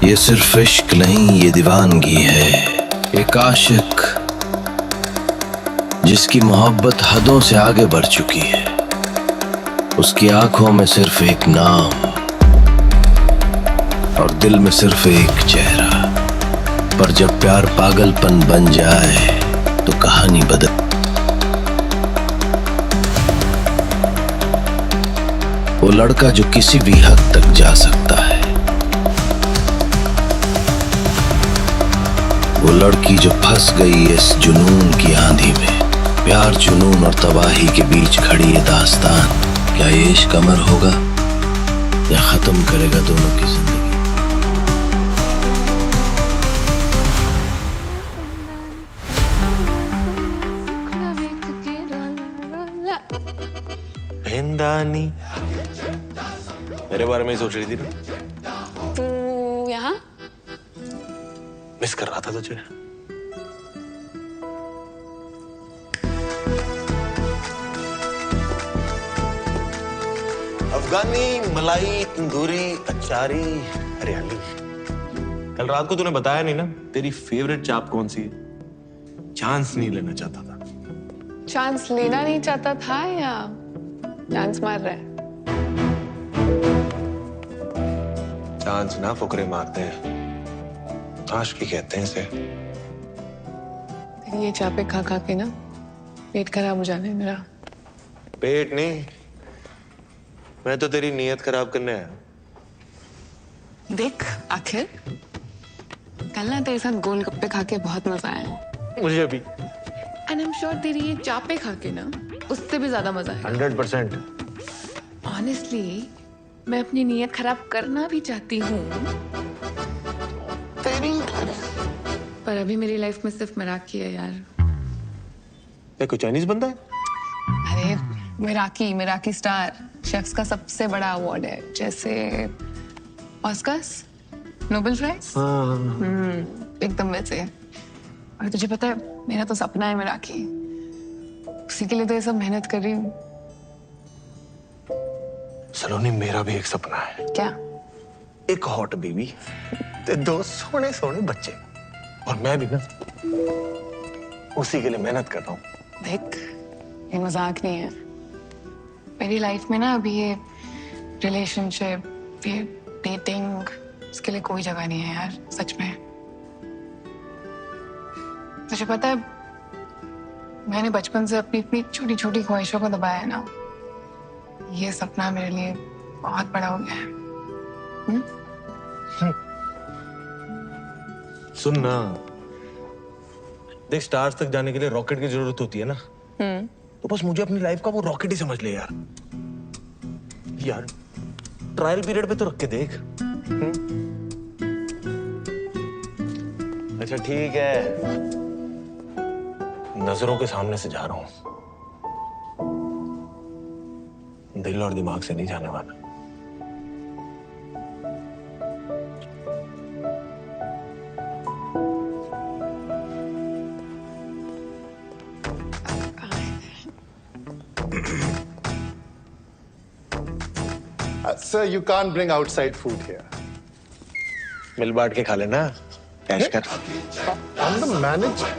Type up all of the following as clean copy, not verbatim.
ये सिर्फ इश्क नहीं, ये दीवानगी है। एक आशिक जिसकी मोहब्बत हदों से आगे बढ़ चुकी है। उसकी आंखों में सिर्फ एक नाम और दिल में सिर्फ एक चेहरा। पर जब प्यार पागलपन बन जाए तो कहानी बदल। वो लड़का जो किसी भी हद तक जा सकता है, वो लड़की जो फंस गई इस जुनून की आंधी में। प्यार, जुनून और तबाही के बीच खड़ी ये दास्तान, क्या ये इश्क अमर होगा या खत्म करेगा दोनों की जिंदगी? हिंदानी मेरे बारे में ही सोच रही थी ना? तू यहाँ? मिस कर रहा था तुझे। अफगानी, मलाई, तंदूरी, अचारी, हरियाली। कल रात को तूने बताया नहीं ना तेरी फेवरेट चाप कौन सी है? चांस नहीं लेना चाहता था। चांस लेना नहीं चाहता था या चांस मार रहा है? चांस ना फुकरे मारते हैं, आशिकी कहते हैं इसे। तेरी ये चापे खा खा के ना पेट खराब हो जाने मेरा। पेट नहीं, मैं तो तेरी नीयत खराब करने आया। देख आखिर कल ना तेरे साथ गोलगप्पे खा के बहुत मजा आया। मुझे भी। एंड आई एम श्योर तेरी ये चापे खा के ना उससे भी ज्यादा मजा आया। 100%। ऑनेस्टली मैं अपनी नीयत खराब करना भी चाहती हूँ, पर अभी मेरी लाइफ में सिर्फ मिराकी है यार। ये कोई चाइनीज बंदा है? अरे मिराकी स्टार शेफ्स का सबसे बड़ा अवार्ड है, जैसे ऑस्कर्स, नोबेल प्राइज। एकदम वैसे। और तुझे पता है मेरा तो सपना है मिराकी, उसी के लिए तो ये सब मेहनत कर रही हूँ। सलोनी, मेरा भी एक सपना है। क्या? एक हॉट बीवी ते 2 सोने सोने बच्चे, और मैं भी ना उसी के लिए मेहनत कर रहा हूँ। देख ये मजाक नहीं है। मेरी लाइफ में ना अभी ये रिलेशनशिप, ये डेटिंग, इसके लिए कोई जगह नहीं है यार, सच में। तुझे पता है मैंने बचपन से अपनी इतनी छोटी छोटी ख्वाहिशों को दबाया है ना, ये सपना मेरे लिए बहुत बड़ा हो गया है। सुन ना, देख स्टार्स तक जाने के लिए रॉकेट की जरूरत होती है ना, तो बस मुझे अपनी लाइफ का वो रॉकेट ही समझ ले यार। यार ट्रायल पीरियड पे तो रख के देख। अच्छा ठीक है, नजरों के सामने से जा रहा हूं, दिल और दिमाग से नहीं जाने वाला। Sir, you can't bring outside food here. मिल बांट के खा लेना, कैश कर। I'm the manager.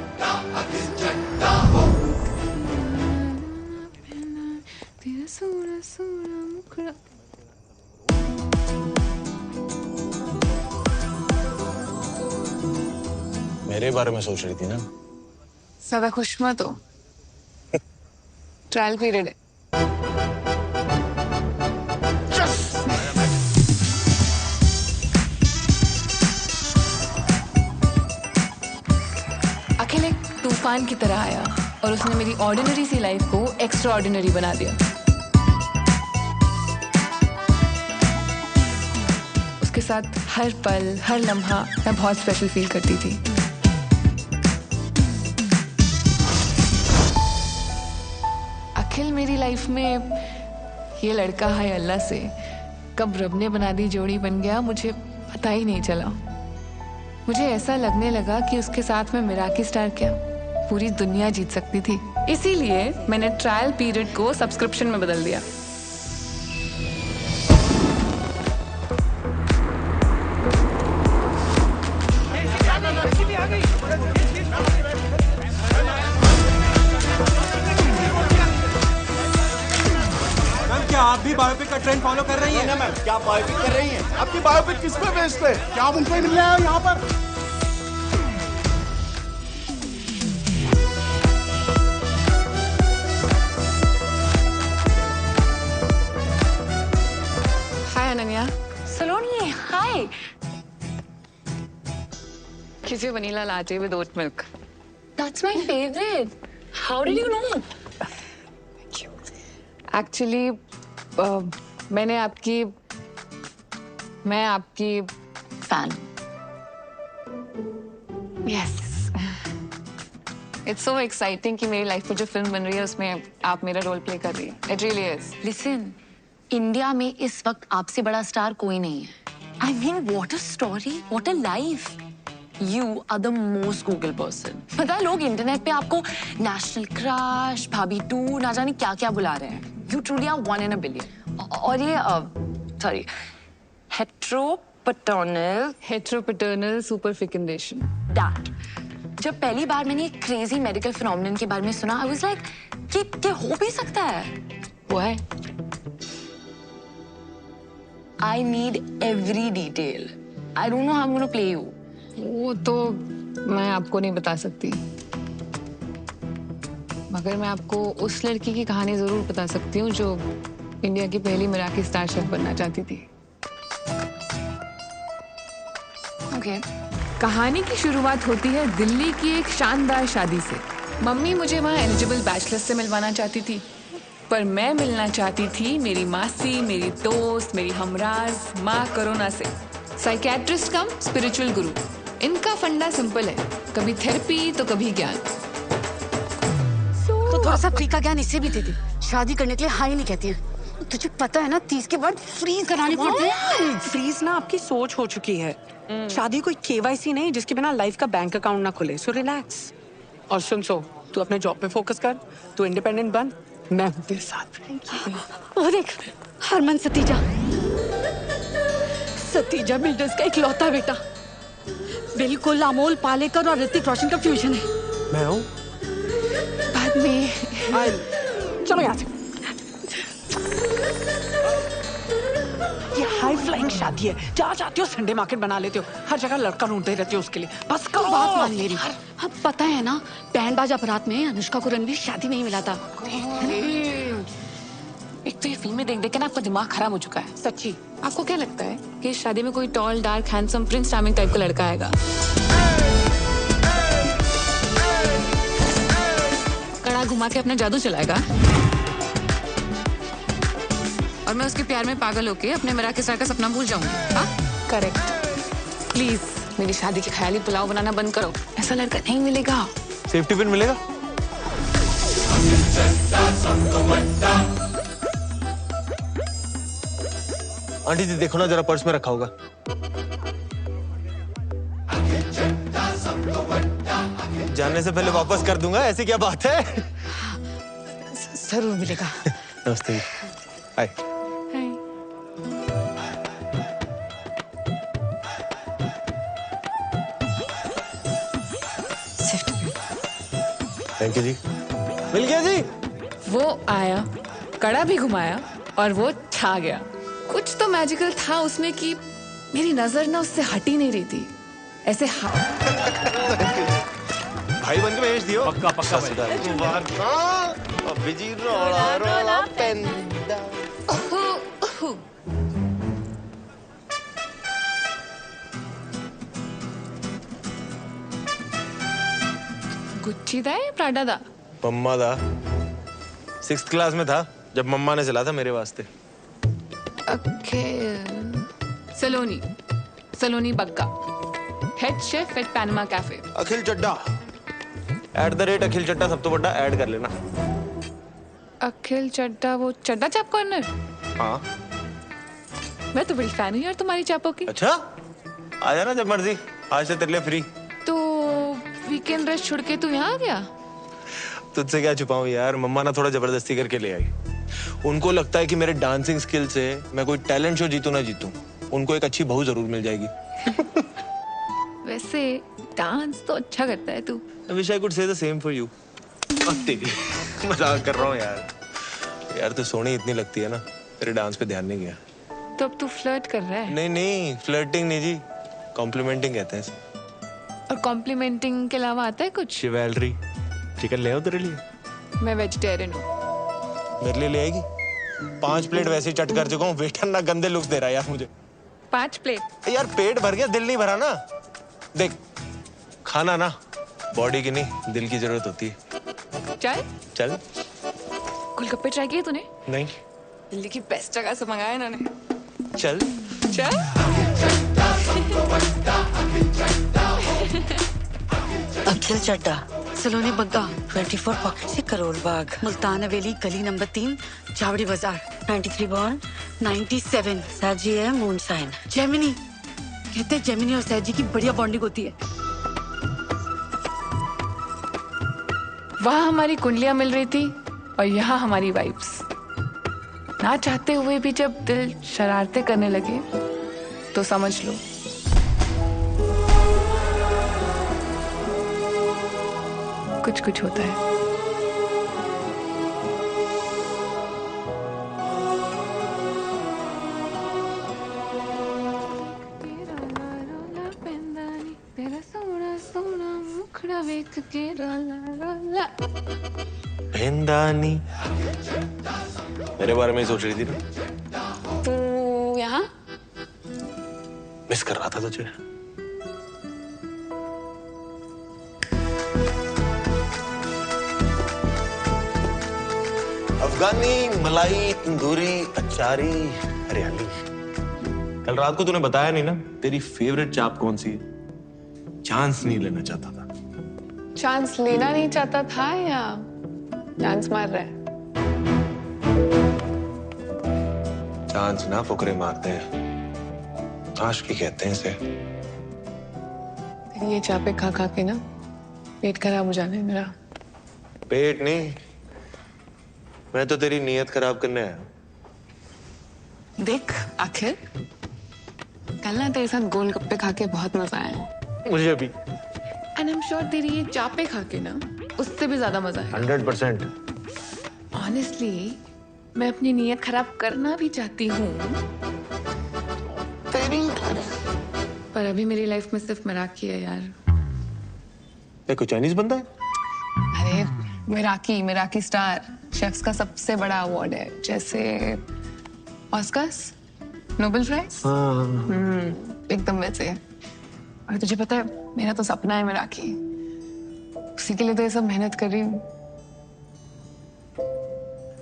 मेरे बारे में सोच रही थी ना? ज्यादा खुश मत हो, ट्रायल पीरियड है। अखिल एक तूफान की तरह आया और उसने मेरी ऑर्डिनरी सी लाइफ को एक्स्ट्रा ऑर्डिनरी बना दिया। उसके साथ हर पल, हर लम्हा मैं बहुत स्पेशल फील करती थी। अखिल मेरी लाइफ में ये लड़का है अल्लाह से कब रब ने बना दी जोड़ी बन गया, मुझे पता ही नहीं चला। मुझे ऐसा लगने लगा कि उसके साथ में मिराकी स्टार क्या पूरी दुनिया जीत सकती थी। इसीलिए मैंने ट्रायल पीरियड को सब्सक्रिप्शन में बदल दिया। भी बायोपिक का ट्रेंड फॉलो कर रही हैं? मैम क्या बायोपिक कर रही हैं? आपकी बायोपिक किस पे बेस्ड है? क्या आप उनको ही मिलने आए हो यहाँ पर? हाय अनन्या, सलोनी, हाय। किसी vanilla latte with oat milk. That's my favorite. How did you know? Actually मैं आपकी Fan. Yes it's so exciting कि मेरी लाइफ में जो फिल्म बन रही है उसमें आप मेरा रोल प्ले कर रही है। It really is. Listen, India में इस वक्त आपसे बड़ा स्टार कोई नहीं है। I mean, what a story, what a life. You are the most Google person. पता है लोग इंटरनेट पे आपको नेशनल क्रश, भाभी 2 ना जाने क्या क्या बुला रहे हैं। You truly are 1 in a billion. और ये सॉरी हेट्रोपैटर्नल सुपरफिकेशन। That. जब पहली बार मैंने एक क्रेजी मेडिकल फिनोमेनन के बारे में सुना, I was like, कि हो भी सकता है। वो है I need every detail. I don't know how I'm gonna play you. वो तो मैं आपको नहीं बता सकती, मगर मैं आपको उस लड़की की कहानी जरूर बता सकती हूँ जो इंडिया की पहली मराठी स्टार शेफ बनना चाहती थी। Okay. कहानी की शुरुआत होती है दिल्ली की एक शानदार शादी से। मम्मी मुझे वहाँ एलिजिबल बैचलर से मिलवाना चाहती थी, पर मैं मिलना चाहती थी मेरी मासी, मेरी दोस्त, मेरी हमराज माँ करोना से। साइकियाट्रिस्ट कम स्पिरिचुअल गुरु। इनका फंडा सिंपल है, कभी थेरेपी तो कभी ज्ञान। तो थोड़ा सा फ्री का ज्ञान इसे भी दे दे। शादी करने के लिए हाई नहीं कहती है। तुझे पता है ना 30 के बाद फ्रीज कराने पड़ते हैं। फ्रीज ना आपकी सोच हो चुकी है। शादी कोई केवाईसी नहीं जिसके बिना लाइफ का बैंक अकाउंट ना खुले। So relax. और सुन तू अपने जॉब पे फोकस कर, तू इंडिपेंडेंट बन, मैं हूँ तेरे साथ। और देख हरमन सतीजा बिल्डर्स का इकलौता बेटा, बिल्कुल अमोल पालेकर और ऋतिक रोशन का फ्यूजन है। मैं हूँ। बाद में चलो यहाँ से। ये हाई फ्लाइंग शादी है, जहाँ चाहती हो संडे मार्केट बना लेते हो, हर जगह लड़का ढूंढते रहते हो उसके लिए। बस करो। बात मान मेरी। अब पता है ना बैंड बाजा बारात में अनुष्का को रणवीर शादी में ही मिला था। एक तो ये फिल्में देख देख के ना आपका दिमाग खराब हो चुका है। सच्ची। आपको क्या लगता है कि इस शादी में कोई tall dark handsome Prince charming type का लड़का आएगा? कड़ा घुमा के अपना जादू चलाएगा और मैं उसके प्यार में पागल होके अपने मराठी स्टार का सपना भूल जाऊंगी। हाँ करेक्ट। प्लीज मेरी शादी के ख्याली पुलाव बनाना बंद करो। ऐसा लड़का नहीं मिलेगा। सेफ्टी पिन मिलेगा? आंटी जी देखो ना जरा, पर्स में रखा होगा। जानने से पहले वापस कर दूंगा, ऐसी क्या बात है? जरूर मिलेगा। नमस्ते। हाय। थैंक यू जी। मिल गया जी। वो आया, कड़ा भी घुमाया और वो छा गया। कुछ तो मैजिकल था उसमें कि मेरी नजर ना उससे हट ही नहीं रही थी। ऐसे भाई बन के भेज दियो। पक्का पक्का अभी जी रोला रोला पेंदा। गुच्ची था या प्राडा था? मम्मा था। 6th क्लास में था जब मम्मा ने चला था मेरे वास्ते। Saloni Bagga, head chef at Panama cafe. Akhil Chadha @Akhil चड्डा सब तो बड़ा ऐड कर लेना। अखिल चड्डा, वो चड्डा चाप कॉर्नर? हाँ। मैं तो बड़ी फैन हूँ यार तुम्हारी चापों की। अच्छा आ जाना जब मर्जी, आज से तेरे लिए फ्री। तो वीकेंड रेस्ट छोड़ के तू यहाँ आ गया? तुझसे क्या छुपाऊं यार, मम्मा ना थोड़ा जबरदस्ती करके ले आई। उनको लगता है कि मेरे डांसिंग स्किल से मैं कोई टैलेंट शो जीतू ना जीतूं, उनको एक अच्छी बहू जरूर मिल जाएगी। वैसे डांस तो अच्छा करता है तू। I wish I could say the same for you. तेरी मजाक कर रहा हूँ यार। यार तू सोनी इतनी लगती है ना, तेरे डांस पे ध्यान नहीं गया। तो अब तू फ्लर्ट कर रहा है? नहीं नहीं, फ्लर्टिंग नहीं जी, कॉम्प्लीमेंटिंग कहते हैं इसे। और कॉम्प्लीमेंटिंग के अलावा आता है कुछ? शिवेलरी। चिकन ले आओ तेरे लिए। मैं वेजिटेरियन हूँ। मेरे लिए ले आएगी? 5 प्लेट वैसे ही चट कर चुका हूँ, वेटर ना गंदे लुक्स दे रहा है यार मुझे। 5 प्लेट? यार पेट भर गया, दिल नहीं भरा ना। देख, खाना ना बॉडी की नहीं, दिल की जरूरत होती है। चल चल। गोलगप्पे ट्राई किए तूने? नहीं। दिल्ली की बेस्ट जगह से मंगाया इन्होंने। चल। चल। अखिल चड्डा, सलोनी बग्गा, 24 पॉकेट से करोड़ बाग, मुल्तान हवेली, गली नंबर 3, चावड़ी बाजार, 93 बॉर्न, 97, सैजी है मून साइन। जेमिनी, कहते हैं जेमिनी और सैजी की बढ़िया बॉन्डिंग होती है। वहाँ हमारी कुंडलियां मिल रही थी और यहाँ हमारी वाइब्स। ना चाहते हुए भी जब दिल शरारतें करने लगे तो समझ लो कुछ कुछ होता है। भेंदानी। मेरे बारे में ही सोच रही थी ना? तू यहाँ? मिस कर रहा था तुझे। अफगानी, मलाई, तंदूरी, अचारी, हरियाली। कल रात को तूने बताया नहीं ना तेरी फेवरेट चाप कौन सी है? चांस नहीं लेना चाहता था। चांस लेना नहीं चाहता था या चांस मार रहा है? चांस ना फुकरे मारते हैं, आशिकी कहते हैं इसे। ये चापे खा खा के ना पेट खराब हो जाना है मेरा। पेट नहीं, मैं तो तेरी नीयत खराब करने आया। देख आखिर कल ना तेरे साथ गोलगप्पे खा के बहुत मजा आया। मुझे भी। एंड आई एम श्योर तेरी ये चापे खा के ना उससे भी ज्यादा मजा आया। 100%। ऑनेस्टली मैं अपनी नीयत खराब करना भी चाहती हूँ, पर अभी मेरी लाइफ में सिर्फ मराठी है यार। कोई चाइनीज बंदा है? अरे मिराकी स्टार शेफ्स का सबसे बड़ा अवार्ड है, जैसे ऑस्कर्स, नोबेल प्राइज। एकदम वैसे। और तुझे पता है मेरा तो सपना है मिराकी, उसी के लिए तो ये सब मेहनत कर रही हूँ।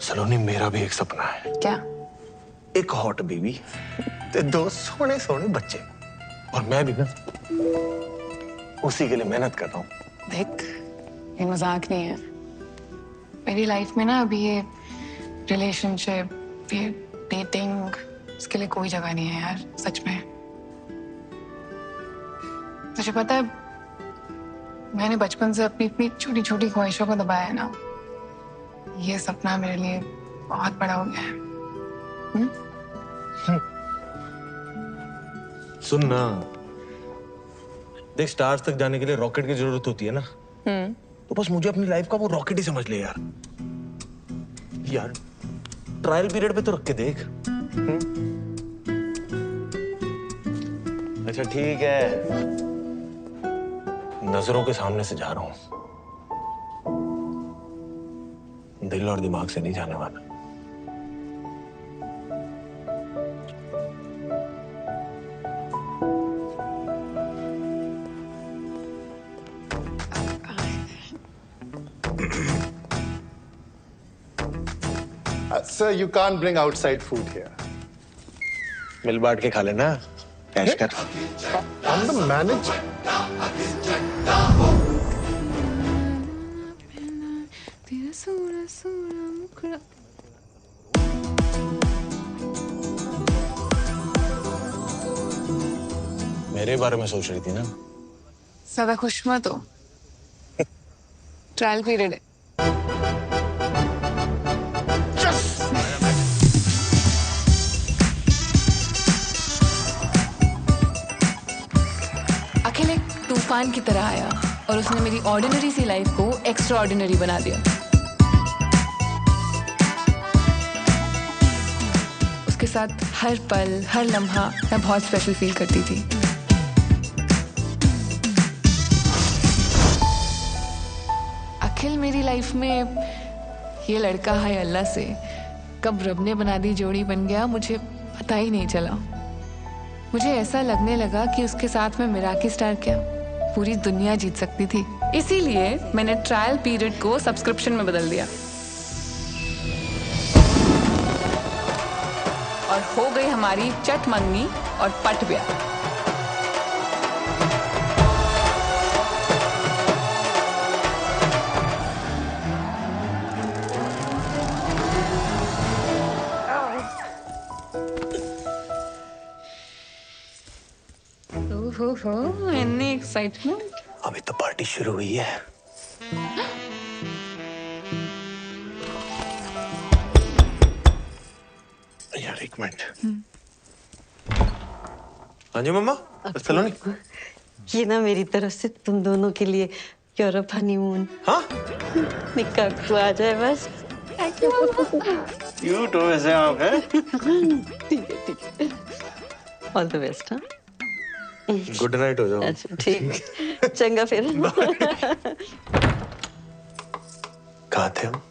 सलोनी, मेरा भी एक सपना है। क्या? एक हॉट बेबी ते 2 सोने सोने बच्चे, और मैं भी ना उसी के लिए मेहनत कर रहा हूँ। देख ये मजाक नहीं है। मेरी लाइफ में ना अभी ये रिलेशनशिप, ये डेटिंग, इसके लिए कोई जगह नहीं है यार, सच में। तुझे पता है मैंने बचपन से अपनी इतनी छोटी छोटी ख्वाहिशों को दबाया है ना, ये सपना मेरे लिए बहुत बड़ा हो गया है। सुन ना, देख स्टार्स तक जाने के लिए रॉकेट की जरूरत होती है ना, तो बस मुझे अपनी लाइफ का वो रॉकेट ही समझ ले यार। यार ट्रायल पीरियड पे तो रख के देख। अच्छा ठीक है, नजरों के सामने से जा रहा हूं, दिल और दिमाग से नहीं जाने वाला। Sir, you can't bring outside food here. मिल बांट के खा लेना, कैश कर। I'm the manager. मेरे बारे में सोच रही थी ना? ज्यादा खुश मत हो, ट्रायल पीरियड है। अखिल एक तूफान की तरह आया और उसने मेरी ऑर्डिनरी सी लाइफ को एक्स्ट्रा ऑर्डिनरी बना दिया। उसके साथ हर पल हर लम्हा मैं बहुत स्पेशल फील करती थी। अखिल मेरी लाइफ में ये लड़का है अल्लाह से कब रब ने बना दी जोड़ी बन गया मुझे पता ही नहीं चला। मुझे ऐसा लगने लगा कि उसके साथ में मिराकी स्टार क्या पूरी दुनिया जीत सकती थी। इसीलिए मैंने ट्रायल पीरियड को सब्सक्रिप्शन में बदल दिया और हो गई हमारी चट मंगनी और पट ब्याह। ओहो, इतनी एक्साइटमेंट। अभी तो पार्टी शुरू हुई है। यार एक मिनट। हाँ जी मम्मा, सलोनी। ये ना मेरी तरफ से तुम दोनों के लिए यूरोप हनीमून। हाँ? निकाह को आ जाए बस। क्यूट हो वैसे आप, हैं? ठीक है। All the best. हाँ, गुड नाइट हो जाओ। अच्छा ठीक, चंगा फिर। कहाँ थे हम?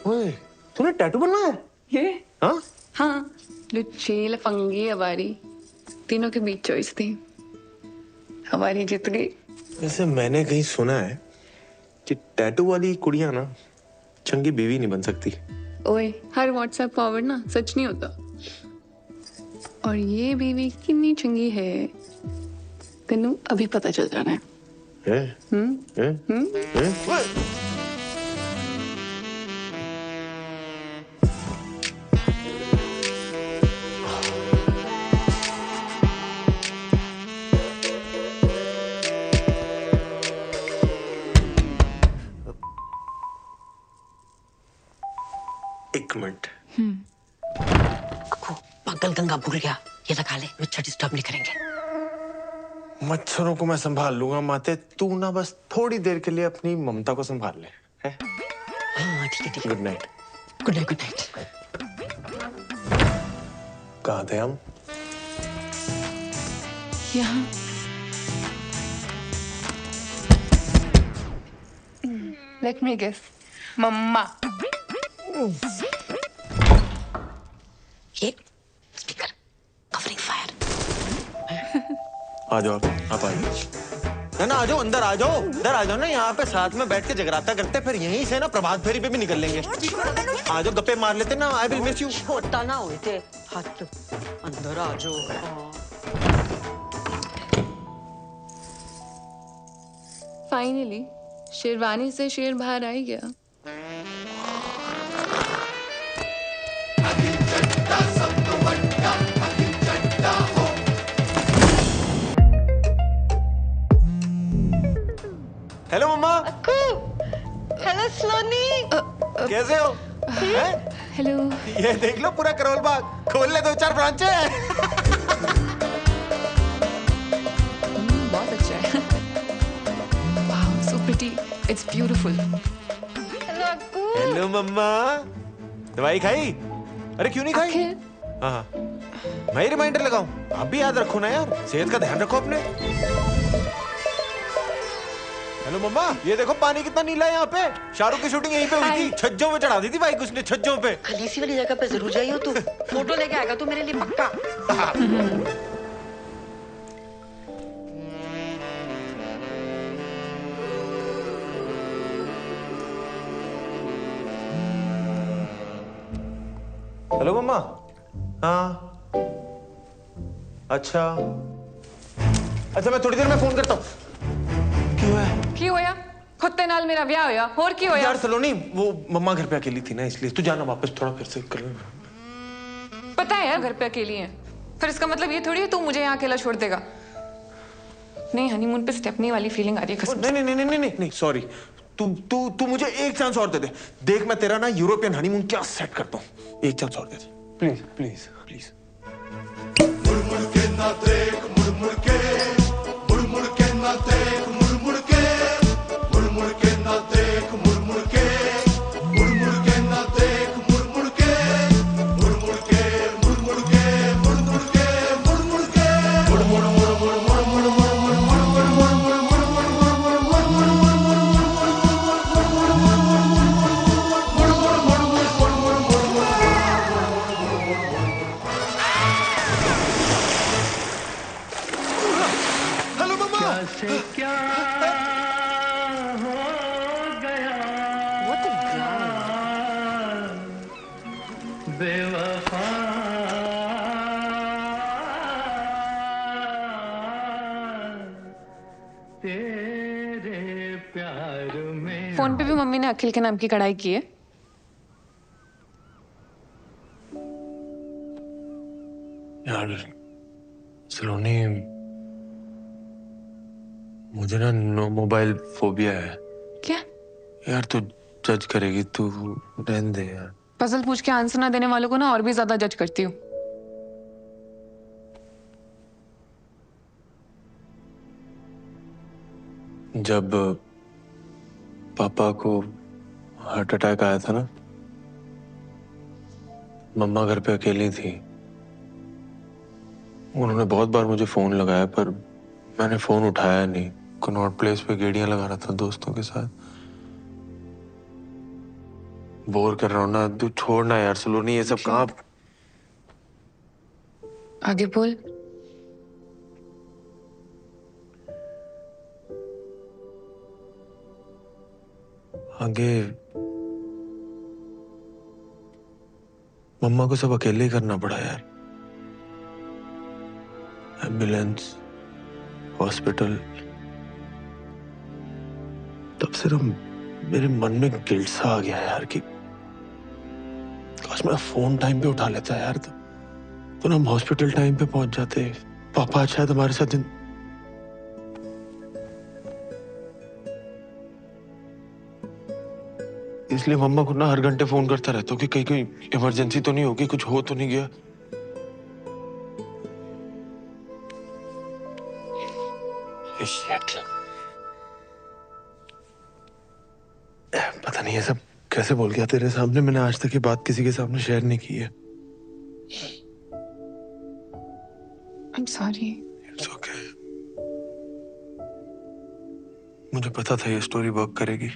ओए, तूने टैटू बनवाया है? ये हाँ? हाँ, लुच्ची लफंगी हमारी तीनों के बीच चॉइस थी, हमारी जीत गई। वैसे मैंने कहीं सुना है कि टैटू वाली कुड़ियां ना चंगी बीवी नहीं बन सकती। ओए, हर व्हाट्सएप फॉरवर्ड ना सच नहीं होता। और ये बीवी कितनी चंगी है तेनू अभी पता चल जाना है। एक मिनट। पागल गंगा भूल गया, ये लगा ले, मच्छर डिस्टर्ब नहीं करेंगे। मच्छरों को मैं संभाल लूंगा माते, तू ना बस थोड़ी देर के लिए अपनी ममता को संभाल ले। है? हाँ ठीक है। Good night. Good night good night. कहाँ थे हम? यहाँ लेट मी गेस, मम्मा। ये स्पीकर कवरिंग फायर। आ जाओ आप आइए। ना आ जाओ, अंदर आ जाओ, इधर आ जाओ ना, यहाँ पे साथ में बैठ के जगराता करते, फिर यहीं से ना प्रभात फेरी पे भी निकल लेंगे। आ जाओ, गप्पे मार लेते ना। I will miss you. छोटा ना हुए थे हाथ, अंदर आ जाओ। फाइनली शेरवानी से शेर बाहर आ ही गया। हेलो मम्मा। हेलो सलोनी। कैसे हो? हेलो। ये देख लो पूरा करोल बाग, खोल ले 2-4 ब्रांचें। बहुत अच्छा है। Wow, so pretty, it's beautiful. Hello मम्मा। दवाई खाई? अरे क्यों नहीं खाई? अखिल। हाँ, मैं ही रिमाइंडर लगाऊं? आप भी याद रखो ना यार, सेहत का ध्यान रखो अपने। हेलो मम्मा, ये देखो पानी कितना नीला है यहाँ पे। शाहरुख की शूटिंग यहीं पे हुई थी, छज्जों में चढ़ा दी थी बाइक उसने, छज्जों पे। खलीसी वाली जगह पे जरूर जाइयो तू, फोटो लेके आएगा तू मेरे लिए पक्का। हेलो मम्मा। हाँ अच्छा मैं थोड़ी देर में फोन करता हूँ। की होया? खुत्ते नाल मेरा ब्याह होया, और की होया? यार सलोनी, वो मम्मा घर पे अकेली थी ना, इसलिए तू जाना वापस, थोड़ा फिर से कर लेना। पता है यार घर पे अकेली है, फिर इसका मतलब ये थोड़ी है तू मुझे यहाँ अकेला छोड़ देगा। नहीं, हनीमून पे स्टेपनी वाली फीलिंग आ रही है कसम से। नहीं सॉरी, तू मुझे एक चांस और दे दे। देख मैं तेरा ना यूरोपियन हनीमून क्या सेट करता हूँ, एक चांस और दे दे प्लीज प्लीज प्लीज। मुड़ मुड़ के ना देख, मुड़ मुड़ के ना देख मुड़ मुड़ के मुड़ मुड़ के ना देख मुड़ मुड़ के मुड़ मुड़ के मुड़ मुड़ के मुड़ मुड़ के मुड़ मुड़ के मुड़ मुड़ मुड़ मुड़ मुड़ मुड़ मुड़ मुड़ मुड़ हेलो मम्मा फोन पे भी मम्मी ने अखिल के नाम की कढ़ाई की है। यार सलोनी, मुझे ना नो मोबाइल फोबिया है। क्या? यार तू जज करेगी, तू रहने दे यार। पजल पूछ के आंसर ना देने वालों को ना और भी ज्यादा जज करती हूँ। जब पापा को हार्ट अटैक आया था ना, मम्मा घर पे अकेली थी। उन्होंने बहुत बार मुझे फोन लगाया पर मैंने फोन उठाया नहीं। कनॉट प्लेस पे गेड़ियां लगा रहा था दोस्तों के साथ। बोर कर रहा हूं ना, तू छोड़ना यार सलोनी, ये सब कहाँ। आगे बोल। आगे मम्मा को सब अकेले ही करना पड़ा यार। Ambulance, hospital. तब से ना मेरे मन में गिल्ट सा आ गया यार कि काश मैं फोन टाइम पे उठा लेता यार, तो ना हम हॉस्पिटल टाइम पे पहुंच जाते। पापा आज शायद हमारे साथ इसलिए मम्मा को ना हर घंटे फोन करता रहता हूँ कि कहीं कोई इमरजेंसी तो नहीं होगी, कुछ हो तो नहीं गया। पता नहीं ये सब कैसे बोल गया तेरे सामने। मैंने आज तक ये बात किसी के सामने शेयर नहीं की है। I'm sorry. It's okay. मुझे पता था ये स्टोरी वर्क करेगी।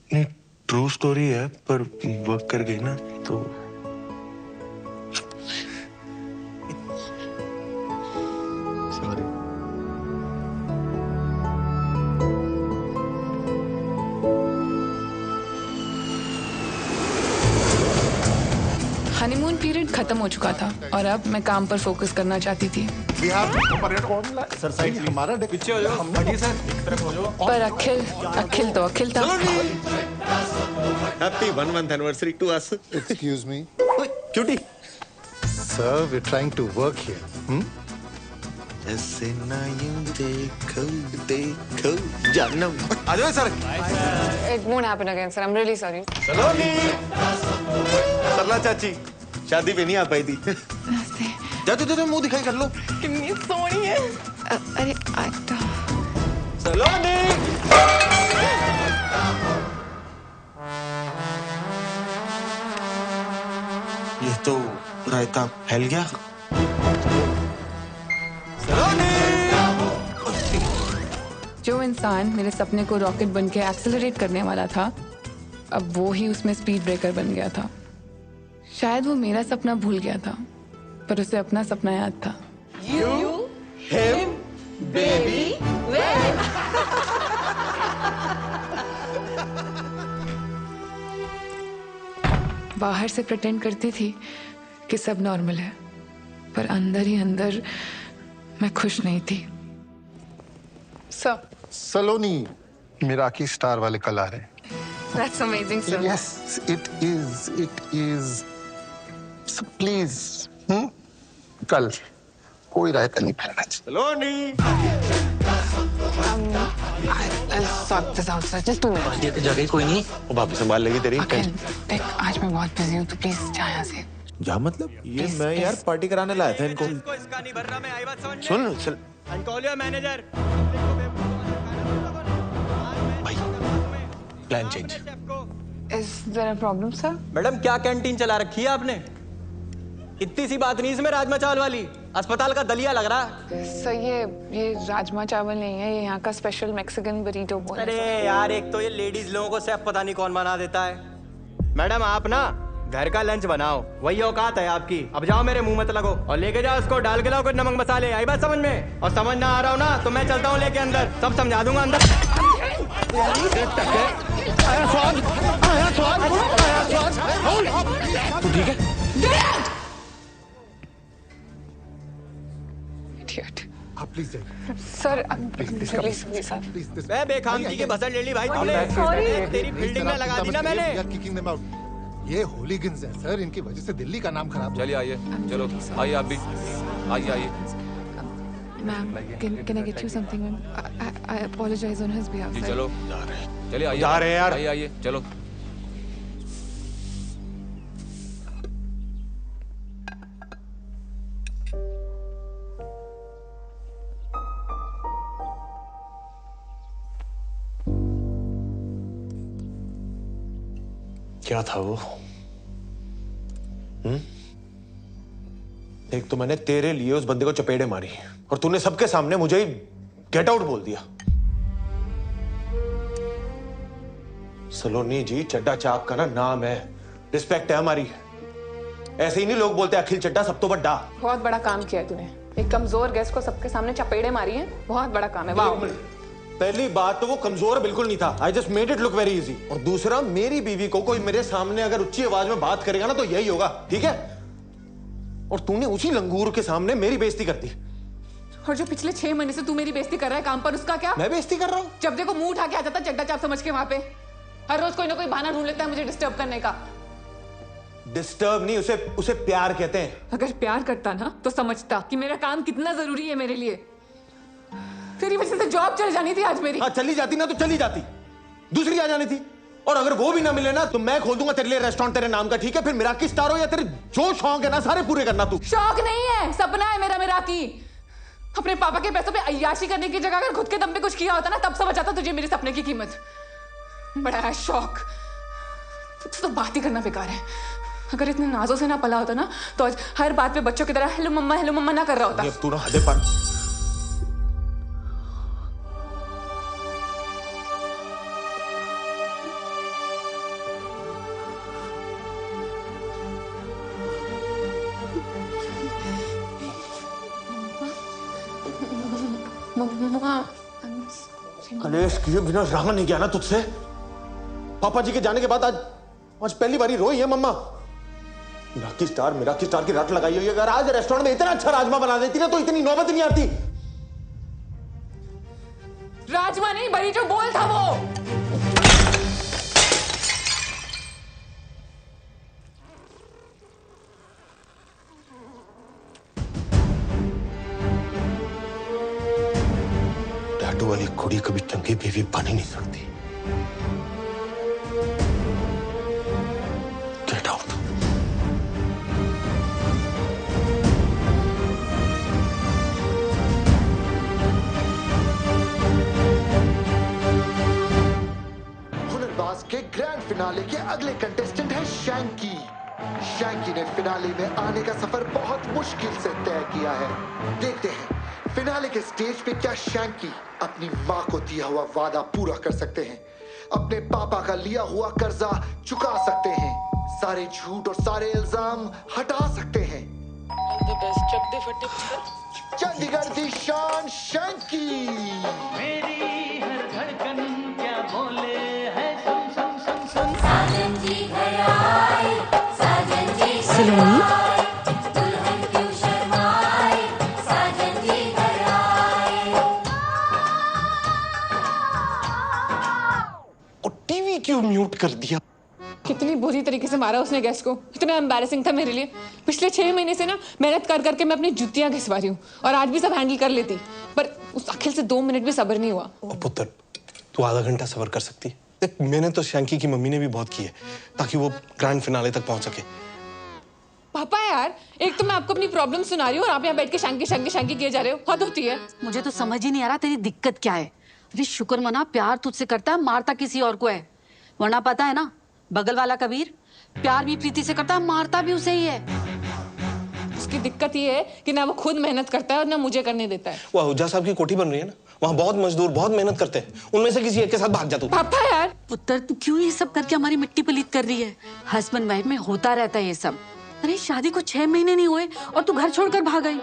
नहीं, ट्रू स्टोरी है पर वर्क कर गई ना तो। सॉरी। हनीमून पीरियड खत्म हो चुका था और अब मैं काम पर फोकस करना चाहती थी। सर साइड हमारा पीछे हो जाओ, हटिए सर, एक तरफ हो जाओ। पर अखिल तो अखिल था। Happy 1 month anniversary to us. Excuse me. Cutie. Sir, we're trying to work here. ऐसे ना यूं देखो देखो जानम। आ जाओ sir. It won't happen again, sir. I'm really sorry. सलोनी। सरला चाची शादी पे नहीं आ पाई थी। जा मुंह दिखाई कर लो। कितनी सोहनी है। अरे आटा। सलोनी। ये तो रायता फैल गया। जो इंसान मेरे सपने को रॉकेट बन के एक्सेलरेट करने वाला था, अब वो ही उसमें स्पीड ब्रेकर बन गया था। शायद वो मेरा सपना भूल गया था, पर उसे अपना सपना याद था। बाहर से प्रिटेंड करती थी कि सब नॉर्मल है, पर अंदर ही अंदर मैं खुश नहीं थी। सर, सलोनी, मिराकी स्टार वाले कल आ रहे हैं। That's amazing, sir. Yes, it is. It is. So please, कल कोई रायता नहीं फैलना चाहिए। सलोनी। I'll sort this out, sir. Just 2 minutes. ये तो जगह कोई नहीं, वो भाभी संभाल लेगी तेरी। अखिल, देख आज मैं बहुत बिजी हूँ, तो प्लीज जा यहाँ से। क्या मतलब? ये मैं यार पार्टी कराने लाया था इनको। इसका नहीं भर रहा मैं आई बात समझ में। सुन call your manager. Plan change. Is there a problem, sir? Madam क्या कैंटीन चला रखी है आपने? इतनी सी बात नहीं इसमें राजमा चावल वाली, अस्पताल का दलिया लग रहा है। सर ये राजमा चावल नहीं है, ये यहाँ का स्पेशल मैक्सिकन बरीटो बोल अरे यार, एक तो ये लेडीज लोगों को शेफ पता नहीं कौन बना देता है। मैडम आप ना घर का लंच बनाओ, वही औकात है आपकी। अब जाओ, मेरे मुंह मत लगो और लेके जाओ उसको, डाल के लाओ कुछ नमक मसाले। आई बात समझ में? और समझ ना आ रहा हो ना तो मैं चलता हूँ लेके अंदर, सब समझा दूंगा अंदर। तू ठीक है? प्लीज सर प्लीज सर मैं बेखामगी के बसर ले ली भाई तूने। तेरी फील्डिंग में लगा दी ना मैंने। ये होलीगन्स हैं सर, इनकी वजह से दिल्ली का नाम खराब। चलिए आइए, चलो आइए आप भी आइए। Ma'am, can I get you something, ma'am? I apologize on his behalf. जी चलो चलिए आइए, जा रहे हैं यार। आइए चलो। क्या था वो? एक तो मैंने तेरे लिए उस बंदे को चपेड़े मारी और तूने सबके सामने मुझे ही गेट आउट बोल दिया। सलोनी जी, चड्डा चाप का ना नाम है, रिस्पेक्ट है हमारी। ऐसे ही नहीं लोग बोलते अखिल चड्डा सब तो बड़ा। बहुत बड़ा काम किया है तूने, एक कमजोर गेस्ट को सबके सामने चपेड़े मारी हैं, बहुत बड़ा काम है। वाह। पहली बात तो वो कमजोर बिल्कुल नहीं था, I just made it look very easy. और दूसरा, मेरी बीवी को कोई मेरे सामने अगर ऊंची आवाज में बात करेगा ना तो यही होगा, ठीक है? और तूने उसी लंगूर के सामने मेरी बेइज्जती कर दी। और जो पिछले 6 महीने से तू मेरी बेइज्जती कर रहा है काम पर, उसका क्या? मैं बेइज्जती कर रहा हूँ? जब देखो मुंह उठा के आ जाता चड्डा चाप समझ के वहां पे। हर रोज कोई ना कोई बहाना ढूंढ लेता है मुझे डिस्टर्ब करने का। डिस्टर्ब नहीं, उसे प्यार कहते हैं। अगर प्यार करता ना तो समझता कि मेरा काम कितना जरूरी है मेरे लिए। तेरी वजह से जॉब चली जानी थी आज मेरी। हाँ, चली जाती ना तो चली जाती, दूसरी आ जानी थी। और अगर वो भी ना मिले ना तो मैं खोल दूंगा तेरे लिए रेस्टोरेंट तेरे नाम का, ठीक है? फिर मिराकी स्टार हो या तेरे जो शौक है ना सारे पूरे करना तू। शौक नहीं है, सपना है मेरा मिराकी। अपने पापा के पैसों पे अय्याशी करने की जगह अगर खुद के दम पे कुछ किया होता ना तब समझ आता तुझे मेरे सपने की कीमत। बड़ा है शौक, तो बात ही करना बेकार है। अगर इतने नाजों से ना पला होता ना तो आज हर बात पे बच्चों की तरह हेलो मम्मा ना कर रहा होता। अब तू ना हदे पर। कलेश किए बिना रहा नहीं गया ना तुझसे। पापा जी के जाने के बाद आज पहली बारी रोई है मम्मा। मिराकी स्टार की रट लगाई हुई है। अगर आज रेस्टोरेंट में इतना अच्छा राजमा बना देती ना तो इतनी नौबत नहीं आती। राजमा नहीं, बड़ी जो बोल था वो। टैटू वाली कुड़ी कभी चंगी बीवी बन ही नहीं सकती। Get out. हुनरबाज के ग्रैंड फिनाले के अगले कंटेस्टेंट है शैंकी। शैंकी ने फिनाले में आने का सफर बहुत मुश्किल से तय किया है। देखते हैं फिनाले के स्टेज पे क्या शैंकी अपनी माँ को दिया हुआ वादा पूरा कर सकते हैं, अपने पापा का लिया हुआ कर्जा चुका सकते हैं, सारे झूठ और सारे इल्जाम हटा सकते हैं। चंडीगढ़ की शान शैंकी। मेरी हर धड़कन क्या बोले है, सुन सुन सुन सुन। साजन जी घर आए, साजन जी सलोनी दुल्हन क्यों शर्माए, साजन जी घर आए। और टीवी क्यों म्यूट कर दिया? कितनी बुरी तरीके से मारा उसने गेस्ट को, इतना एम्बैरेसिंग था मेरे लिए। पिछले 6 महीने से ना मेहनत कर करके मैं अपनी जुतियां घिसवा रही हूँ और आज भी सब हैंडल कर लेती, पर उस अखिल से 2 मिनट भी सब्र नहीं हुआ। ओ पुत्र, तू आधा घंटा सब्र कर सकती है? देख, मैंने तो शैंकी की मम्मी ने भी बहुत की है ताकि वो ग्रैंड फिनाले तक पहुंच सके। पापा यार, एक तो मैं आपको अपनी प्रॉब्लम सुना रही हूँ और आप यहाँ बैठ के शैंकी किए जा रहे हो, हद होती है। मुझे तो समझ ही नहीं आ रहा तेरी दिक्कत क्या है। अरे शुक्र मना, प्यार तुझसे करता है, मारता किसी और को है। वरना पता है ना, बगल वाला कबीर प्यार भी प्रीति से करता है, मारता भी उसे ही है। उसकी दिक्कत ये है कि ना वो खुद मेहनत करता है और ना मुझे करने देता है। वो आहूजा साहब की कोठी बन रही है ना, वहाँ बहुत मजदूर बहुत मेहनत करते हैं, उनमें से किसी एक के साथ भाग जा तू। पापा यार, पुत्र तू क्यों ये सब करके हमारी मिट्टी पलीत कर रही है? हस्बैंड वाइफ में होता रहता है ये सब। अरे शादी को 6 महीने नहीं हुए और तू घर छोड़कर भाग गई।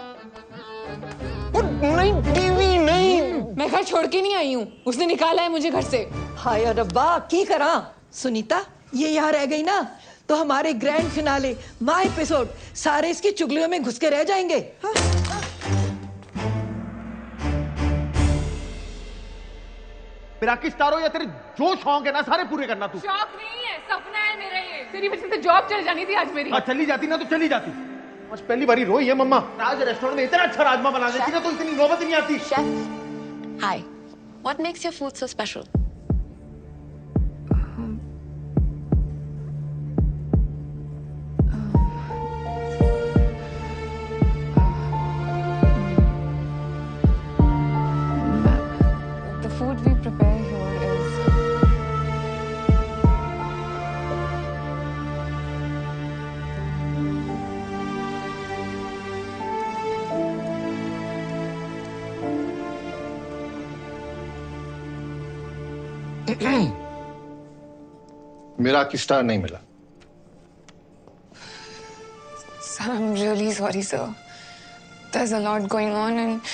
नहीं बीवी नहीं, मैं घर छोड़ के नहीं आई हूँ, उसने निकाला है मुझे घर से। हाय रब्बा की करा सुनीता, ये यहाँ रह गई ना तो हमारे ग्रैंड फिनाले माह एपिसोड सारे इसकी चुगलियों में घुस के रह जाएंगे। हाँ? मिराकी स्टार हो या तेरे जो शौक है ना सारे पूरे करना तू। शौक नहीं है, सपना है मेरा ये। तेरी वजह से जॉब चल जानी थी आज मेरी। चली जाती ना तो चली जाती। आज पहली बारी रोई है मम्मा। आज रेस्टोरेंट में इतना अच्छा राजमा बना देती ना तो इतनी नौबत नहीं आती। Chef, hi, what makes your food so special? The food we prepare here is मेरा की स्टार नहीं मिला। Sir, I'm really sorry, sir. There's a lot going on and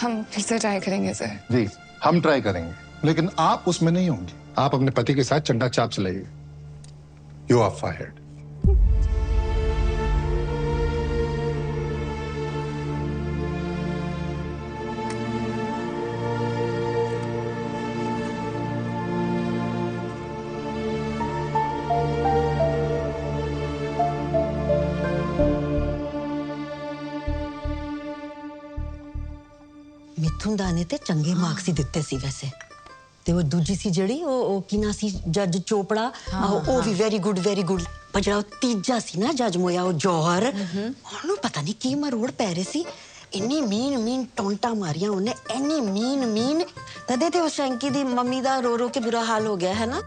हम फिर से ट्राई करेंगे सर। जी हम ट्राई करेंगे, लेकिन आप उसमें नहीं होंगी। आप अपने पति के साथ चंडा चाप चलाइए। You are fired. ਮਿੱਥੁਨ ਦਾ ਨੇ ਤੇ ਚੰਗੇ ਮਾਰਕਸ ਹੀ ਦਿੱਤੇ ਸੀ ਵੈਸੇ, ਤੇ ਉਹ ਦੂਜੀ ਸੀ ਜਿਹੜੀ ਉਹ ਕੀ ਨਾ ਸੀ ਜੱਜ ਚੋਪੜਾ, ਉਹ ਵੀ ਵੈਰੀ ਗੁੱਡ ਪਰ ਜਿਹੜਾ ਉਹ ਤੀਜਾ ਸੀ ਨਾ ਜੱਜ ਮੋਇਆ, ਉਹ ਜੌਹਰ, ਉਹਨੂੰ ਪਤਾ ਨਹੀਂ ਕੀ ਮਰੋੜ ਪੈ ਰਹੇ ਸੀ। ਇੰਨੀ ਮੀਨ ਟੌਂਟਾ ਮਾਰੀਆਂ ਉਹਨੇ, ਇੰਨੀ ਮੀਨ ਤਦੇ ਤੇ ਉਹ ਸ਼ੰਕੀ ਦੀ ਮੰਮੀ ਦਾ रो के बुरा हाल हो गया है ना।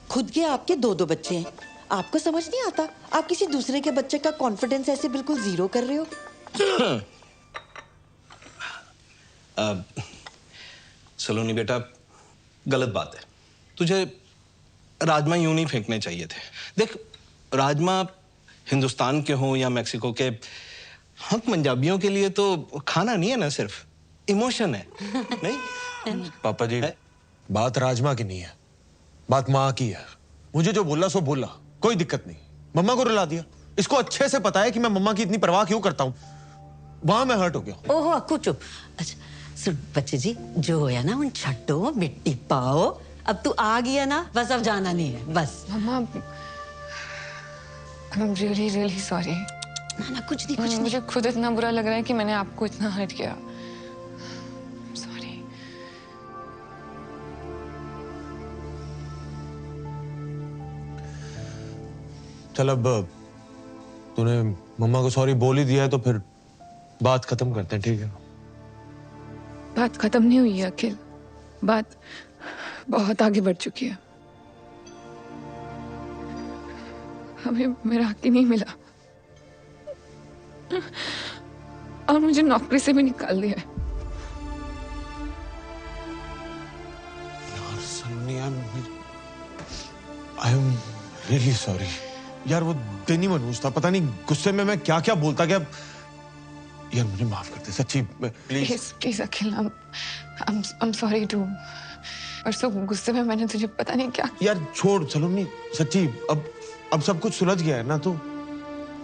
खुद के आपके 2 बच्चे हैं, आपको समझ नहीं आता आप किसी दूसरे के बच्चे का कॉन्फिडेंस ऐसे बिल्कुल जीरो कर रहे हो। सलोनी बेटा, गलत बात है। तुझे राजमा यूं नहीं फेंकने चाहिए थे। देख, राजमा हिंदुस्तान के हों या मैक्सिको के, हम पंजाबियों के लिए तो खाना नहीं है ना, सिर्फ इमोशन है। नहीं पापा जी, बात राजमा की नहीं है, बात माँ की है। मुझे जो बोला सो बोला, कोई दिक्कत नहीं। मम्मा को रुला दिया। इसको अच्छे से पता है कि मैं मम्मा की इतनी परवाह क्यों करता हूँ। वहां मैं हर्ट हो गया। ओहो अक्कू चुप। अच्छा सुन बच्चे जी, जो होया ना उन छट्टो मिट्टी पाओ। अब तू आ गया ना, बस अब जाना नहीं है बस। मम्मा, I'm really sorry। ना कुछ नहीं। मुझे खुद इतना बुरा लग रहा है कि मैंने आपको इतना हर्ट किया। सॉरी। चल अब तूने मम्मा को सॉरी बोल ही दिया है तो फिर बात खत्म करते हैं, ठीक है? बात खत्म नहीं हुई है अखिल, बात बहुत आगे बढ़ चुकी है। हमें मेरा हक ही नहीं मिला और मुझे नौकरी से भी निकाल दिया है। यार Sunny, I am really sorry. यार वो दिन ही मनहूस था, पता नहीं गुस्से में मैं क्या क्या बोलता गया। यार मुझे माफ कर दे सच्ची, please Akhil, I'm sorry too। परसों गुस्से में मैंने तुझे पता नहीं क्या। यार छोड़ सलोनी, सच्ची अब सब कुछ सुलझ गया है ना, तो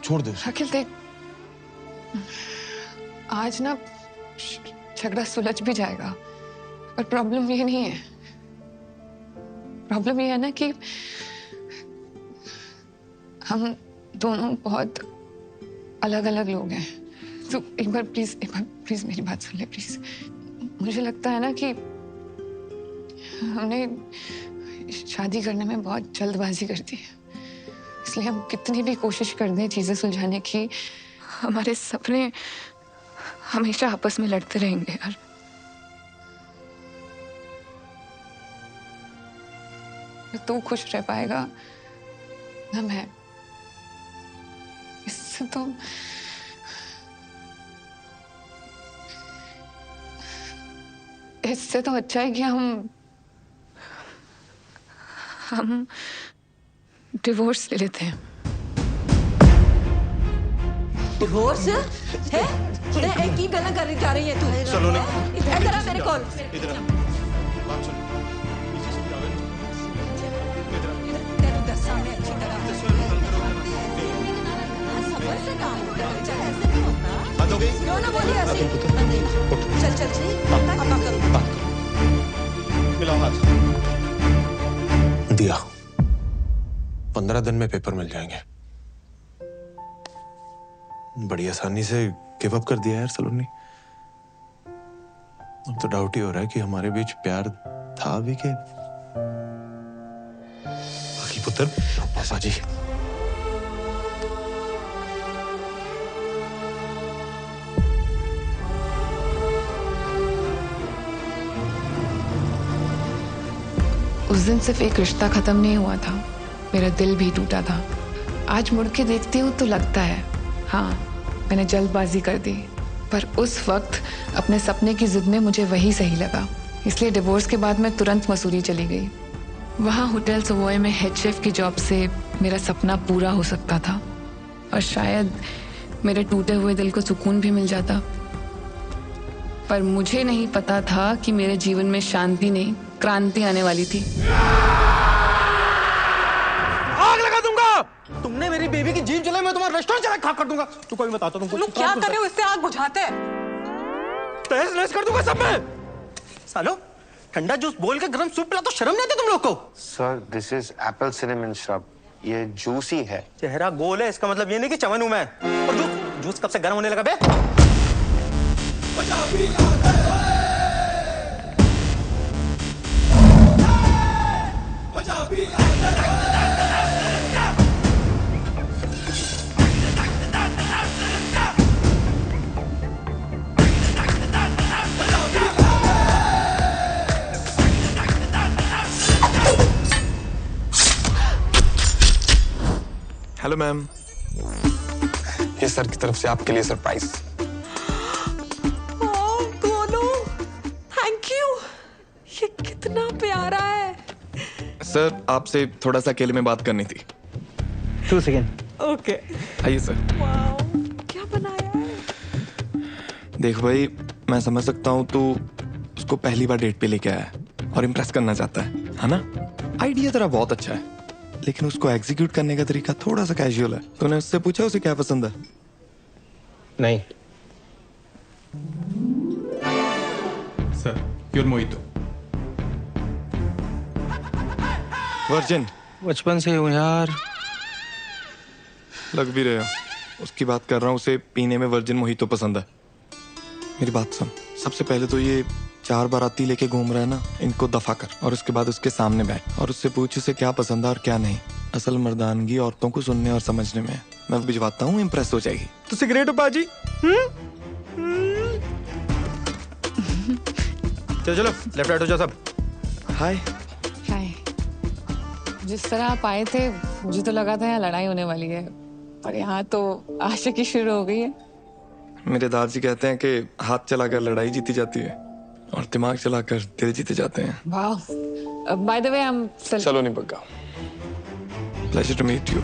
छोड़ दे। अखिल देख, आज ना झगड़ा सुलझ भी जाएगा, पर प्रॉब्लम ये नहीं है। प्रॉब्लम ये है ना कि हम दोनों बहुत अलग अलग लोग हैं। तो एक बार प्लीज मेरी बात सुन ले प्लीज। मुझे लगता है ना कि हमने शादी करने में बहुत जल्दबाजी कर दी है, इसलिए हम कितनी भी कोशिश कर दें चीजें सुलझाने की, हमारे सपने हमेशा आपस में लड़ते रहेंगे यार। न तू खुश रह पाएगा न मैं। इससे तो अच्छा है कि हम डिवोर्स ले लेते हैं। डिवोर्स है? एक ही गला कर जा रही है तू। सलोनी इधर आ मेरे कॉल। इधर आ। बात सुन। तेरे दस सामने अच्छी तरह सबर से काम होता है। चल ऐसे नहीं होता। बात हो गई? क्यों ना बोली ऐसी? चल चल चल। मिलाओ हाथ। दिया 15 दिन में पेपर मिल जाएंगे। बड़ी आसानी से गिव अप कर दिया यार सलोनी। अब तो डाउट ही हो रहा है कि हमारे बीच प्यार था भी के बाकी पुत्र पापा जी। उस दिन सिर्फ एक रिश्ता खत्म नहीं हुआ था, मेरा दिल भी टूटा था। आज मुड़ के देखती हूँ तो लगता है हाँ मैंने जल्दबाजी कर दी, पर उस वक्त अपने सपने की जिद में मुझे वही सही लगा। इसलिए डिवोर्स के बाद मैं तुरंत मसूरी चली गई। वहाँ होटल सवॉय में हेड शेफ की जॉब से मेरा सपना पूरा हो सकता था और शायद मेरे टूटे हुए दिल को सुकून भी मिल जाता। पर मुझे नहीं पता था कि मेरे जीवन में शांति नहीं क्रांति आने वाली थी। आग लगा दूंगा। तुमने मेरी बेबी की जीभ जलाई, मैं तुम्हारा रेस्टोरेंट चला खाक कर दूंगा। तू कोई बताता तुमको। लोग क्या कर रहे हो? इससे आग बुझाते हैं। तहस नहस कर दूंगा सब में। सालो ठंडा जूस बोल के गरम सूप पिला तो शर्म नहीं आती तुम लोग को? Sir this is Apple cinnamon shrub, ये जूसी है। चेहरा गोल है, इसका मतलब ये नहीं कि चमन हूं मैं। और जूस कब से गर्म होने लगा बे? हेलो मैम, ये सर की तरफ से आपके लिए सरप्राइज। दोनों थैंक यू। ये कितना प्यारा है। सर आपसे थोड़ा सा अकेले में बात करनी थी। 2 सेकेंड। ओके आइए सर। क्या बनाया है? देख भाई, मैं समझ सकता हूँ तू उसको पहली बार डेट पे लेके आया है और इम्प्रेस करना चाहता है ना? आइडिया तेरा बहुत अच्छा है, लेकिन उसको एग्जीक्यूट करने का तरीका थोड़ा सा कैजुअल है। तूने उससे पूछा उसे क्या पसंद है? नहीं सर, प्योर मोहितो। वर्जिन? बचपन से हूँ यार। लग भी रहे हो। उसकी बात कर रहा हूँ, उसे पीने में वर्जिन मोहितो पसंद है। मेरी बात सुन, सबसे पहले तो ये 4 बाराती लेके घूम रहा है ना, इनको दफा कर और उसके बाद उसके सामने बैठ और उससे पूछ उसे क्या पसंद है और क्या नहीं। असल मर्दानगी औरतों को सुनने और समझने में है। मैं भिजवाता हूँ, इम्प्रेस हो जाएगी। तो सिगरेट बाजी। चलो लेफ्ट राइट हो जाओ सब। हाय। हाय। जिस तरह आप आए थे मुझे तो लगा था यहाँ लड़ाई होने वाली है, पर यहाँ तो आशिकी शुरू हो गई है। मेरे दादाजी कहते हैं कि हाथ चलाकर लड़ाई जीती जाती है और दिमाग चलाकर दिल जीते जाते हैं। वाह। By the way I am Saloni Bagga. Pleasure to meet you.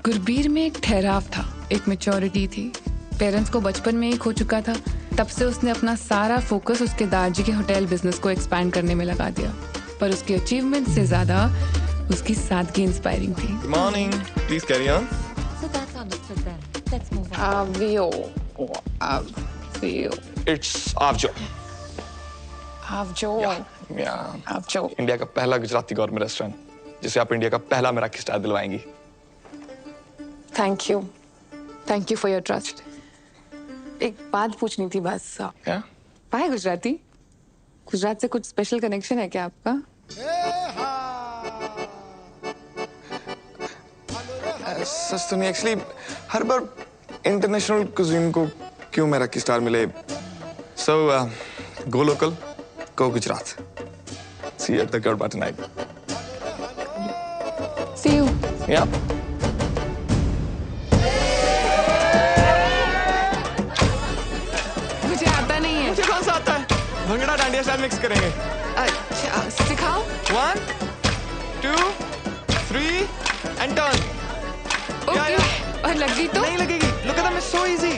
Gurbir में एक ठहराव था, एक मैच्योरिटी थी। पेरेंट्स को बचपन में ही खो चुका था, तब से उसने अपना सारा फोकस उसके दादाजी के होटल बिजनेस को एक्सपैंड करने में लगा दिया। पर उसकी अचीवमेंट से ज्यादा उसकी सादगी इंस्पायरिंग थी। Good morning, please carry on. So that's understood then. Let's move on. Avio. It's Aavjo. Aavjo. Aavjo. India का पहला गुजराती गौरमेंट रेस्टोरेंट, जिसे आप इंडिया का पहला मेराकी स्टाइल दिलवाएंगी। Thank you for your trust. एक बात पूछनी थी बस। क्या? पाए गुजराती? गुजरात से कुछ स्पेशल कनेक्शन है क्या आपका? सच तो नहीं, एक्चुअली हर बार इंटरनेशनल कुजीन को क्यों मेराकी स्टार मिले। So go local, go Gujarat. See you at the garba tonight. See you. या मुझे आता नहीं है। मुझे कौन सा आता है? भंगड़ा डांडिया स्टाइल मिक्स करेंगे। अच्छा सिखाओ। 1 2 3 एंड टर्न। ओके। और लग गई तो? नहीं लगेगी। Look at them, it's so easy.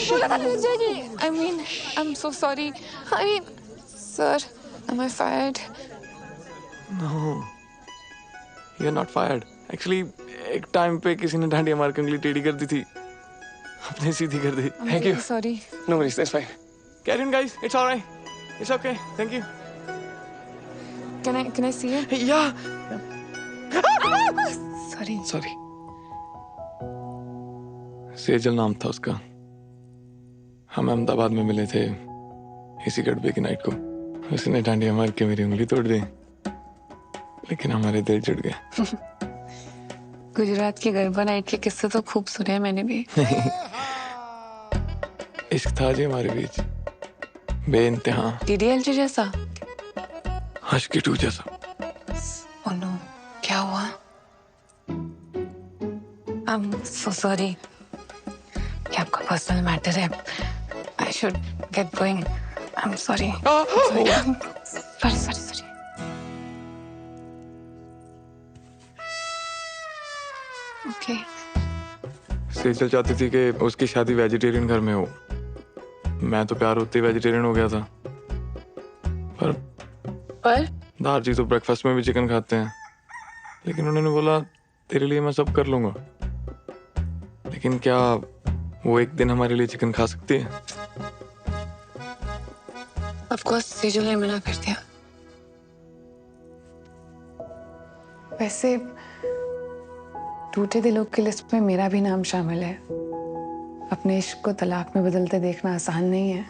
बोला था लग जाएगी। I mean, I'm so sorry. I mean, sir, am I fired? No, you're not fired. Actually, एक टाइम पे किसी ने डांडिया मार के उंगली टेढ़ी कर दी थी, अपने सीधी कर दी। I'm Thank you. really sorry. No worries, that's fine. Carry on, guys. It's all right. It's okay. Thank you. Can I see it? Yeah. Sorry. Sorry. Sejal नाम था उसका। हम अहमदाबाद में मिले थे इसी गड़बे की नाइट को। उसने डांडिया मार के मेरी उंगली तोड़ दी, लेकिन हमारे दिल जुड़ गए। गुजरात की गरबा नाइट के किस्से तो खूब सुने हैं मैंने भी। इश्क था जी हमारे बीच, बेइंतहा। DDLJ जैसा? आशिकी 2 जैसा। Oh no, क्या हुआ? I'm so sorry. ये आपका पर्सनल मैटर है। I should get going. I'm sorry. Sorry. Okay. Sejal चाहती थी कि उसकी शादी वेजिटेरियन घर में हो। मैं तो प्यार होते ही वेजिटेरियन हो गया था। पर दार जी तो ब्रेकफास्ट में भी चिकन खाते हैं, लेकिन उन्होंने बोला तेरे लिए मैं सब कर लूंगा। लेकिन क्या वो एक दिन हमारे लिए चिकन खा सकती है? Of course, सेजल ने मना कर दिया। वैसे टूटे दिलों की लिस्ट में मेरा भी नाम शामिल है। अपने इश्क को तलाक में बदलते देखना आसान नहीं है।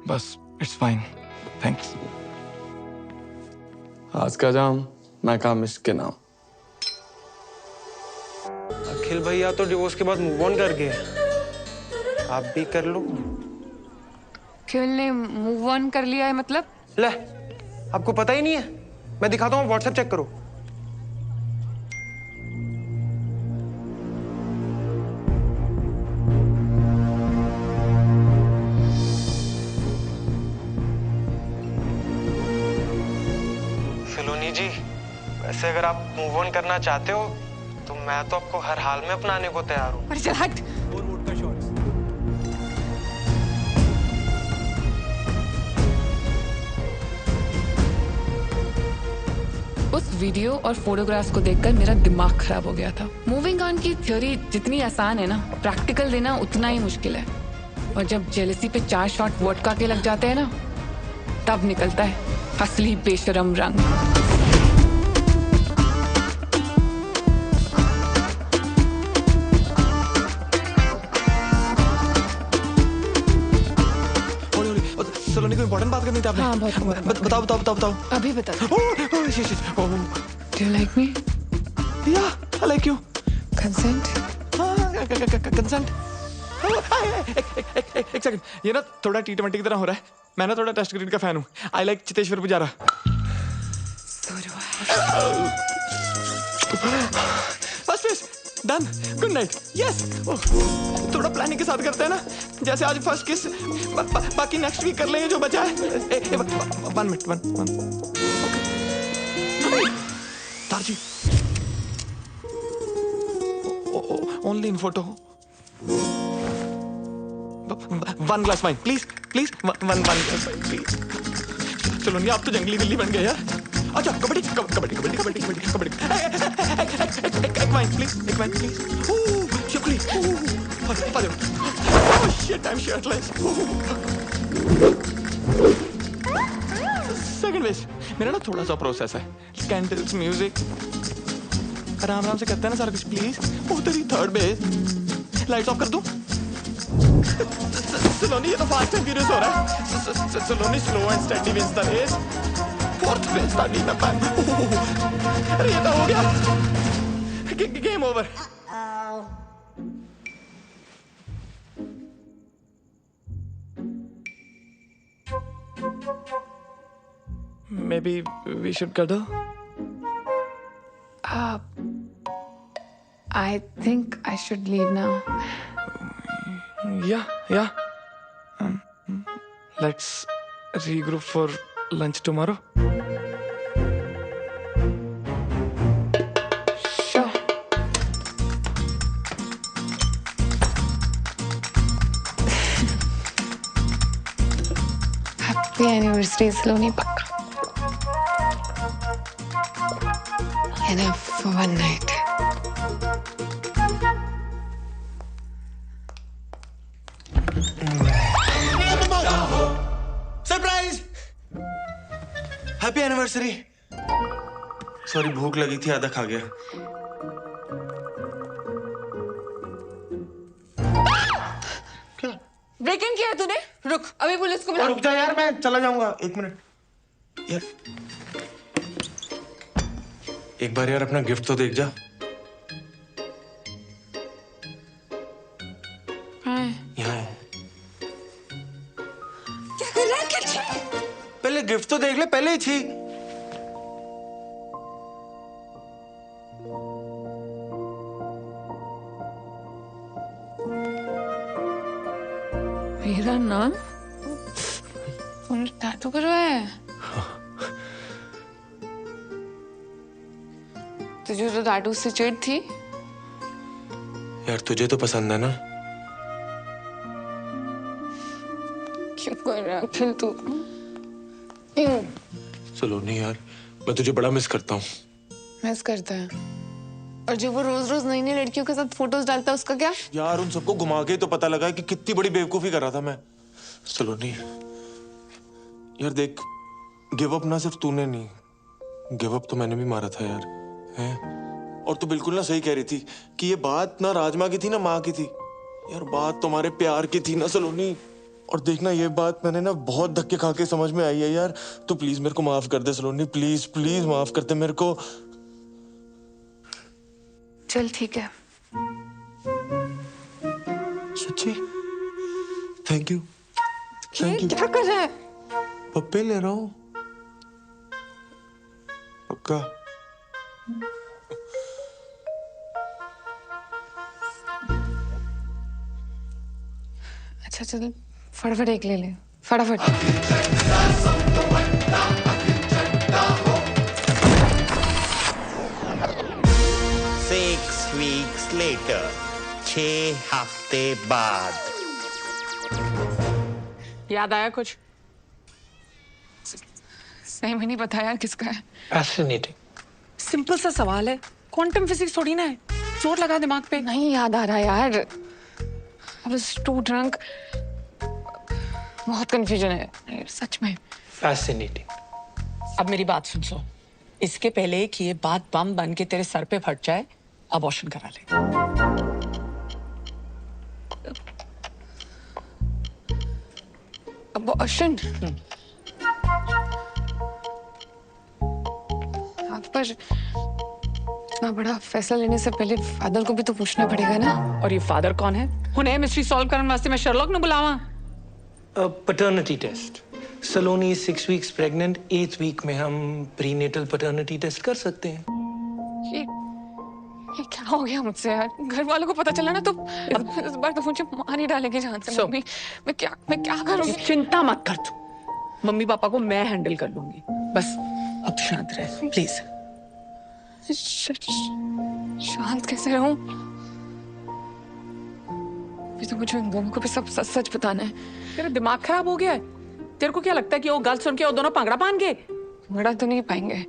बस इट्स फाइन, थैंक्स। आज का जाम मैं काम इश्क के नाम। अखिल भैया तो डिवोर्स के बाद मूव ऑन कर गए, आप भी कर लो। अखिल ने मूव ऑन कर लिया है मतलब? ले, आपको पता ही नहीं है? मैं दिखाता हूँ, व्हाट्सएप चेक करो। सलोनी जी, वैसे अगर आप मूव ऑन करना चाहते हो तो मैं तो आपको हर हाल में अपनाने को तैयार हूँ। अरे चल हट। उस वीडियो और फोटोग्राफ्स को देखकर मेरा दिमाग खराब हो गया था। मूविंग ऑन की थ्योरी जितनी आसान है ना, प्रैक्टिकल देना उतना ही मुश्किल है। और जब जेलसी पे 4 शॉट वोडका के लग जाते हैं ना, तब निकलता है असली बेशरम रंग। सलोनी को इम्पोर्टेंट बात करनी थी आपने। हाँ, बहुत बताओ। अभी बता। Do you like me? Yeah, I like you. Consent? Consent? एक सेकंड, ये ना थोड़ा T20 की तरह हो रहा है। मैं ना थोड़ा टेस्ट क्रिकेट का फैन हूँ। I like Cheteshwar Pujara. First fish, done. Good night. Yes. थोड़ा प्लानिंग के साथ करते हैं ना, जैसे आज फर्स्ट किस, बाकी नेक्स्ट वीक कर लेंगे जो बचा है। 1 minute. तारजी, only in photo. 1 glass wine, please. One glass wine, please. चलो नहीं, आप तो जंगली बिल्ली बन गए यार। अच्छा, कबड्डी। एक वाइन प्लीज। शुक्ली। Oh shit, I'm shirtless. Second base, मेरा ना थोड़ा सा प्रोसेस है। कैंडल्स, म्यूजिक, आराम से करते हैं ना सारा कुछ, प्लीज। तेरी थर्ड बेस, लाइट्स ऑफ कर दूं? सलोनी, ये तो फास्ट एंड फ्यूरियस हो रहा है। Saloni, slow and steady wins the race. Fourth base, starting the pan. अरे ये तो हो गया। Game over. maybe we should cuddle. I think I should leave now. Yeah. Let's regroup for lunch tomorrow. Sure. Happy anniversary, Saloni, pakka. Enough for one night. Surprise! Happy anniversary. Sorry, भूख लगी थी, आधा खा गया। Break in किया है तूने? रुक, अभी पुलिस को बुला। रुक जा यार, मैं चला जाऊंगा। 1 मिनट यार, एक बार यार अपना गिफ्ट तो देख जा। यहाँ है। क्या कर रहा है? क्या? पहले गिफ्ट तो देख ले, पहले ही छी। मेरा नाम तूने टैटू करवाया है? तुझे तो टैटू से चिढ़ थी। यार तुझे तो पसंद है ना? क्यों कर रहा है अखिल तू? क्यों? सलोनी यार, मैं तुझे बड़ा मिस करता हूँ। मिस करता है? और जो वो रोज रोज नई नई लड़कियों के साथ फोटोज डालता है, उसका क्या? यार उन सबको घुमा के तो पता लगा कि कितनी बड़ी बेवकूफी कर रहा था मैं। सलोनी यार देख, गिव अप ना सिर्फ तूने नहीं, गिव अप तो मैंने भी मारा था यार, हैं? और तू बिल्कुल ना सही कह रही थी कि ये बात ना राजमा की थी ना माँ की थी। यार बात तुम्हारे प्यार की थी ना सलोनी। और देखना, ये बात मैंने ना बहुत धक्के खा के समझ में आई है यार। तो प्लीज मेरे को माफ कर दे सलोनी, प्लीज प्लीज माफ कर दे मेरे को। चल ठीक है। सच्ची? Thank you. Thank you. क्या कर रहा है? पप्पे ले रहा हूँ, पक्का। अच्छा चल, फटाफट एक ले ले, फटाफट। 6 weeks later, 6 हफ्ते बाद। याद आया कुछ? सही में नहीं पता यार किसका है। फैसिनेटिंग। सिंपल सा सवाल है, क्वांटम फिजिक्स थोड़ी ना है। जोर लगा दिमाग पे। नहीं याद आ रहा यार। I was too drunk। बहुत कंफ्यूजन है सच में। फैसिनेटिंग। अब मेरी बात सुन। इसके पहले कि ये बात बम बन के तेरे सर पे फट जाए, अबॉर्शन करा ले। अबॉर्शन? आप पर इतना बड़ा फैसला लेने से पहले फादर को भी तो पूछना पड़ेगा ना। और ये फादर कौन है? उन्हें मिस्ट्री सॉल्व करने वास्ते मैं शर्लॉक न बुलावा। Paternity test. Saloni 6 weeks pregnant, 8th week में हम प्रीनेटल पैटर्निटी टेस्ट कर सकते हैं। ये क्या हो गया मुझसे यार? घर वालों को पता चला ना तो इस बार तो मुझे मार ही डालेंगे जान से। मम्मी, मैं क्या करूँगी? चिंता मत कर तू। मम्मी पापा को मैं हैंडल कर लूंगी। बस अब शांत रह प्लीज। शांत कैसे रहूं? ये तो मुझे इन दोनों को भी सब सच सच बताना है। तेरा दिमाग खराब हो गया है? तेरे को क्या लगता है कि वो गल सुन के वो दोनों पांगड़ा पान गए? पांगड़ा तो नहीं पाएंगे,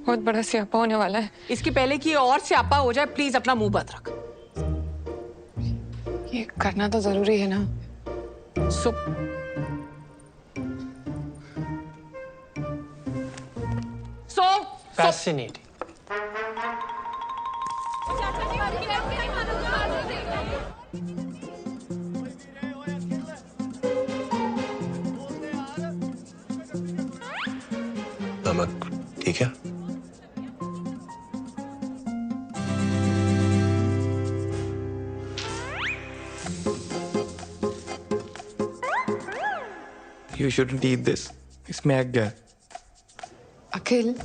बहुत बड़ा स्यापा होने वाला है। इसके पहले कि और स्यापा हो जाए, प्लीज अपना मुंह बंद रख। ये करना तो जरूरी है ना। फैसिनेटिंग। नमक ठीक है? You shouldn't eat this. इसमें एग है। अखिल,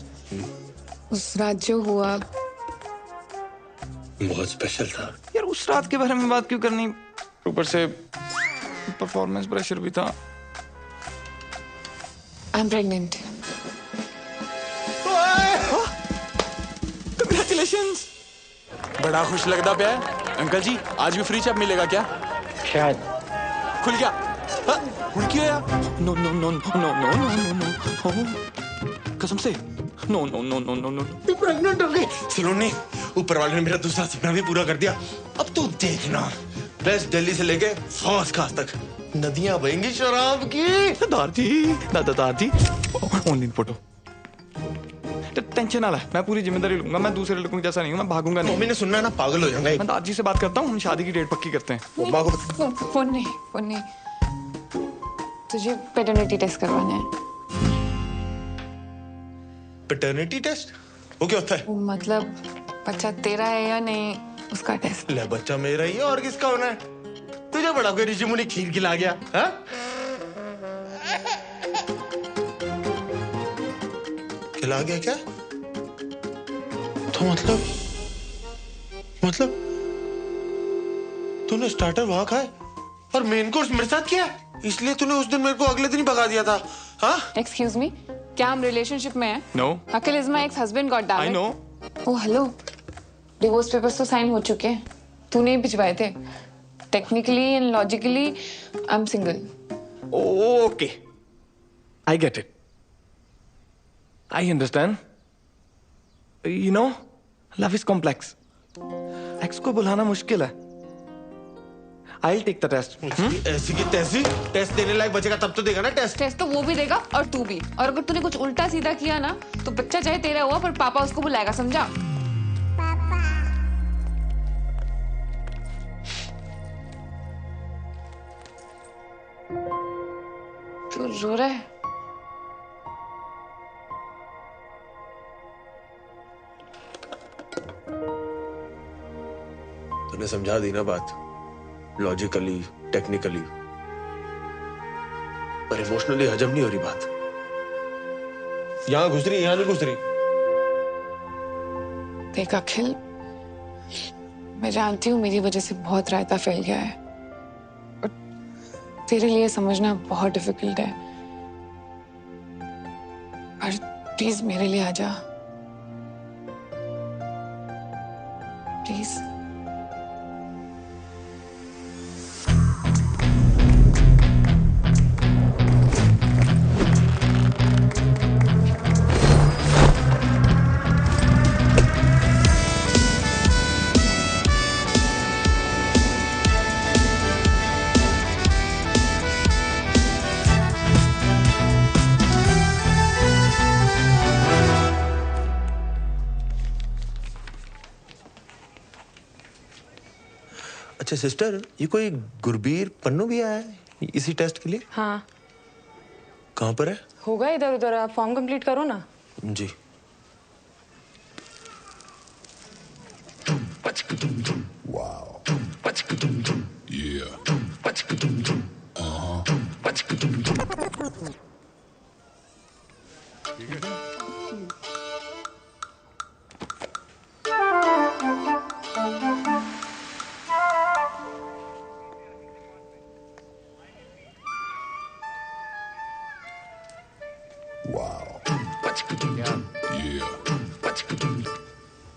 उस रात जो हुआ बहुत स्पेशल था यार। उस रात के बारे में बात क्यों करनी, ऊपर से परफॉर्मेंस प्रेशर भी था। I am pregnant. Congratulations! बड़ा खुश लगता पे है। अंकल जी आज भी फ्री चैप मिलेगा क्या? शायद। खुल गया। हाँ, खुल क्यों यार? No no no no no no no no no, कसम से no no no no no no. तू प्रेग्नेंट हो गई। सलोनी, ऊपर वाले ने मेरा दूसरा सपना भी पूरा कर दिया। अब तू देखना, वेस्ट दिल्ली से लेके फौज खास तक नदियां बहेंगी शराब की। दादी, दादाजी, ऑनलाइन फोटो। टेंशन ना ले, मैं पूरी जिम्मेदारी लूंगा। मैं दूसरे लड़कों जैसा नहीं हूँ, मैं भागूंगा नहीं। मम्मी ने सुनना है ना, पागल हो जाएंगे। मैं दादी से बात करता हूँ, हम शादी की डेट पक्की करते हैं। फोन नहीं। तुझे पैटर्निटी टेस्ट करवाना है। Paternity test? वो क्या होता है? मतलब बच्चा तेरा है या नहीं उसका टेस्ट। ले, बच्चा मेरा ही है और किसका होना है? तुझे बड़ा कोई ऋषि मुनि खीर खिला गया? हाँ? खिला गया क्या? तो मतलब तूने स्टार्टर वहां खाए और मेन कोर्स मेरे साथ किया, इसलिए तूने उस दिन मेरे को अगले दिन ही भगा दिया था। हाँ? एक्सक्यूज मी, क्या हम रिलेशनशिप में हैं? No. Akhil is my ex husband, god damn it. I know. Oh hello, divorce papers तो साइन हो चुके हैं, तूने ही भिजवाए थे। Technically and logically I am single. Okay, I get it, I understand. You know, love is complex. Ex को बुलाना मुश्किल है। I'll take the test. ऐसी की तैसी टेस्ट देने लायक बचेगा तब तो देगा ना टेस्ट। टेस्ट तो वो भी देगा और तू भी। और अगर तूने कुछ उल्टा सीधा किया ना तो बच्चा चाहे तेरा हुआ पर पापा उसको बुलाएगा, समझा? तू रो रहा है? तूने समझा दी ना बात, लॉजिकली टेक्निकली, पर इमोशनली हजम नहीं हो रही बात। यहां घुस रही, यहां नहीं घुस रही। देख अखिल, मैं जानती हूँ मेरी वजह से बहुत रायता फैल गया है और तेरे लिए समझना बहुत डिफिकल्ट है, पर प्लीज मेरे लिए आ जा, प्लीज। अच्छा सिस्टर, ये कोई गुरबीर पन्नू भी आया है इसी टेस्ट के लिए? हाँ। कहाँ पर है? होगा इधर उधर, आप फॉर्म कंप्लीट करो ना। जी।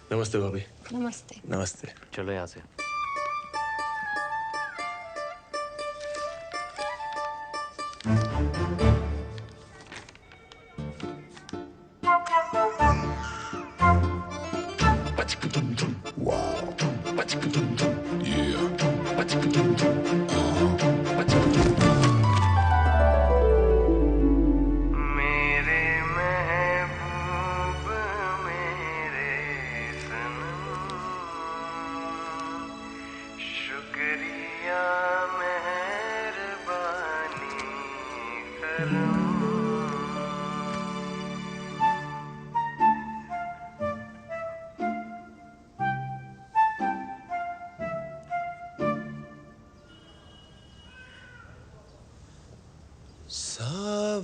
नमस्ते भाभी। नमस्ते। नमस्ते। चलो यहाँ से।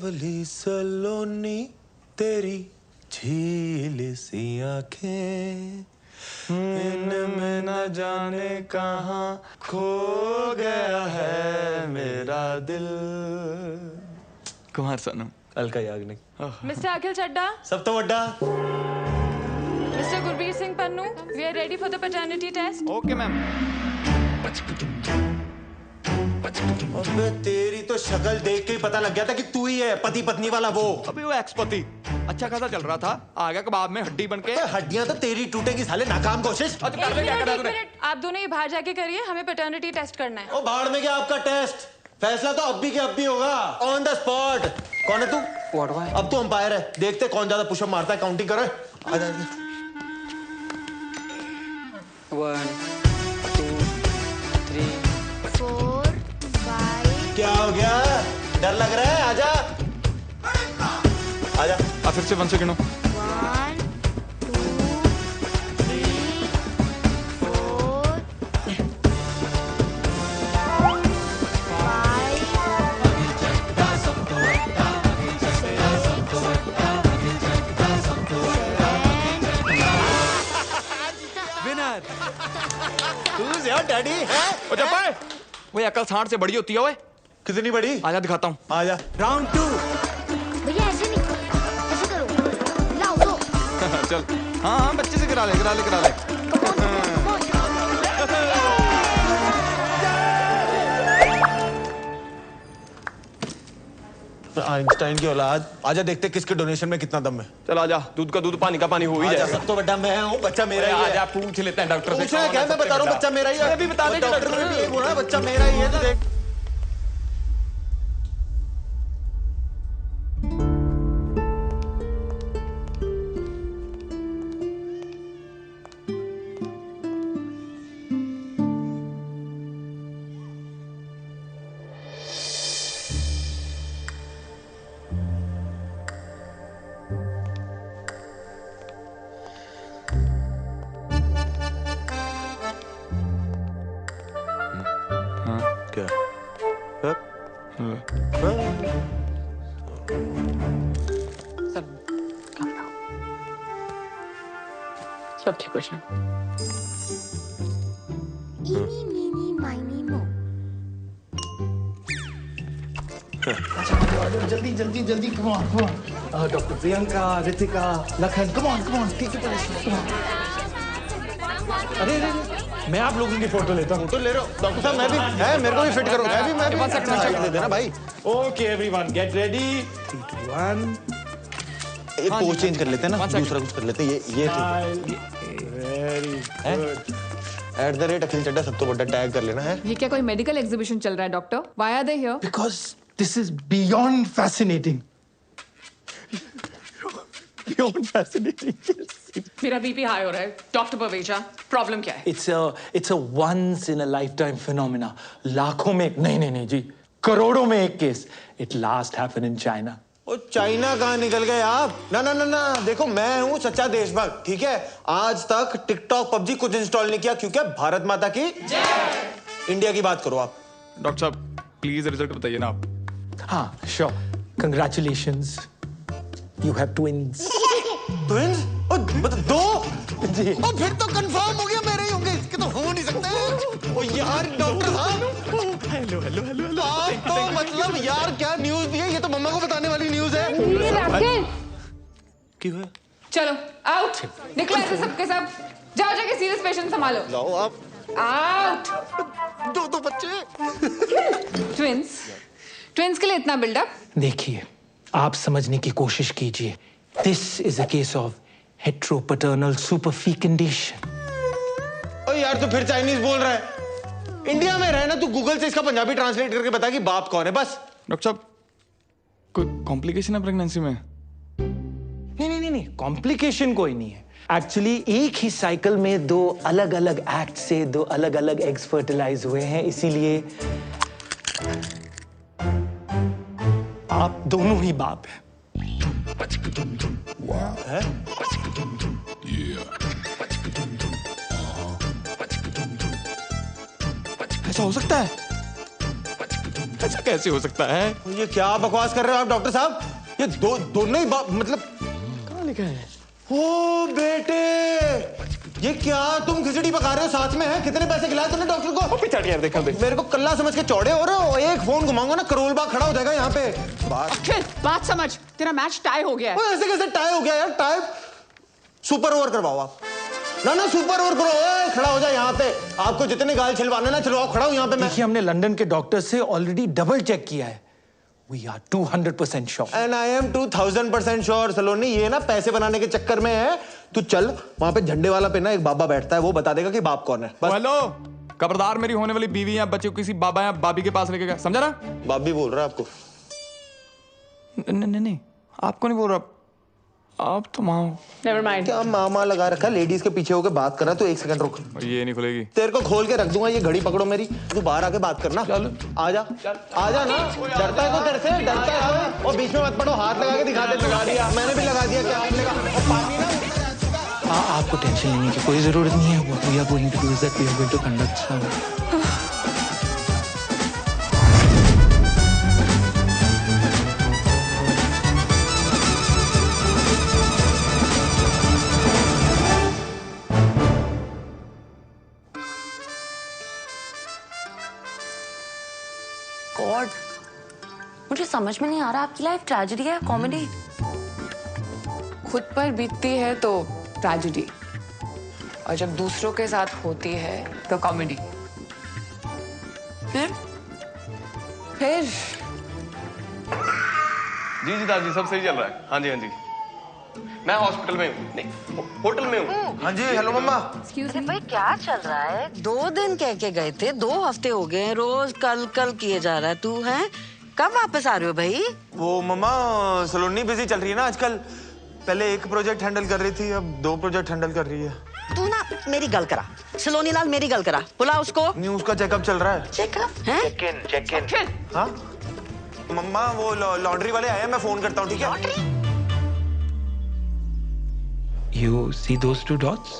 लवली सलोनी तेरी झील सी आंखें इनमें न जाने कहाँ खो गया है मेरा दिल। कुमार सानू अलका याग्निक। मिस्टर अखिल चड्डा, सब तो वड्डा। Mister Gurbir Singh Pannu, we are ready for the paternity test. Okay ma'am. अबे तेरी तो शक्ल देख के ही पता लग गया था कि तू ही है पति पत्नी वाला वो। अभी वो एक्स पति अच्छा खासा चल रहा था, आ गया कबाब में हड्डी बनके। हड्डियां तो तेरी टूटेगी साले, नाकाम कोशिश। एक मिनट, आप दोनों ये बाहर जाके करिए, हमें पैटर्निटी टेस्ट करना है। ओ बाहर में क्या आपका टेस्ट? फैसला तो अब भी के अब भी होगा, ऑन द स्पॉट। कौन है तू? अब तू अंपायर है, देखते कौन ज्यादा पुशअप मारता है, काउंटिंग करो। 1 2 3 4 5। क्या हो गया? डर लग रहा है? आजा आजा। फिर से 1 से गिनो। 1 2 3 4 विनर। Who's your daddy? ओ जब भाई, वो अकल सांड से बड़ी होती है ओए। कितनी बड़ी? आजा दिखाता हूँ। आजा। राउंड 2। भैया ऐसे नहीं, ऐसे करो, लाओ लो। चल हाँ हाँ बच्चे से करा ले। आइंस्टाइन की औलाद। आजा देखते किसके डोनेशन में कितना दम है। चल आजा, दूध का दूध पानी का पानी हो ही आजा, जाएगा। सब तो बड़ा मैं हूँ, बच्चा मेरा ही है। आजा पूछ लेते हैं डॉक्टर से। पूछना क्या? मैं बता रहा हूँ बच्चा मेरा ही है। अभी बता दे डॉक्टर ने भी बोला बच्चा मेरा ही है, तो देख। क्या? सब ठीक हो जाए। इनी मीनी माइनी मो। जल्दी come on. Dr. Priyanka, Ritika, Lakhan, come on, take your position. अरे मैं आप लोगों की फोटो लेता हूँ। फोटो ले रहे हो? डॉक्टर साहब मैं भी है, मेरे को भी फिट करो। मैं भी 1 सेकंड दे देना भाई। Okay everyone get ready. 3 2 1। एक पोज चेंज कर लेते हैं ना, दूसरा कुछ कर लेते हैं। ये वेरी गुड। @ अखिल चड्डा सब तो बड़ा टैग कर लेना है। ये क्या कोई मेडिकल एग्जीबिशन चल रहा है doctor? Why are they here? Because this is beyond fascinating. Beyond fascinating. मेरा बीपी हाई हो रहा है। डॉक्टर पवेजा, प्रॉब्लम क्या है? It's a once in a lifetime phenomena. लाखों में एक, नहीं जी, करोड़ों में एक case. It last happened in China. Oh China कहाँ निकल गए आप? ना देखो मैं हूँ सच्चा देशभक्त, ठीक है? आज तक टिकटॉक पबजी कुछ इंस्टॉल नहीं किया क्योंकि भारत माता की जय। इंडिया की बात करो आप। डॉक्टर साहब प्लीज रिजल्ट बताइए ना आप। हाँ sure. Congratulations. You have twins. Twins? दो? जी। और फिर तो कंफर्म हो गया मेरे ही होंगे, इसके तो हो नहीं सकते। ओ यार डॉक्टर साहब। हेलो आप तो मतलब यार क्या न्यूज़ दी है? ये तो मम्मा को बताने वाली न्यूज़ है। क्यों है? चलो आउट, निकलो ऐसे सबके सब। जाओ जाके सीरियस पेशेंट संभालो। जाओ आप। आउट। दो बच्चे। ट्विंस के लिए इतना बिल्डअप? देखिए, आप समझने की कोशिश कीजिए। This is a case of heteropaternal superfecundation. ओ यार तू फिर चाइनीज बोल रहा है। इंडिया में रहना, तू गूगल से इसका पंजाबी ट्रांसलेट करके बता कि बाप कौन है बस। डॉक्टर साहब कोई कॉम्प्लिकेशन है प्रेगनेंसी में? नहीं, कॉम्प्लिकेशन कोई नहीं है। एक्चुअली एक ही साइकिल में 2 अलग-अलग एक्ट से 2 अलग-अलग एग्स फर्टिलाइज हुए हैं, इसीलिए आप दोनों ही बाप हैं। है? ऐसा हो सकता है? ऐसा कैसे हो सकता है? ये क्या बकवास कर रहे हो आप डॉक्टर साहब? ये दोनों ही मतलब कहाँ लिखा है? ओ बेटे, ये क्या तुम खिचड़ी पका रहे हो साथ में? है कितने पैसे खिलाए तुमने डॉक्टर को? पिछाड़ी यार देखा देख। मेरे को कल्ला समझ के चौड़े हो रहे हो। एक फोन घुमाऊंगा ना करोल बाग खड़ा हो जाएगा यहाँ पे। अखिल बात समझ, तेरा मैच टाई हो गया है। ऐसे कैसे टाई हो गया यार? टाई सुपर ओवर करवाओ आप। ना सुपर ओवर करो, खड़ा हो जाए यहाँ पे। आपको जितने गाल छिलवाने ना छिलवाओ, खड़ा हूँ यहाँ पे मैं। देखिए हमने लंदन के डॉक्टर से ऑलरेडी डबल चेक किया है। We are 200% sure. And I am 2000% sure सलोनी। ये ना पैसे बनाने के चक्कर में है। तू चल वहाँ पे झंडे वाला पे ना एक बाबा बैठता है, वो बता देगा कि बाप कौन है। हेलो, खबरदार मेरी होने वाली बीवी या बच्चे को किसी बाबा या बाबी के पास लेके गया, समझा ना? बाबी बोल रहा है आपको? नहीं, आपको नहीं बोल रहा। आप तो माँ हो। Never mind. क्या मामा लगा रखा है? लेडीज के पीछे होकर बात कर रहा है। तो एक सेकंड रुक। ये नहीं खुलेगी। तेरे को खोल के रख दूंगा, ये घड़ी पकड़ो मेरी। तू बाहर आके बात करना। चल आजा ना। डरता है तो तेरे से? डरता है? और बीच में मत पड़ो, हाथ लगा के दिखा दे। लगा दिया मैंने भी, लगा दिया। क्या आपने कहा? और पानी ना। आपको टेंशन लेने की कोई जरूरत नहीं है। What we are going to do is that we are going to conduct some God, मुझे समझ में नहीं आ रहा आपकी लाइफ ट्रेजेडी है कॉमेडी? खुद पर बीतती है तो ट्रेजेडी, और जब दूसरों के साथ होती है तो कॉमेडी। फिर जी दादी सब सही चल रहा है। हाँ जी मैं हॉस्पिटल में हूँ, नहीं होटल में हूँ। हाँ जी हेलो मम्मा। अरे भाई क्या चल रहा है? 2 दिन कह के गए थे, 2 हफ्ते हो गए, रोज कल किए जा रहा है तू। है कब वापस आ रहे हो भाई? वो मम्मा सलोनी बिजी चल रही है ना आजकल। पहले एक प्रोजेक्ट हैंडल कर रही थी, अब 2 प्रोजेक्ट हैंडल कर रही है। तू ना मेरी गल करा, सलोनी लाल मेरी गल करा, बुला उसको। नहीं उसका चेकअप चल रहा है। चेकअप है? Check in. हाँ मम्मा वो लॉन्ड्री वाले आए, मैं फोन करता हूँ, ठीक है? You see those 2 dots?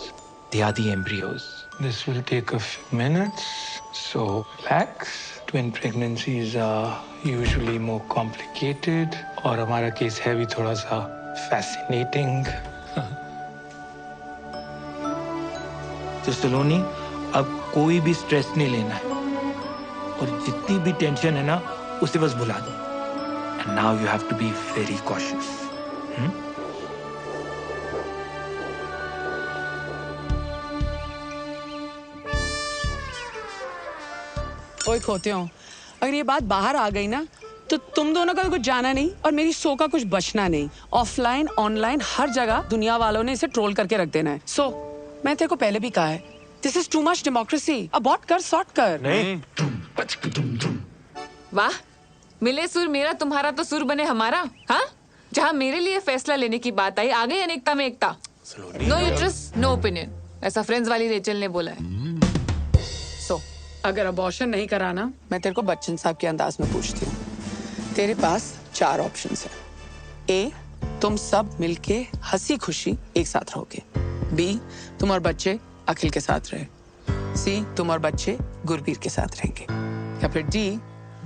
They are the embryos. This will take a few minutes, so relax. Twin pregnancies are usually more complicated, और हमारा केस है भी थोड़ा सा fascinating. तो सलोनी, अब कोई भी स्ट्रेस नहीं लेना है, और जितनी भी टेंशन है ना उसे बस भुला दो। And now you have to be very cautious. ओए खोते हो, अगर ये बात बाहर आ गई ना तो तुम दोनों का कुछ जाना नहीं और मेरी शो का कुछ बचना नहीं। ऑफलाइन ऑनलाइन हर जगह दुनिया वालों ने इसे ट्रोल करके रख देना है। सो मैं तेरे को पहले भी कहा है, this is too much democracy. Abort कर, सॉर्ट कर। नहीं वाह, मिले सुर मेरा तुम्हारा तो सुर बने हमारा। हाँ, जहाँ मेरे लिए फैसला लेने की बात आई, आ गई अनेकता में एकता। नो यूट्रस नो ओपिनियन, ऐसा फ्रेंड्स वाली रेचल ने बोला है। सो अगर अबॉर्शन नहीं कराना, मैं तेरे को बच्चन साहब के अंदाज में पूछती हूँ। तेरे पास 4 ऑप्शंस हैं। ए, तुम सब मिलके हंसी खुशी एक साथ रहोगे। बी, तुम और बच्चे अखिल के साथ रहे। सी, तुम और बच्चे गुरबीर के साथ रहेंगे। या फिर डी,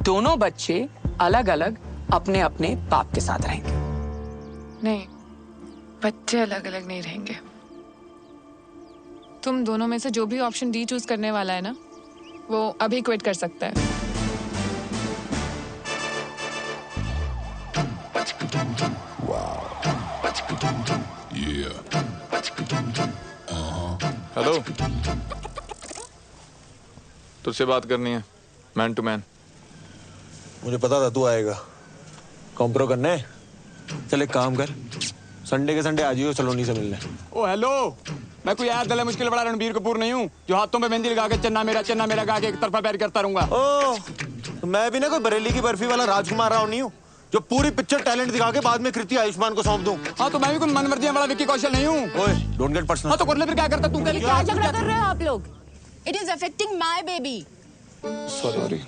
दोनों बच्चे अलग अलग अपने अपने बाप के साथ रहेंगे। नहीं, बच्चे अलग अलग नहीं रहेंगे। तुम दोनों में से जो भी ऑप्शन डी चूज करने वाला है ना, वो अभी क्विट कर सकता है। हेलो, तुझसे बात करनी है, मैन टू मैन। मुझे पता था तू आएगा। कॉम्प्रो करने? चल एक काम कर, संडे के संडे आ जाइयो सलोनी से मिलने। ओ हेलो, मैं कोई यार दले मुश्किल बड़ा रणबीर कपूर नहीं हूँ जो हाथों पे मेहंदी लगा के चन्ना मेरा गा के एक तरफा पैर करता रहूंगा। ओ, तो मैं भी ना कोई बरेली की बर्फी वाला राजकुमार राव नहीं हूँ जो पूरी पिक्चर टैलेंट दिखा के बाद में कृति आयुष्मान को सौंप दूं। हाँ, तो मैं भी कोई मनमर्जी वाला विक्की कौशल नहीं हूँ। ओए, डोंट गेट पर्सनल। हाँ, तो कर ले फिर, क्या करता तू? क्या झगड़ा कर रहे हो आप लोग? It is affecting my baby. Sorry.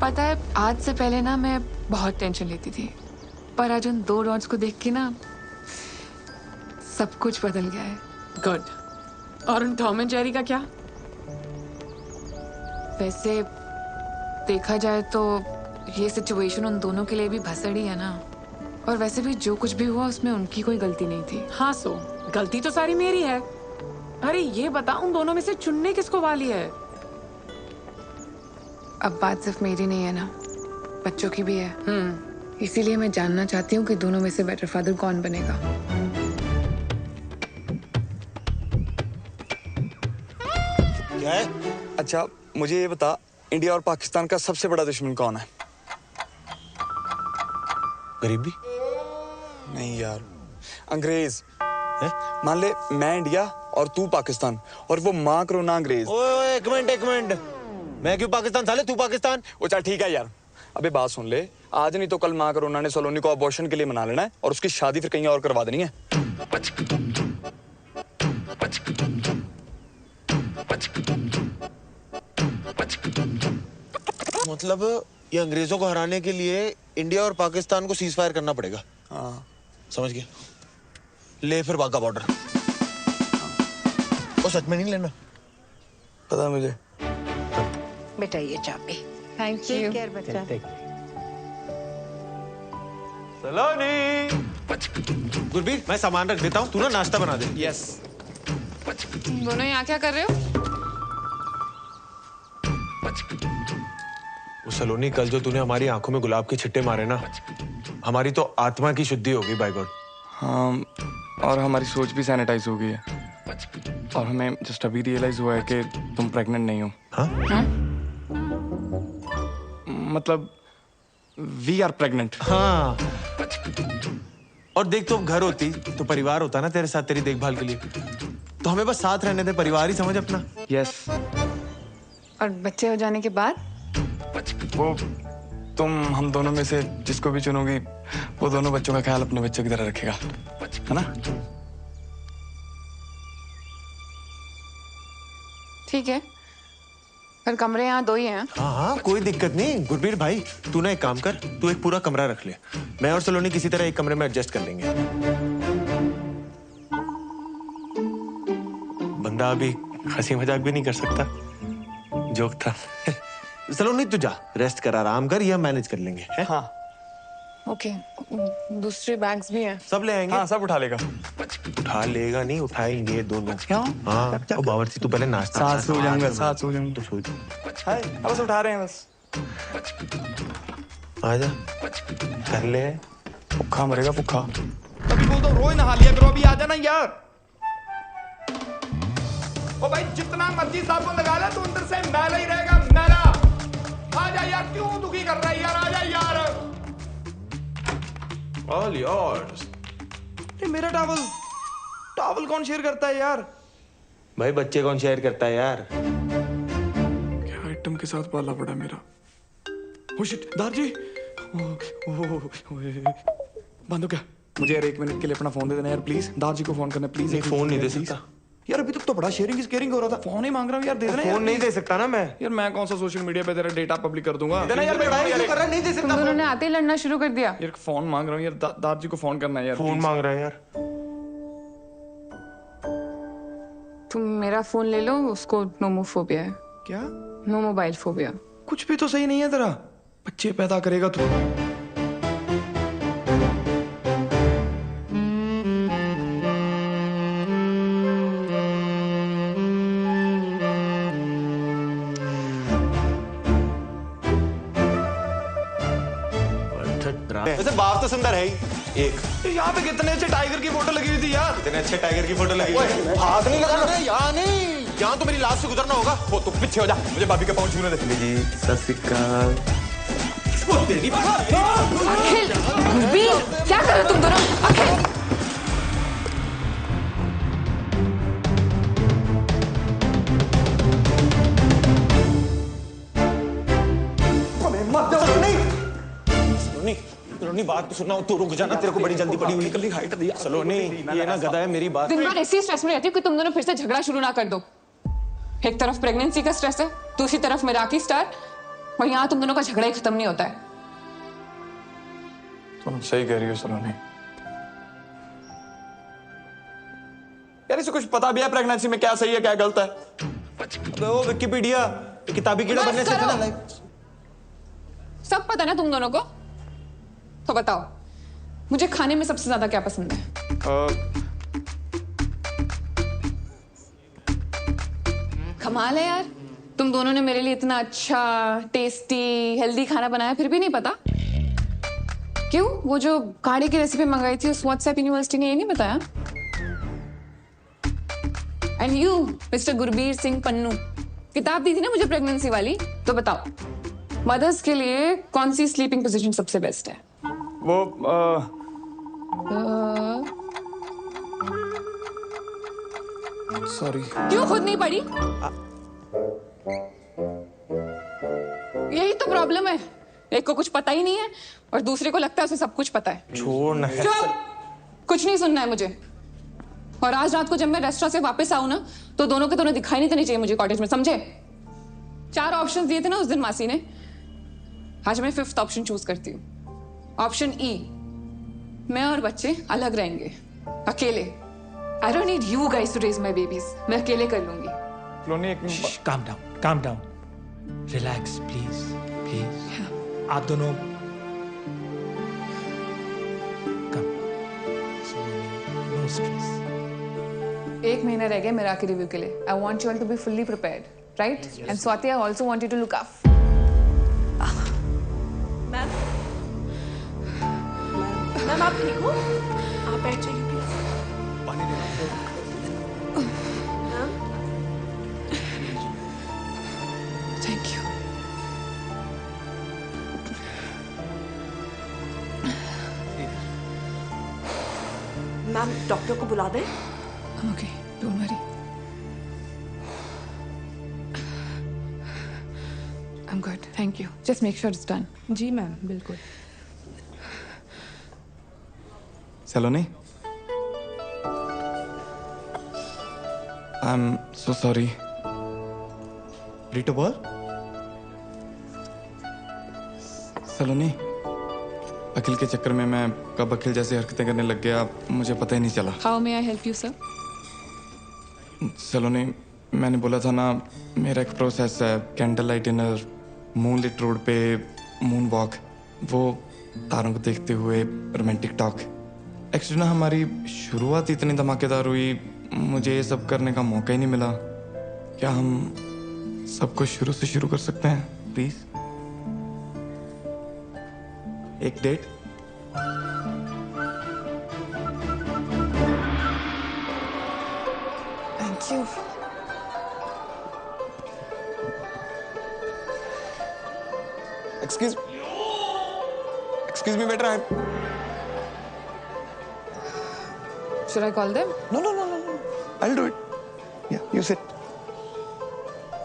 पता है, आज से पहले ना मैं बहुत टेंशन लेती थी, पर आज उन 2 डॉट्स को देख के ना सब कुछ बदल गया है। गुड। और उन टॉम एंड जेरी का क्या? वैसे देखा जाए तो ये सिचुएशन उन दोनों के लिए भी भसड़ी है ना। और वैसे भी जो कुछ भी हुआ उसमें उनकी कोई गलती नहीं थी। हाँ सो गलती तो सारी मेरी है। अरे ये बता उन दोनों में से चुनने किसको वाली है? अब बात सिर्फ मेरी नहीं है ना, बच्चों की भी है। इसीलिए मैं जानना चाहती हूँ कि दोनों में से बेटर फादर कौन बनेगा। क्या है? अच्छा मुझे ये बता, इंडिया और पाकिस्तान का सबसे बड़ा दुश्मन कौन है? गरीबी? नहीं यार, अंग्रेज। मान ले मैं इंडिया और तू पाकिस्तान, और वो माँ करोना अंग्रेज। ओए एक मिनट, मैं क्यों पाकिस्तान साले, तू पाकिस्तान? वो चल ठीक है यार, अबे बात सुन ले, आज नहीं तो कल माँ करोना ने सलोनी को अबॉर्शन के लिए मना लेना है और उसकी शादी फिर कहीं और करवा देनी है। मतलब ये अंग्रेजों को हराने के लिए इंडिया और पाकिस्तान को सीज फायर करना पड़ेगा। हाँ समझ गया। ले फिर वाघा बॉर्डर। वो सच में नहीं लेना? पता मुझे। बेटा ये चाबी। Thank you. केयर बच्चा। सलोनी। गुरबीर मैं सामान रख देता हूँ, तू ना नाश्ता बना दे। यस। तुम दोनों यहाँ क्या कर रहे हो? वो सलोनी, कल जो तूने हमारी आंखों में गुलाब के छिट्टे मारे ना, हमारी तो आत्मा की शुद्धि होगी बाय गॉड। हाँ, और हमारी सोच भी सैनिटाइज हो गई है। और हमें जस्ट अभी रियलाइज हुआ है कि तुम प्रेग्नेंट नहीं हो। हाँ? मतलब वी आर प्रेग्नेंट। हाँ। और देख तो घर होती तो परिवार होता ना तेरे साथ, तेरी देखभाल के लिए। तो हमें बस साथ रहने दे, परिवार ही समझ अपना। यस। और बच्चे हो जाने के बाद? वो तुम हम दोनों में से जिसको भी चुनोगी, वो दोनों बच्चों का ख्याल अपने बच्चों की तरह रखेगा, है ना? ठीक है, पर कमरे यहाँ 2 ही हैं। हाँ, कोई दिक्कत नहीं। गुरबीर भाई, तू ना एक काम कर, तू एक पूरा कमरा रख ले। मैं और सलोनी किसी तरह एक कमरे में एडजस्ट कर लेंगे। बंदा अभी हंसी मजाक भी नहीं कर सकता। जोक था। सलोनी तू जा, रेस्ट कर, आराम कर, ये हम मैनेज कर लेंगे। है? हाँ। ओके, दूसरे बैग्स भी हैं। सब ले आएंगे? हाँ, सब उठा लेगा। उठा लेगा नहीं, उठाएंगे दोनों। क्यों? हाँ, तो बावर्ची तू पहले नाश्ता। साथ सो जाऊंगा, साथ सो जाऊंगा। तो सो जा। हाय, बस उठा रहे हैं बस। आजा, कर ले। भूखा मरेगा भूखा। अभी बोल दो रोज नहा लिया करो, अभी आ जाना यार। ओ भाई जितना मर्जी साबुन लगा ले, तू अंदर से मैला ही रहेगा, मैला। आजा यार, क्यों दुखी कर रहा है यार, आजा यार। All yours. ये मेरा टॉवल कौन शेयर करता है यार? भाई बच्चे कौन शेयर करता है यार? क्या आइटम के साथ पाला पड़ा मेरा। ओ शिट, दारजी। बंद हो क्या? मुझे यार 1 मिनट के लिए अपना फोन दे देना यार प्लीज। दारजी को फोन करना प्लीज। एक फोन नहीं दे सकता यार, अभी तक तो बड़ा शेयरिंग इज केयरिंग हो रहा था। फोन ही मांग रहा हूँ यार, दे देना। फोन नहीं दे सकता ना मैं। यार मैं कौन सा सोशल मीडिया पे तेरा डेटा पब्लिक कर दूंगा। देना यार, मैं क्यों कर रहा, नहीं दे सकता। तुम दोनों ने आते ही लड़ना शुरू कर दिया। यार फोन मांग रहा हूँ यार, दारजी को फोन करना है यार। फोन मांग रहा है यार। तुम मेरा फोन ले लो, उसको नोमोफोबिया है। क्या? No mobile phobia. कुछ भी तो सही नहीं है तेरा। बच्चे पैदा करेगा तू। वैसे बाप तो सुंदर है ही। एक यहाँ पे कितने अच्छे टाइगर की फोटो लगी हुई थी यार। इतने अच्छे टाइगर की फोटो लगी है। हाथ नहीं लगाना यहाँ, नहीं यहाँ तो मेरी लाश से गुजरना होगा। वो तू पीछे हो जा, मुझे भाभी का पाँव छूने दे। जी सत श्री अकाल। अखिल, गुरबीर, क्या कर रहे हो तुम दोनों? अखिल, सलोनी बात तो सुना, तू रुक जाना, तेरे को बड़ी जल्दी पड़ी हुई। हाइट दिया सलोनी, ये ना गधा है, मेरी बात। दिन भर ऐसी स्ट्रेस में रहती हूँ कि तुम दोनों फिर से झगड़ा शुरू ना कर दो। एक तरफ प्रेगनेंसी का स्ट्रेस है, दूसरी तरफ मिराकी स्टार, और यहाँ तुम दोनों का झगड़ा ही खत्म नहीं होता है। तुम सही कह रही हो सलोनी। यार इसे कुछ पता भी है प्रेगनेंसी में क्या सही है क्या गलत है? अबे वो विकिपीडिया किताबी कीड़ा बनने से था ना लाइफ। सब पता ना तुम दोनों को? तो बताओ मुझे खाने में सबसे ज्यादा क्या पसंद है? कमाल है यार, तुम दोनों ने मेरे लिए इतना अच्छा टेस्टी हेल्दी खाना बनाया फिर भी नहीं पता। क्यों? वो जो काढ़े की रेसिपी मंगाई थी उस व्हाट्सएप यूनिवर्सिटी ने ये नहीं बताया? And you mister Gurbir Singh Pannu, किताब दी थी ना मुझे प्रेगनेंसी वाली, तो बताओ मदर्स के लिए कौन सी स्लीपिंग पोजीशन सबसे बेस्ट है? वो सॉरी। क्यों खुद नहीं पढ़ी? यही तो प्रॉब्लम है, एक को कुछ पता ही नहीं है और दूसरे को लगता है उसे सब कुछ पता है। छोड़ ना। चुप! कुछ नहीं सुनना है मुझे। और आज रात को जब मैं रेस्टोरेंट से वापस आऊं ना, तो दोनों के दोनों दिखाई नहीं देने चाहिए मुझे कॉटेज में, समझे? 4 ऑप्शंस दिए थे ना उस दिन मासी ने, आज मैं 5th ऑप्शन चूज करती हूँ। ऑप्शन ई, मैं और बच्चे अलग रहेंगे, अकेले। I don't need you guys to raise my babies. मैं अकेले कर लूंगी। क्लोनी एक calm down. Relax, please. आप दोनों no stress. 1 महीना रह गया मेरा के रिव्यू के लिए। I want you all to be fully prepared, right? And Swati, I also want you to look up. Ma'am आप ठीक हो? आप बैठ जाइए प्लीज। पानी दे Thank you. मैम डॉक्टर को बुला दें? Okay, don't worry. I'm good, thank you. Just make sure it's done. जी मैम, बिल्कुल। Saloni, I am so sorry. रीटो बोल। सलोनी, अखिल के चक्कर में मैं कब अखिल जैसी हरकतें करने लग गया मुझे पता ही नहीं चला। How may I help you, sir? सलोनी, मैंने बोला था ना मेरा एक प्रोसेस है, candle light dinner, moonlit road पे मून वॉक, वो तारों को देखते हुए रोमांटिक टॉक। एक्चुअली ना हमारी शुरुआत इतनी धमाकेदार हुई, मुझे ये सब करने का मौका ही नहीं मिला। क्या हम सब कुछ शुरू से शुरू कर सकते हैं प्लीज? एक date? Thank you. Excuse me, बेटा। Should I call them? No. I'll do it. Yeah, you sit.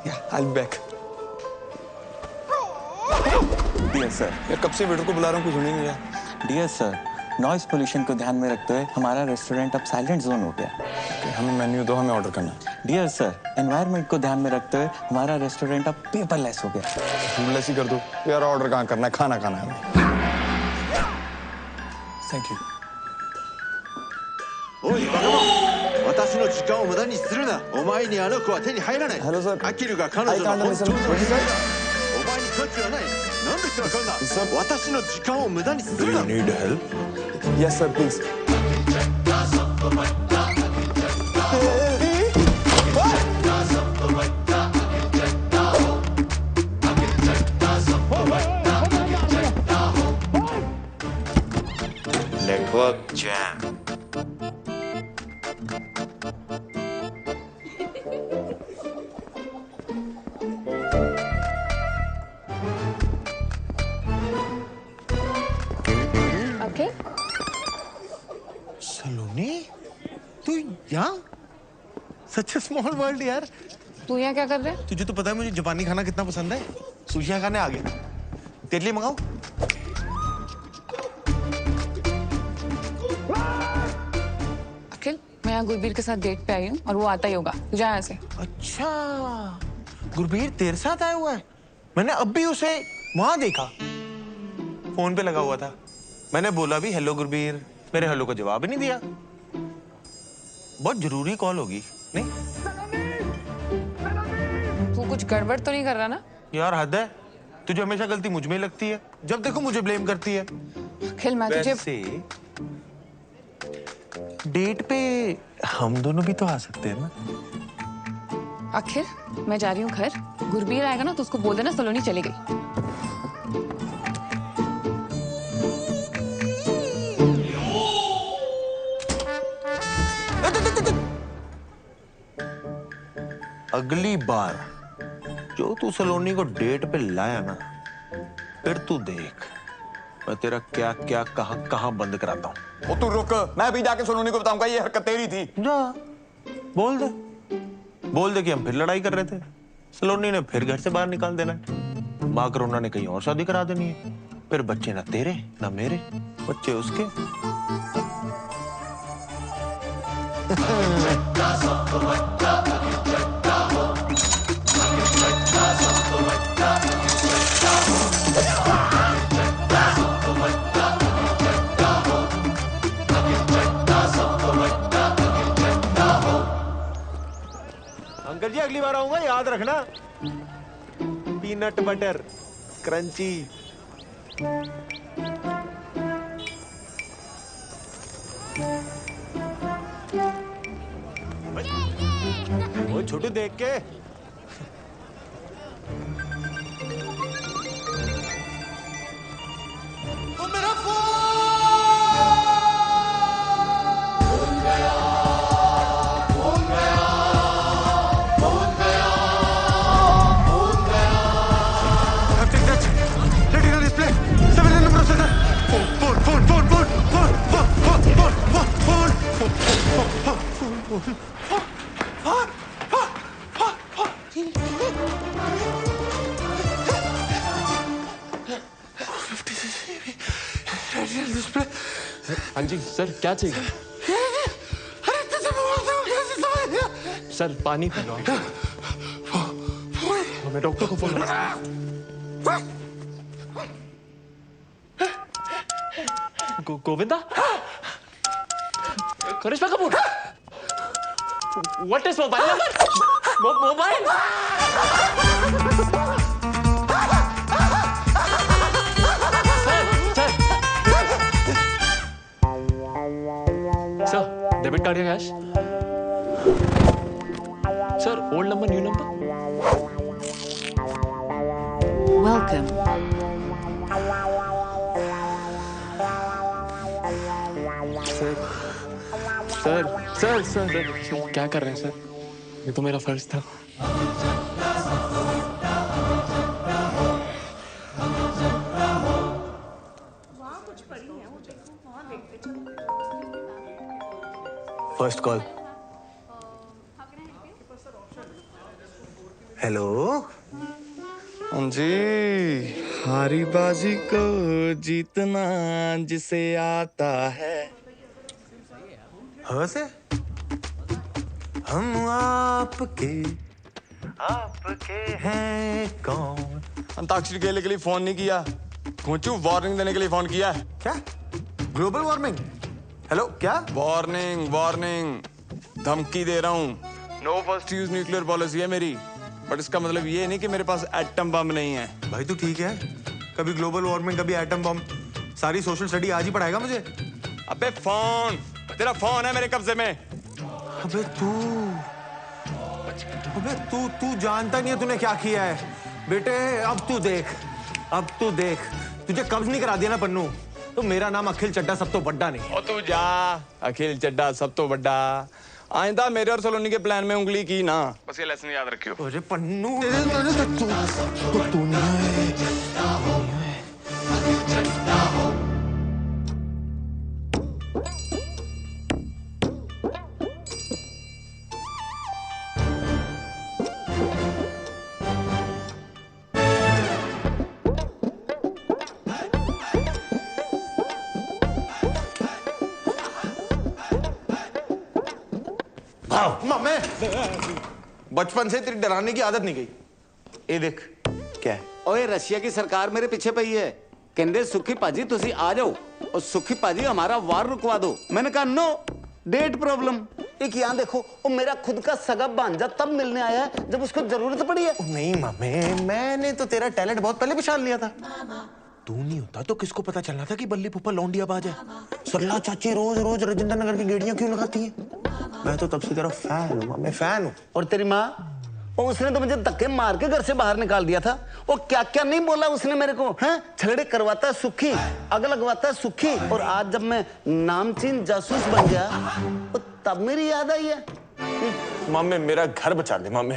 Yeah, I'll be back. Dear sir, यार कब से वेटर को बुला रहा हूँ, कुछ सुनी नहीं रहा। डियर सर, नॉइज पोल्यूशन को ध्यान में रखते हुए हमारा रेस्टोरेंट अब साइलेंट जोन हो गया। हमें मेन्यू दो, हमें ऑर्डर करना है। डियर सर, एनवायरनमेंट को ध्यान में रखते हुए हमारा रेस्टोरेंट अब पेपरलेस हो गया। फूडलेस ही कर दो यार, ऑर्डर कहाँ करना है, खाना खाना है। Thank you. おいバカモン、私の時間を無駄にするな。お前にあの子は手に入らない。アキルが彼女の本当の娘だ。お前に価値はない。なんでってわかんな。私の時間を無駄にするな。 Do you need help? Yes sir, please. Network jam. Okay. सलोनी, तू यहाँ? Such a small world यार। तू यहाँ क्या कर रहा है? तुझे तो पता है मुझे जापानी खाना कितना पसंद है। सुशियाँ खाने आ गया। तेरे लिए मंगाऊं? अखिल, मैं यहाँ गुरबीर के साथ डेट पे आई हूँ और वो आता ही होगा। तू जा यहाँ से। अच्छा, गुरबीर तेरे साथ आया हुआ है? मैंने अब भी उसे वहां देखा, फोन पे लगा हुआ था। मैंने बोला भी हेलो गुरबीर, मेरे हेलो को जवाब ही नहीं दिया। बहुत जरूरी कॉल होगी, नहीं? तू कुछ गड़बड़ तो नहीं कर रहा ना? यार हद है, तुझे हमेशा गलती मुझ में ही लगती है, जब देखो मुझे ब्लेम करती है। अखिल मैं तुझे वैसे डेट पे हम दोनों भी तो आ सकते हैं ना। अखिल मैं जा रही हूँ घर, गुरबीर आएगा ना तो उसको बोल देना सलोनी चली गई। अगली बार जो तू सलोनी को डेट पे लाया ना, फिर तू देख मैं तेरा क्या क्या कहां बंद कराता हूं। ओ तू रुक, मैं भी जाके सलोनी को बताऊंगा ये हरकत तेरी थी। जा बोल दे कि हम फिर लड़ाई कर रहे थे, सलोनी ने फिर घर से बाहर निकाल देना है, माँ करुणा ने कहीं और शादी करा देनी है, फिर बच्चे ना तेरे ना मेरे, बच्चे उसके। अंकल जी अगली बार आऊंगा याद रखना, पीनट बटर क्रंची। वो छोटू देख के मेरा हाँ जी सर, क्या चाहिए? सर पानी पी लो। मैं डॉक्टर को phone Govinda, Karisma Kapoor, what is mobile number? Mobile sir, debit card या cash? Sir, old number new number? Welcome. Sir, क्या कर रहे हैं सर? ये तो मेरा फर्ज था। First call. हेलो। हाँ जी, हारी बाजी को जीतना जिसे आता है। हाँ से हम आपके हैं कौन? अंताक्षरी खेलने के लिए फोन नहीं किया, घोंचू वार्निंग देने के लिए फोन किया है। क्या? Global warming? हेलो क्या? वार्निंग धमकी दे रहा हूँ। No first use nuclear policy है मेरी, बट इसका मतलब ये नहीं कि मेरे पास एटम बम नहीं है। भाई तू ठीक है? कभी ग्लोबल वार्मिंग, कभी एटम बम, सारी सोशल स्टडी आज ही पढ़ाएगा मुझे? अबे फोन, तेरा फोन है मेरे कब्जे में। अबे तू जानता नहीं है तूने क्या किया है बेटे। अब तू देख तुझे कब्ज नहीं करा दिया ना पन्नू, तो मेरा नाम अखिल चड्डा सब तो बड्डा नहीं। और तू जा, अखिल चड्डा सब तो बड्डा। आइंदा मेरे और सलोनी के प्लान में उंगली की ना, बस ये लेसन याद रखियो। अरे पन्नू बचपन से तेरी डराने की आदत नहीं गई। ये देख क्या है। ओए रशिया की सरकार मेरे पीछे पई है, कहते सुखी पाजी तुसी आ जाओ और सुखी पाजी हमारा वार रुकवा दो। मैंने कहा नो, डेट प्रॉब्लम। एक यहाँ देखो, वो मेरा खुद का सगा भांजा तब मिलने आया है जब उसको जरूरत पड़ी है। नहीं मम्मी, मैंने तो तेरा टैलेंट बहुत पहले पहचान लिया था। तू नहीं होता तो किसको पता चलना था कि बल्ली पुप्पा लौंडिया बाज है। सरला चाची रोज रोज राजेंद्र नगर की गेड़ियां क्यों लगाती है? मैं तो तब से तेरा फैन हूँ, मैं फैन हूँ। और तेरी माँ, और उसने तो मुझे धक्के मार के घर से बाहर निकाल दिया था। वो क्या क्या नहीं बोला उसने मेरे को, हैं? झगड़े करवाता सुखी, आग लगवाता सुखी। और आज जब मैं नामचीन जासूस बन गया तो तब मेरी याद आई है। मम्मी मेरा घर बचा दे मम्मी।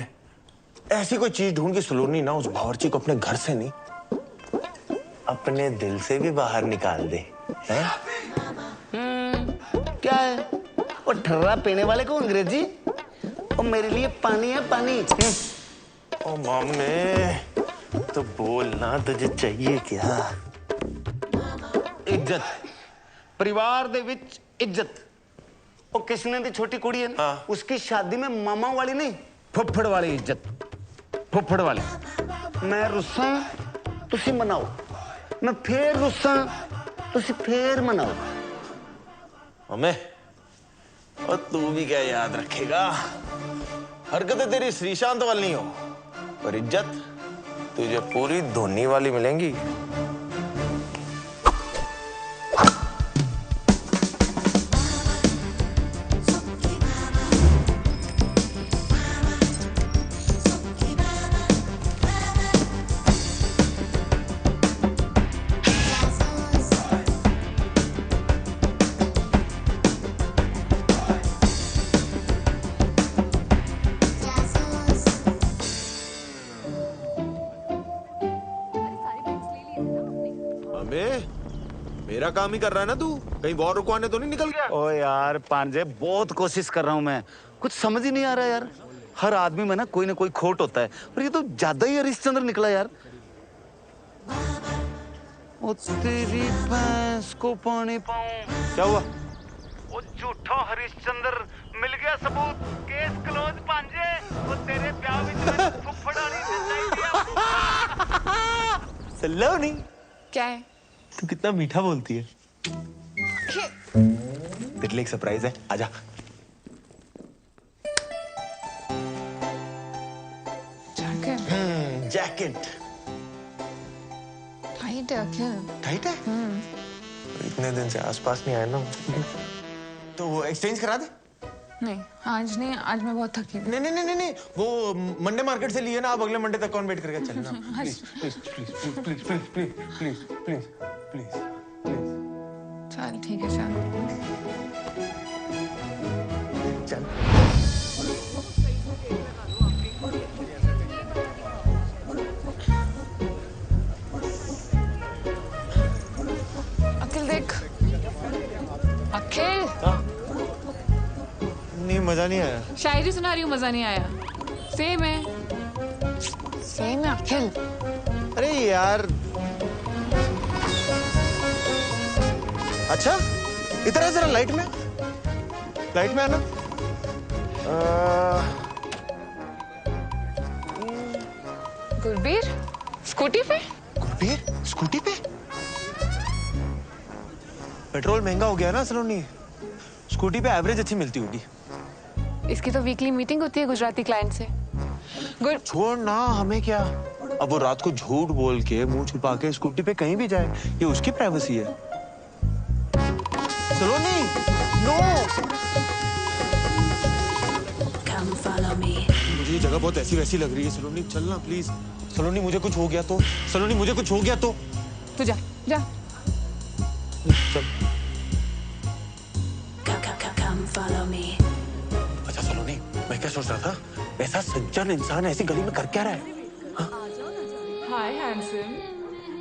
ऐसी कोई चीज ढूंढ के सलोनी ना उस बावर्ची को अपने घर से नहीं, अपने दिल से भी बाहर निकाल दे। हैं? क्या है? वो ठर्रा पीने वाले को अंग्रेजी, और मेरे लिए पानी है पानी। ओ मम्मी तो बोलना, तुझे चाहिए क्या? इज्जत, परिवार दे विच इज्जत। ओ किसने दी छोटी कुड़ी है ना, उसकी शादी में मामा वाली नहीं, फुफड़ वाली इज्जत, फुफड़ वाली। मैं रुस्सा तुसी मनाओ, मैं फिर रुस्सा तुसी फिर मनाओ। मम्मी और तू भी क्या याद रखेगा? हरकतें तेरी श्रीशांत वाली नहीं हो, पर इज्जत तुझे पूरी धोनी वाली मिलेंगी। मेरा काम ही कर रहा है ना तू, कहीं और रुकवाने तो नहीं निकल गया? ओ यार पांजे, बहुत कोशिश कर रहा हूं मैं, कुछ समझ ही नहीं आ रहा यार। हर आदमी में ना कोई खोट होता है, और ये तो ज्यादा ही हरिश्चंद्र निकला यार। ओ तेरी भैंस को पानी पाऊं। क्या हुआ? वो झूठा हरिश्चंद्र मिल गया सबूत, केस क्लोज पांजे। वो तेरे ब्याह में फुफड़ानी सलोनी, क्या है? तू कितना मीठा बोलती है। तेरे लिए एक सरप्राइज है, आजा। जैकेट टाइट है अखिल। टाइट है? इतने दिन से आसपास नहीं आया ना, तो वो एक्सचेंज करा दे। नहीं आज नहीं, आज मैं बहुत थकी हूँ। नहीं, वो मंडे मार्केट से लिए ना, अब अगले मंडे तक कौन वेट करके चलना। Please please please please please please please please please please. चल ठीक है, चल चल। अखिल देख, अखिल। नहीं मजा नहीं आया। शायरी सुना रही हूँ, मजा नहीं आया। सेम है अखिल। अरे यार, अच्छा इधर है, जरा लाइट में आना। गुरबीर स्कूटी पे? गुरबीर स्कूटी पे? पेट्रोल महंगा हो गया ना सलोनी, स्कूटी पे एवरेज अच्छी मिलती होगी। इसकी तो वीकली मीटिंग होती है गुजराती क्लाइंट से। छोड़ ना, हमें क्या। अब वो रात को झूठ बोल के मुंह छुपा के स्कूटी पे कहीं भी जाए, ये उसकी प्राइवेसी है। सलोनी, नो। Come follow me. मुझे ये जगह बहुत ऐसी वैसी लग रही है सलोनी, चलना प्लीज। सलोनी मुझे कुछ हो गया तो, सलोनी मुझे कुछ हो गया तो। तू जा जा। चल। Come follow me. अच्छा सलोनी, मैं क्या सोच रहा था, ऐसा सज्जन इंसान ऐसी गली में कर क्या रहा है? हाय हैंडसम।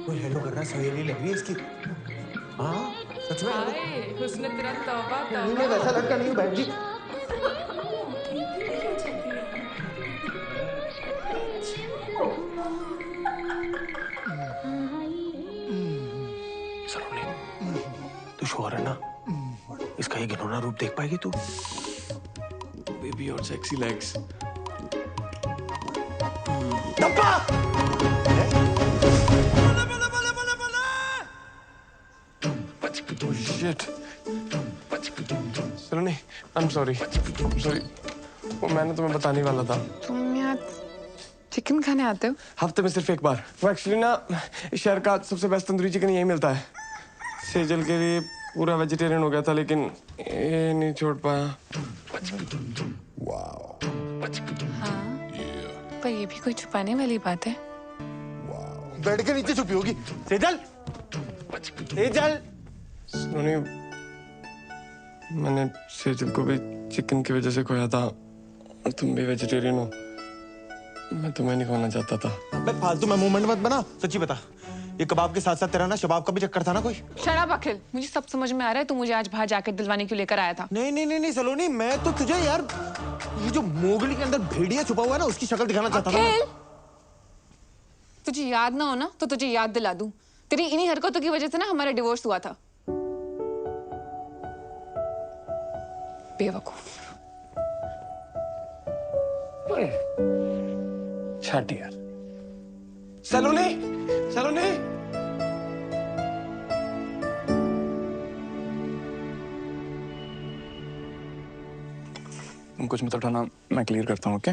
कोई हेलो कर रहा है, सहेली लग रही है इसकी। हाँ सच में? हाय हुस्न तेरा तौबा तौबा। मैं वैसा लड़का नहीं हूँ बहन जी। सलोनी, तू श्योर है ना इसका ये घिनौना रूप देख पाएगी तू? बेबी और sexy legs. Shit. Saloni, I'm sorry वो मैंने तुम्हें बताने वाला था। तुम यहाँ चिकन खाने आते हो? हफ्ते में सिर्फ एक बार। वो एक्चुअली ना इस शहर का सबसे बेस्ट तंदूरी चिकन यही मिलता है। सेजल के लिए पूरा वेजिटेरियन हो गया था लेकिन ये नहीं छोड़ पाया। हाँ, पर ये भी कोई छुपाने वाली बात है? बेड के नीचे छुपी होगी। सेजल, सेजल। सुनी, मैंने सेजल को भी चिकन की वजह से खोया था और तुम भी वेजिटेरियन हो। मैं तुम्हें नहीं खोना चाहता था। अबे फालतू में मूवमेंट मत बना। सच्ची बता, ये कबाब के साथ साथ तेरा ना शबाब का भी चक्कर था ना कोई? शराब अखिल, मुझे सब समझ में आ रहा है। तू मुझे आज बाहर जाके दिलवाने क्यों लेकर आया था? नहीं सलोनी, मैं तो तुझे यार ये जो मोगली के अंदर भेड़िया छुपा हुआ है ना उसकी शक्ल दिखाना चाहता था। तुझे याद ना हो ना तो तुझे याद दिला दूं। तेरी इन्हीं हरकतों की वजह से ना हमारा डिवोर्स हुआ था। बेवकूफ। छाट यार। सलोनी, सलोनी। तुम कुछ मत उठाना, मैं क्लियर करता हूँ, ओके?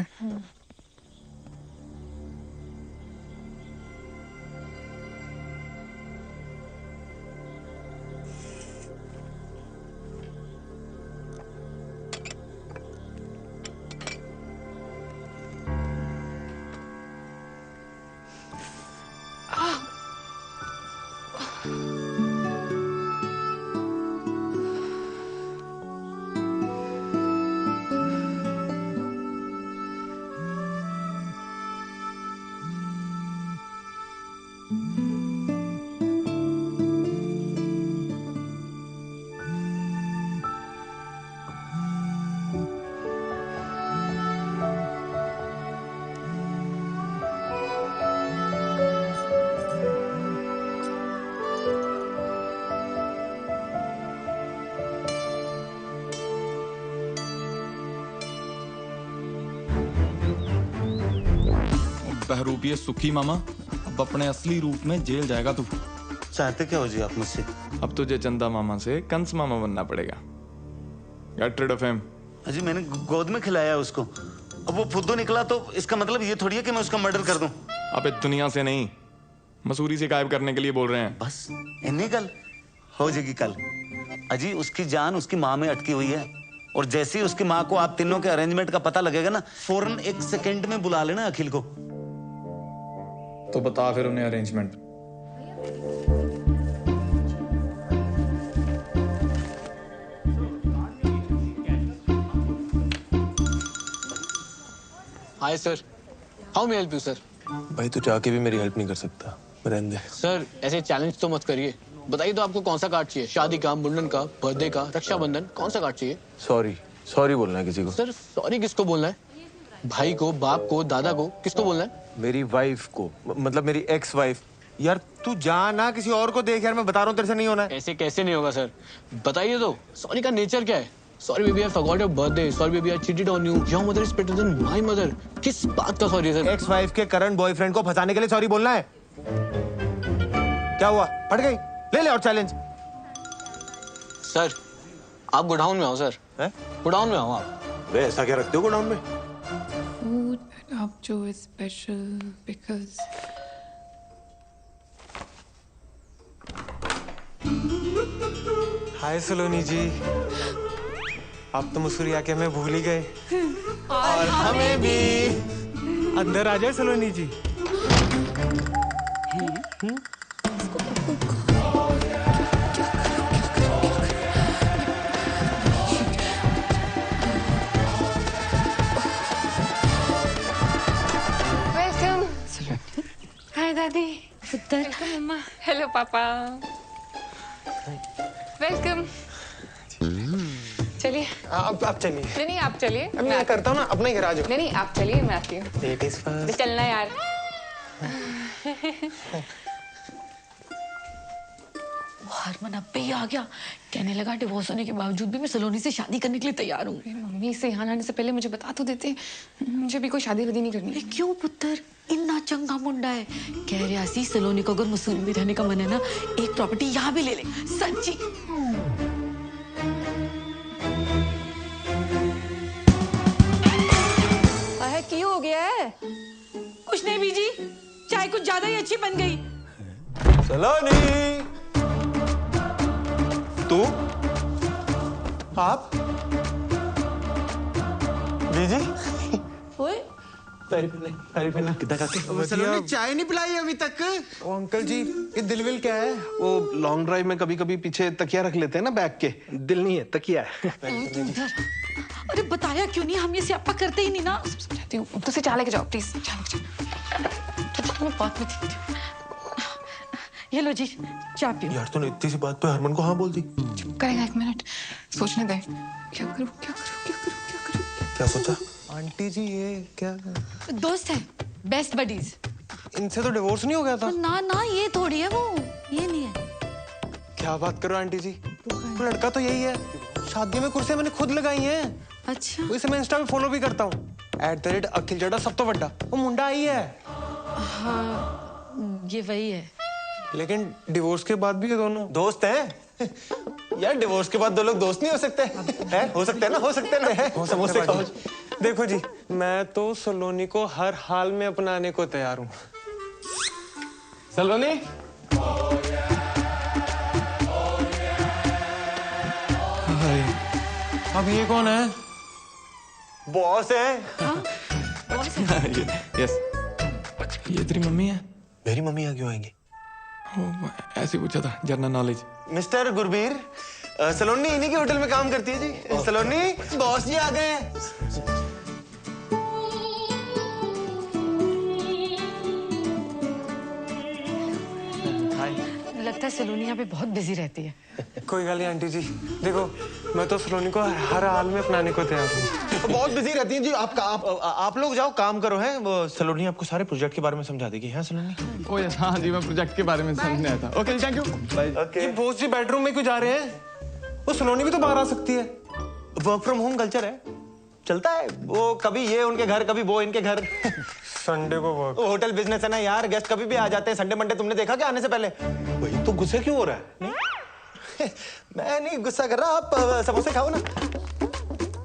बहरूपिये सुखी मामा, अब अपने असली रूप में जेल जाएगा तू। चाहते क्या हो जी आप मुझसे? अब तुझे चंदा मामा से कंस मामा बनना पड़ेगा। Get rid of him। अजी मैंने गोद में खिलाया उसको, अब वो फुद्दू निकला तो इसका मतलब ये थोड़ी है कि मैं उसका मर्डर कर दूं। अबे दुनिया से नहीं, मसूरी से गायब करने के लिए बोल रहे हैं। बस इन्हीं कल हो जाएगी कल। अजी उसकी जान उसकी माँ में अटकी हुई है और जैसे ही उसकी माँ को आप तीनों के अरेंजमेंट का पता लगेगा ना, फौरन 1 सेकंड में बुला लेना अखिल को। तो बता फिर उन्हें arrangement. Hi sir, how may help you sir? भाई तू जाके भी मेरी हेल्प नहीं कर सकता, रहने दे। सर ऐसे चैलेंज तो मत करिए। बताइए तो आपको कौन सा कार्ड चाहिए? शादी का, मुंडन का, बर्थडे का, रक्षाबंधन, कौन सा कार्ड चाहिए? सॉरी बोलना है किसी को। सर सॉरी किसको बोलना है? भाई को, बाप को, दादा को, किसको बोलना है? मेरी वाइफ को, मतलब मेरी एक्स वाइफ। यार तू जा ना, किसी और को देख यार, मैं बता रहा हूँ तेरे से नहीं होना है। ऐसे कैसे नहीं होगा सर? बताइए तो, सॉरी का नेचर क्या है? Sorry baby I forgot your birthday, sorry baby I cheated on you, your mother is better than my mother. किस बात का सॉरी सर? एक्स वाइफ के करंट बॉयफ्रेंड को फंसाने के लिए सॉरी बोलना है? क्या हुआ, फट गई? ले ले और चैलेंज। सर आप गोडाउन में आओ सर। गोडाउन में आओ आप। वे ऐसा क्या रखते हो गोडाउन में? Food up to is special because हाय सलोनी जी, आप तो मसूरी आके हमें भूल ही गए। और हमें भी। अंदर आ जाए सलोनी जी। वेलकम। हाय दादी। पुत्र। मम्मा। हेलो पापा। वेलकम। चलिए। आप चलिए। नहीं आप चलिए। मैं करता हूँ ना, अपना ही घर आ जाओ। नहीं आप चलिए, मैं आती हूँ। Ladies first। चलना यार। हरमन अब पे ही आ गया। कहने लगा डिवोर्स होने के बावजूद भी मैं सलोनी से शादी करने के लिए तैयार हूँ। मम्मी से यहाँ आने से पहले मुझे बता तो देते, मुझे भी कोई शादी वादी नहीं करनी। क्यों पुत्र, इतना चंगा मुंडा है। कह रहा सी सलोनी को अगर मसूरी में रहने का मन है ना, एक प्रॉपर्टी यहाँ भी ले ले। सच्ची। है? कुछ नहीं बीजी, चाय कुछ ज्यादा ही अच्छी बन गई। सलोनी, तू? आप? बीजी? ओए, सलोनी चाय नहीं पिलाई अभी तक? ओ अंकल जी, ये दिलविल क्या है? वो लॉन्ग ड्राइव में कभी कभी पीछे तकिया रख लेते हैं ना बैग के, दिल नहीं है तकिया है। अरे बताया क्यों नहीं? हम ये स्यापा करते ही नहीं ना। समझाती हूँ, तो से चाय लेके जाओ प्लीज। बात में ये लो जी चाय पियो। यार तूने इतनी सी बात पे हरमन को हाँ बोल दी। करेगा, 1 मिनट सोचने दे। क्या करूँ क्या करूँ क्या करूँ क्या करूँ? क्या सोचा? आंटी जी ये क्या? दोस्त है, बेस्ट बडीज। इनसे तो डिवोर्स नहीं हो गया था? ना ना, ये थोड़ी है, वो ये नहीं है। क्या बात करो आंटी जी, वो लड़का तो यही है, शादी में कुर्सियां मैंने खुद लगाई हैं। अच्छा, इसे मैं इंस्टा पे फॉलो भी करता हूँ, @अखिल जड़ा सब तो बड़ा, वो मुंडा आई है। हाँ ये वही है। लेकिन डिवोर्स के बाद भी ये दोनों दोस्त हैं। यार डिवोर्स के बाद दो लोग दोस्त नहीं हो सकते हैं? हो सकते हैं ना, हो सकते हैं ना। समोसे खाओ। देखो जी, मैं तो सलोनी को हर हाल में अपनाने को तैयार हूँ। सलोनी, अब ये कौन है? बॉस है। यस, ये तेरी मम्मी है? मेरी मम्मी यहाँ क्यों आएंगी? ऐसे ही पूछा था, जनरल नॉलेज। मिस्टर गुरबीर, सलोनी इन्हीं के होटल में काम करती है जी। सलोनी, बॉस जी आ गए हैं। लगता है सलोनी यहाँ पे बहुत बिजी रहती है। कोई गल नहीं आंटी जी, देखो मैं तो सलोनी को हर हाल में अपनाने को तैयार हूँ। बहुत बिजी रहती हैं जी। आप लोग जाओ काम करो। हैं वो सलोनी आपको सारे प्रोजेक्ट के बारे में समझा देगी। हैं सलोनी? ओ यस, हाँ जी, मैं प्रोजेक्ट के बारे में समझने आया था। Okay thank you. ये बॉस जी बेडरूम में क्यों जा रहे हैं? वो सलोनी भी तो बाहर आ सकती है। वर्क फ्रॉम होम कल्चर है, चलता है। वो कभी ये उनके घर, कभी वो इनके घर। संडे को वर्क। होटल बिजनेस है ना यार, गेस्ट कभी भी आ जाते हैं। संडे मंडे तुमने देखा क्या आने से पहले? भाई तो गुस्सा क्यों हो रहा है? मैं नहीं गुस्सा कर रहा, आप समोसे खाओ ना।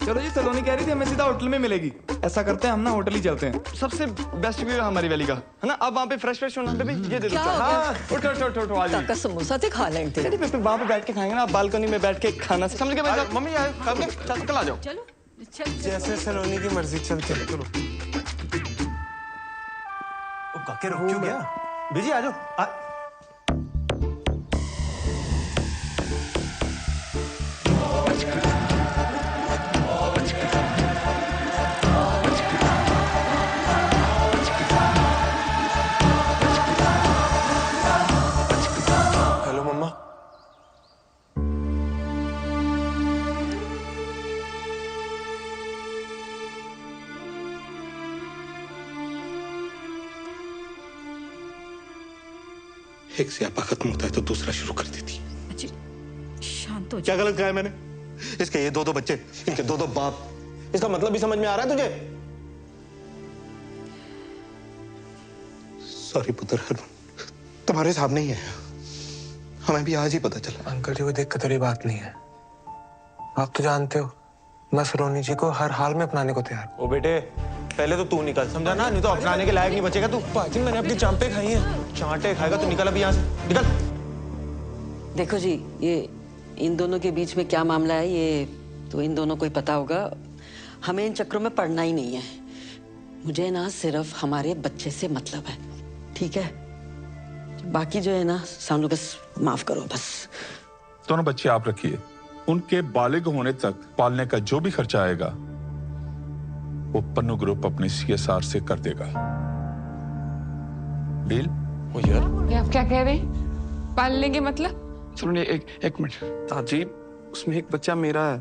चलो जी, सलोनी कह रही थी हमें सीधा होटल में मिलेगी। ऐसा करते हैं हम ना, होटल ही चलते हैं। सबसे बेस्ट व्यू है हमारी वैली का, है ना? अब वहाँ पे फ्रेश फ्रेश होना। बेबी ये दे दो। हाँ, उठो आ जाओ। समोसा तो खा लेंगे। नहीं पे वहाँ पे बैठ के खाएंगे ना, बालकनी में बैठ के खाना। समझ गए भाई? मम्मी आए, कल आ जाओ। चलो जैसे सलोनी की मर्जी। चलते चलो। काके रुक क्यों गया? बीजी आ जाओ। हेलो मम्मा। एक स्यापा खत्म होता है तो दूसरा शुरू कर देती। शांत हो क्या गलत कहा है मैंने? इसके ये दो बच्चे, इनके दो बाप, इसका मतलब भी समझ में आ रहा है तुझे? सॉरी पुत्र हरमन, तुम्हारे सामने ही है। हमें भी आज ही पता चला। अंकल जी को देख कर बात नहीं है। आप तो जानते हो मैं सलोनी जी को हर हाल में अपनाने को तैयार। ओ बेटे, पहले तो तू निकल, समझा ना? नहीं तो अपनाने के लायक नहीं बचेगा तू। पाजी मैंने अपनी चांपे खाई हैं। चांटे खाएगा तो निकल अभी यहाँ से, निकल। देखो जी, ये इन दोनों के बीच में क्या मामला है ये तो इन दोनों को ही पता होगा। हमें इन चक्रों में पड़ना ही नहीं है। मुझे ना सिर्फ हमारे बच्चे से मतलब है, ठीक है? बाकी जो है ना सानू बस माफ करो बस। दोनों बच्चे आप रखिए, उनके बालिग होने तक पालने का जो भी खर्चा आएगा वो पन्नू ग्रुप अपने CSR से कर देगा। डील? ओ यार, ये आप क्या कह रहे हैं? पाल लेंगे मतलब? सुनिए एक मिनट ताजी, उसमें एक बच्चा मेरा है,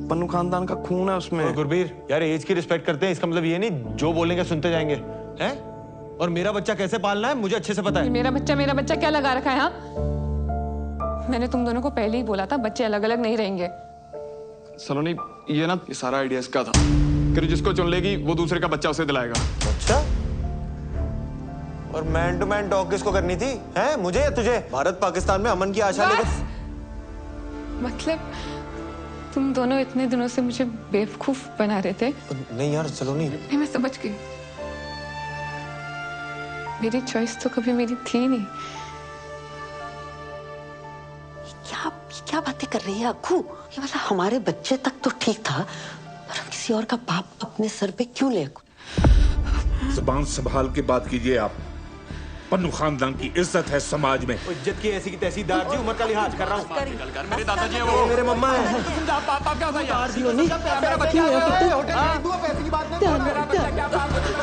पन्नू खानदान का खून है उसमें। गुरबीर यार, एज की रिस्पेक्ट करते हैं, इसका मतलब ये नहीं जो बोलेंगे सुनते जाएंगे, हैं? और मेरा बच्चा कैसे पालना है मुझे अच्छे से पता है। मेरा बच्चा क्या लगा रखा है? हाँ, मैंने तुम दोनों को पहले ही बोला था बच्चे अलग अलग नहीं रहेंगे। सलोनी ये ना, ये सारा आइडिया इसका था कि जिसको चुन लेगी वो दूसरे का बच्चा उसे दिलाएगा। अच्छा, और मैन टू मैन टॉक किसको करनी थी? हैं? मुझे या तुझे? भारत पाकिस्तान में अमन की आशा लेकर। मतलब तुम दोनों इतने दिनों से मुझे बेवकूफ बना रहे थे। नहीं यार सलोनी। नहीं, मैं समझ गई। मेरी चॉइस तो कभी मेरी थी नहीं। क्या बातें कर रही है अक्कू? ये मतलब हमारे बच्चे तक तो ठीक था, पर हम किसी और का पाप अपने सर पे क्यों ले? जुबान संभाल के बात कीजिए आप। पन्नू खानदान की इज्जत है समाज में। इज्जत की ऐसी की तहसीलदार जी, उम्र का लिहाज कर रहा हूँ। मेरे दादाजी हैं वो। मेरे मम्मा है। पापा क्या भाई यार? मेरा बच्चा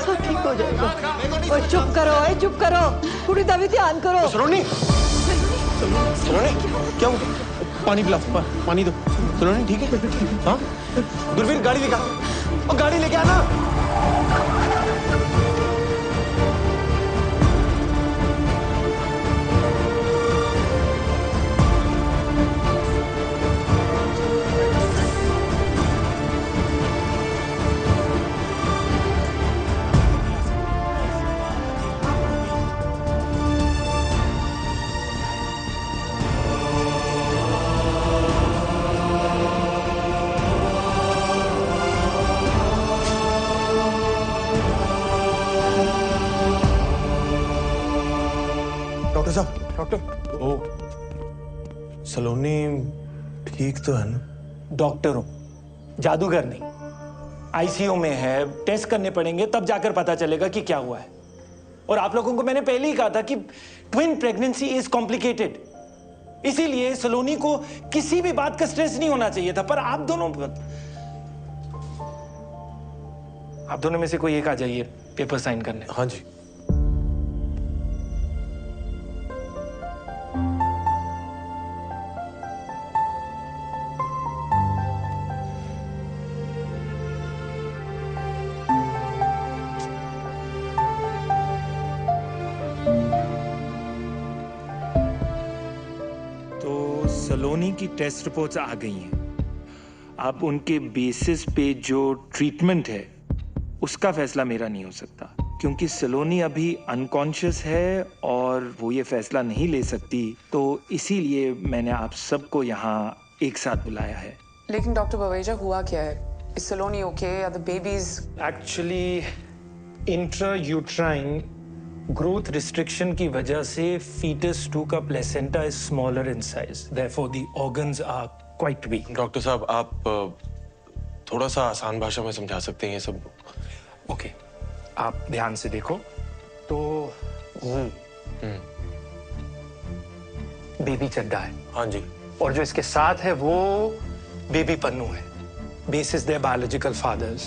सब ठीक हो जाएगा। ओए चुप करो, ओए चुप करो। कुड़ी दा भी ध्यान करो। सलोनी, सलोनी क्या हुआ? पानी पिला, पानी दो। सलोनी ठीक है? हाँ? दूरबीन गाड़ी दिखा। और गाड़ी लेके आना। डॉक्टर साहब, डॉक्टर। ओ, सलोनी ठीक तो है ना? डॉक्टर हूं, जादूगर नहीं। आईसीयू में है, टेस्ट करने पड़ेंगे, तब जाकर पता चलेगा कि क्या हुआ है। और आप लोगों को मैंने पहले ही कहा था कि ट्विन प्रेगनेंसी इज कॉम्प्लिकेटेड, इसीलिए सलोनी को किसी भी बात का स्ट्रेस नहीं होना चाहिए था। पर आप दोनों में से कोई एक आ जाइए पेपर साइन करने। हाँ जी। सलोनी की टेस्ट रिपोर्ट्स आ गई हैं। अब उनके बेसिस पे जो ट्रीटमेंट है उसका फैसला मेरा नहीं हो सकता, क्योंकि सलोनी अभी अनकॉन्शियस है और वो ये फैसला नहीं ले सकती। तो इसीलिए मैंने आप सबको यहाँ एक साथ बुलाया है। लेकिन डॉक्टर बवेजा, हुआ क्या है? Is Saloni okay? Are the babies? Actually intrauterine growth restriction की वजह से fetus 2 का placenta is smaller in size, therefore the organs are quite weak. Doctor साहब, आप थोड़ा सा आसान भाषा में समझा सकते हैं ये सब? ओके, आप ध्यान से देखो तो बेबी चड्डा है। हाँ जी। और जो इसके साथ है वो बेबी पन्नू है, basis their biological fathers.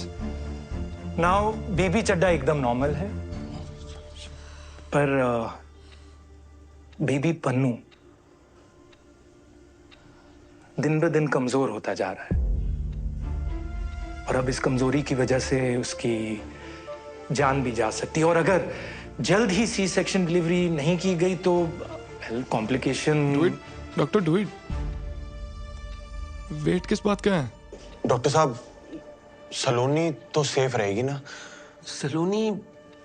Now baby Chadha एकदम नॉर्मल है, पर बेबी पन्नू दिन ब दिन कमजोर होता जा रहा है। और अब इस कमजोरी की वजह से उसकी जान भी जा सकती है। और अगर जल्द ही सी सेक्शन डिलीवरी नहीं की गई तो complication. Doctor do it. Wait किस बात का है? डॉक्टर साहब, सलोनी तो सेफ रहेगी ना? सलोनी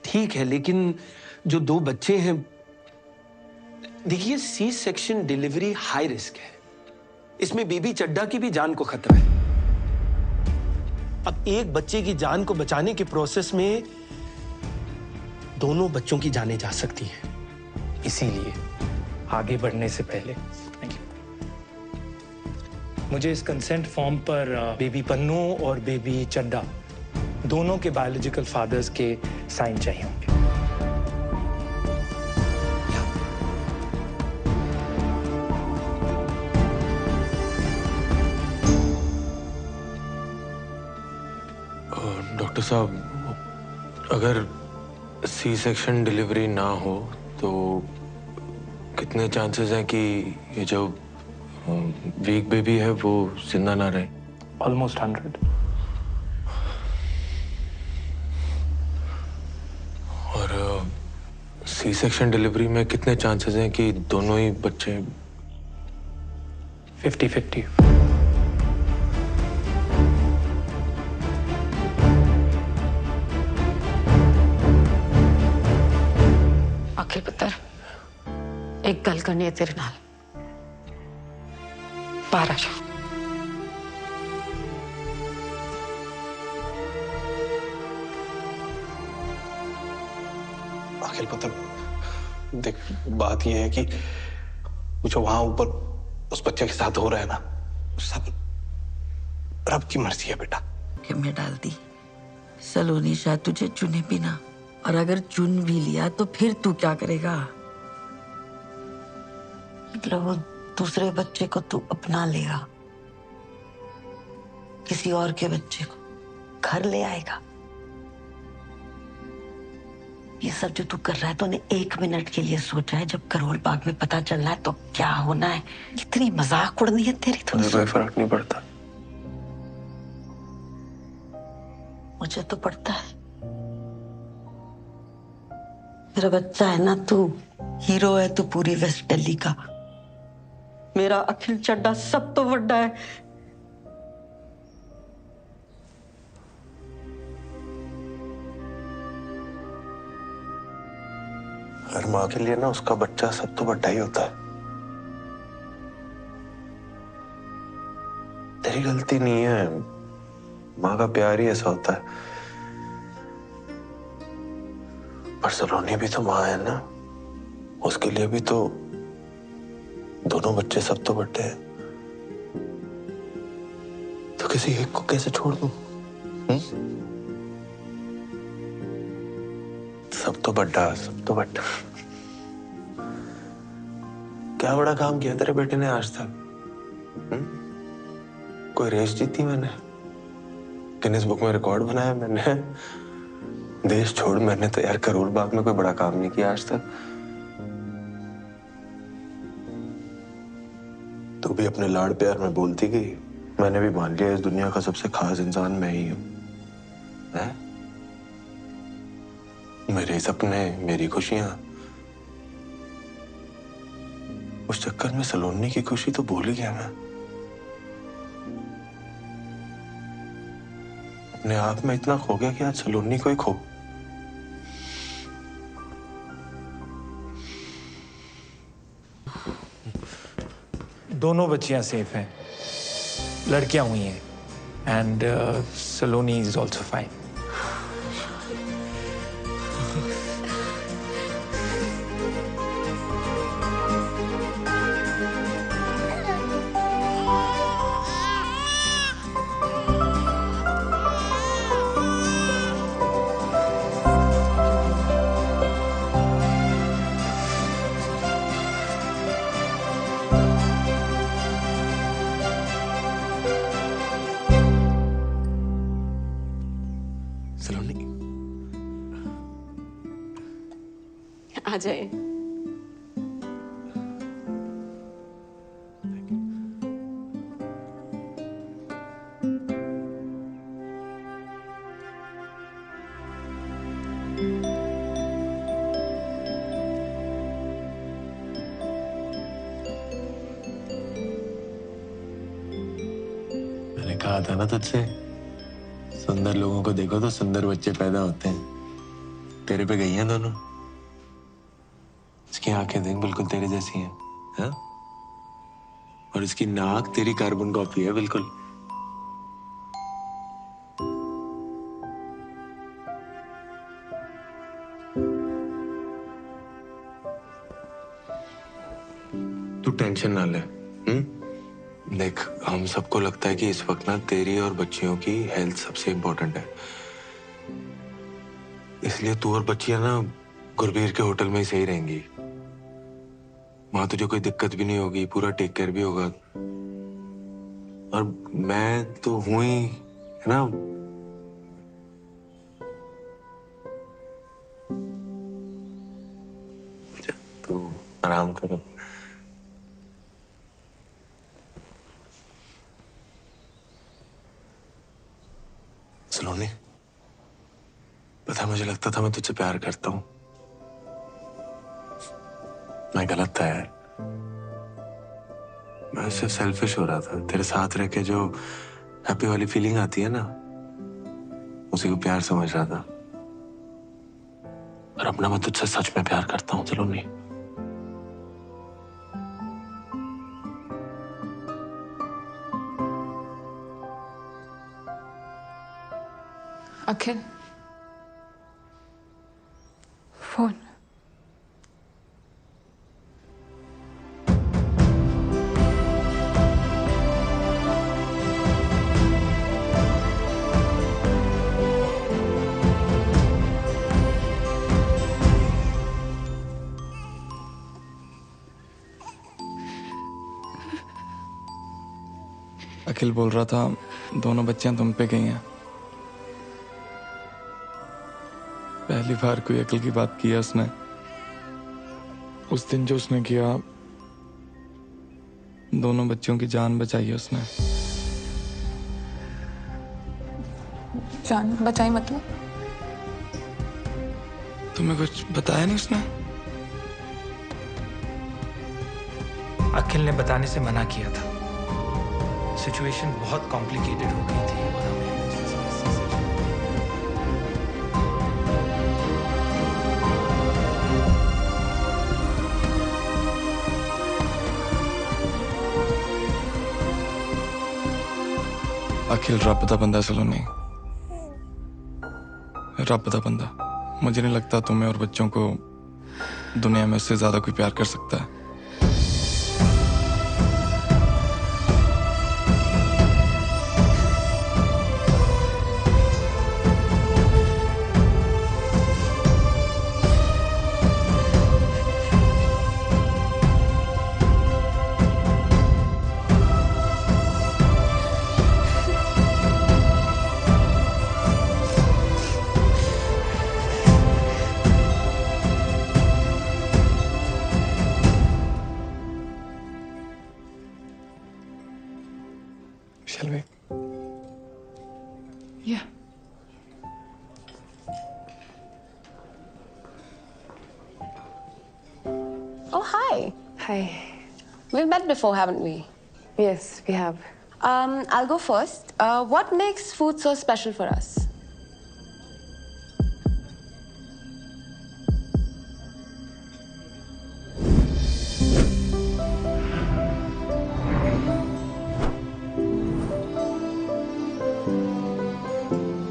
ठीक है, लेकिन जो 2 बच्चे हैं, देखिए C section delivery high risk है। इसमें बेबी चड्डा की भी जान को खतरा है। अब एक बच्चे की जान को बचाने के प्रोसेस में दोनों बच्चों की जानें जा सकती हैं। इसीलिए आगे बढ़ने से पहले मुझे इस कंसेंट फॉर्म पर बेबी पन्नू और बेबी चड्डा दोनों के बायोलॉजिकल फादर्स के साइन चाहिए होंगे। डॉक्टर साहब, अगर सी सेक्शन डिलीवरी ना हो तो कितने चांसेस हैं कि ये जो वीक बेबी है वो जिंदा ना रहे? ऑलमोस्ट 100। और सी सेक्शन डिलीवरी में कितने चांसेस हैं कि दोनों ही बच्चे? 50-50। अखिल पुत्र, एक गल करनी है तेरे नाल। बाहर आ जाओ। अखिल पता, देख बात ये है कि जो वहां ऊपर उस बच्चे के साथ हो रहा है ना, सब रब की मर्जी है बेटा। कि मैं डाल दी सलोनी शायद तुझे चुने भी ना, और अगर चुन भी लिया तो फिर तू क्या करेगा? मतलब वो दूसरे बच्चे को तू अपना लेगा, किसी और के बच्चे को घर ले आएगा। ये सब जो तू कर रहा है तूने 1 मिनट के लिए सोचा है? जब करोल बाग में पता चलना है तो क्या होना है? कितनी मजाक उड़नी है तेरी। मुझे कोई फर्क नहीं पड़ता। मुझे तो पड़ता है। मेरा बच्चा है ना तू, हीरो है तू पूरी वेस्ट दिल्ली का। मेरा अखिल चड्डा सब तो बड़ा है। हर माँ के लिए ना उसका बच्चा सब तो बड़ा ही होता है। तेरी गलती नहीं है, माँ का प्यार ही ऐसा होता है। पर सलोनी भी तो माँ है ना, उसके लिए भी तो दोनों बच्चे सब तो बड़े हैं। तो किसी एक को कैसे छोड़ दूं? सब तो बड़ा, सब तो बड़ा। क्या बड़ा काम किया तेरे बेटे ने आज तक? कोई रेस जीती मैंने, गिनीज बुक में रिकॉर्ड बनाया मैंने। देश छोड़, मैंने तो यार करोल बाग में कोई बड़ा काम नहीं किया आज तक। तू भी अपने लाड़ प्यार में बोलती गई, मैंने भी मान लिया इस दुनिया का सबसे खास इंसान मैं ही हूं। मेरे सपने, मेरी खुशियां, उस चक्कर में सलोनी की खुशी तो भूल ही गया मैं। अपने आप में इतना खो गया कि आज सलोनी को ही खो। दोनों बच्चियां सेफ हैं, लड़कियां हुई हैं, and Saloni is also fine. Saloni आ जाए। मैंने कहा था ना तुझसे, सुंदर लोगों को देखो तो सुंदर बच्चे पैदा होते हैं। तेरे पे गई हैं दोनों। इसकी आंखें देख, बिल्कुल तेरे जैसी हैं, हाँ? और इसकी नाक तेरी कार्बन कॉपी है बिल्कुल। तू टेंशन ना ले। देख, हम सबको लगता है कि इस वक्त ना तेरी और बच्चियों की हेल्थ सबसे इंपॉर्टेंट है, इसलिए तू और बच्चियां ना गुरबीर के होटल में ही सही रहेंगी। वहां तुझे कोई दिक्कत भी नहीं होगी, पूरा टेक केयर भी होगा। और मैं तो हूं ही, है ना। तू आराम करो। सलोनी, पता है मुझे लगता था मैं तुझसे प्यार करता हूं। मैं गलत था यार। मैं सिर्फ सेल्फिश हो रहा था। तेरे साथ रह के जो हैप्पी वाली फीलिंग आती है ना, उसी को प्यार समझ रहा था। और अपना मैं तुझसे सच में प्यार करता हूं सलोनी। अखिल, फोन। अखिल बोल रहा था दोनों बच्चियां तुम पे गई हैं। पहली बार कोई अकल की बात की है उसने। उस दिन जो उसने किया, दोनों बच्चों की जान बचाई है उसने। जान बचाई मतलब? तुम्हें कुछ बताया नहीं उसने? अखिल ने बताने से मना किया था। सिचुएशन बहुत कॉम्प्लिकेटेड हो गई थी और हमें अखिल रब दा बंदा सलोनी, रब दा बंदा। मुझे नहीं लगता तुम्हें और बच्चों को दुनिया में उससे ज्यादा कोई प्यार कर सकता है। Shall we? Yeah. Oh, hi. Hi. We've met before, haven't we? Yes, we have. I'll go first. What makes food so special for us?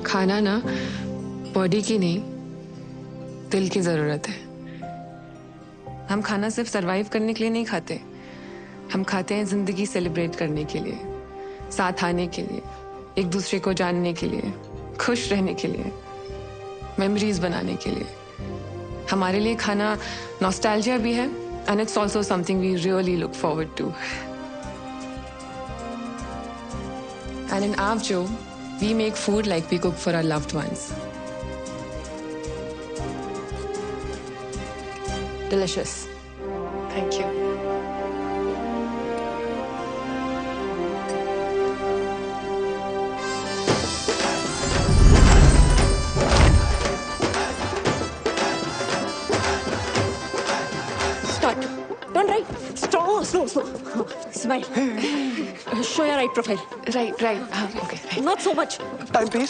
खाना ना बॉडी की नहीं, दिल की जरूरत है। हम खाना सिर्फ सरवाइव करने के लिए नहीं खाते, हम खाते हैं जिंदगी सेलिब्रेट करने के लिए, साथ आने के लिए, एक दूसरे को जानने के लिए, खुश रहने के लिए, मेमोरीज बनाने के लिए। हमारे लिए खाना नॉस्टैल्जिया भी है and it's also something we really look forward to. And in Aavjo we make food like we cook for our loved ones. Delicious. Thank you. Start. Don't write. Stop. Slow. Smile. Show your right profile. Right. Okay. Not so much. Time please.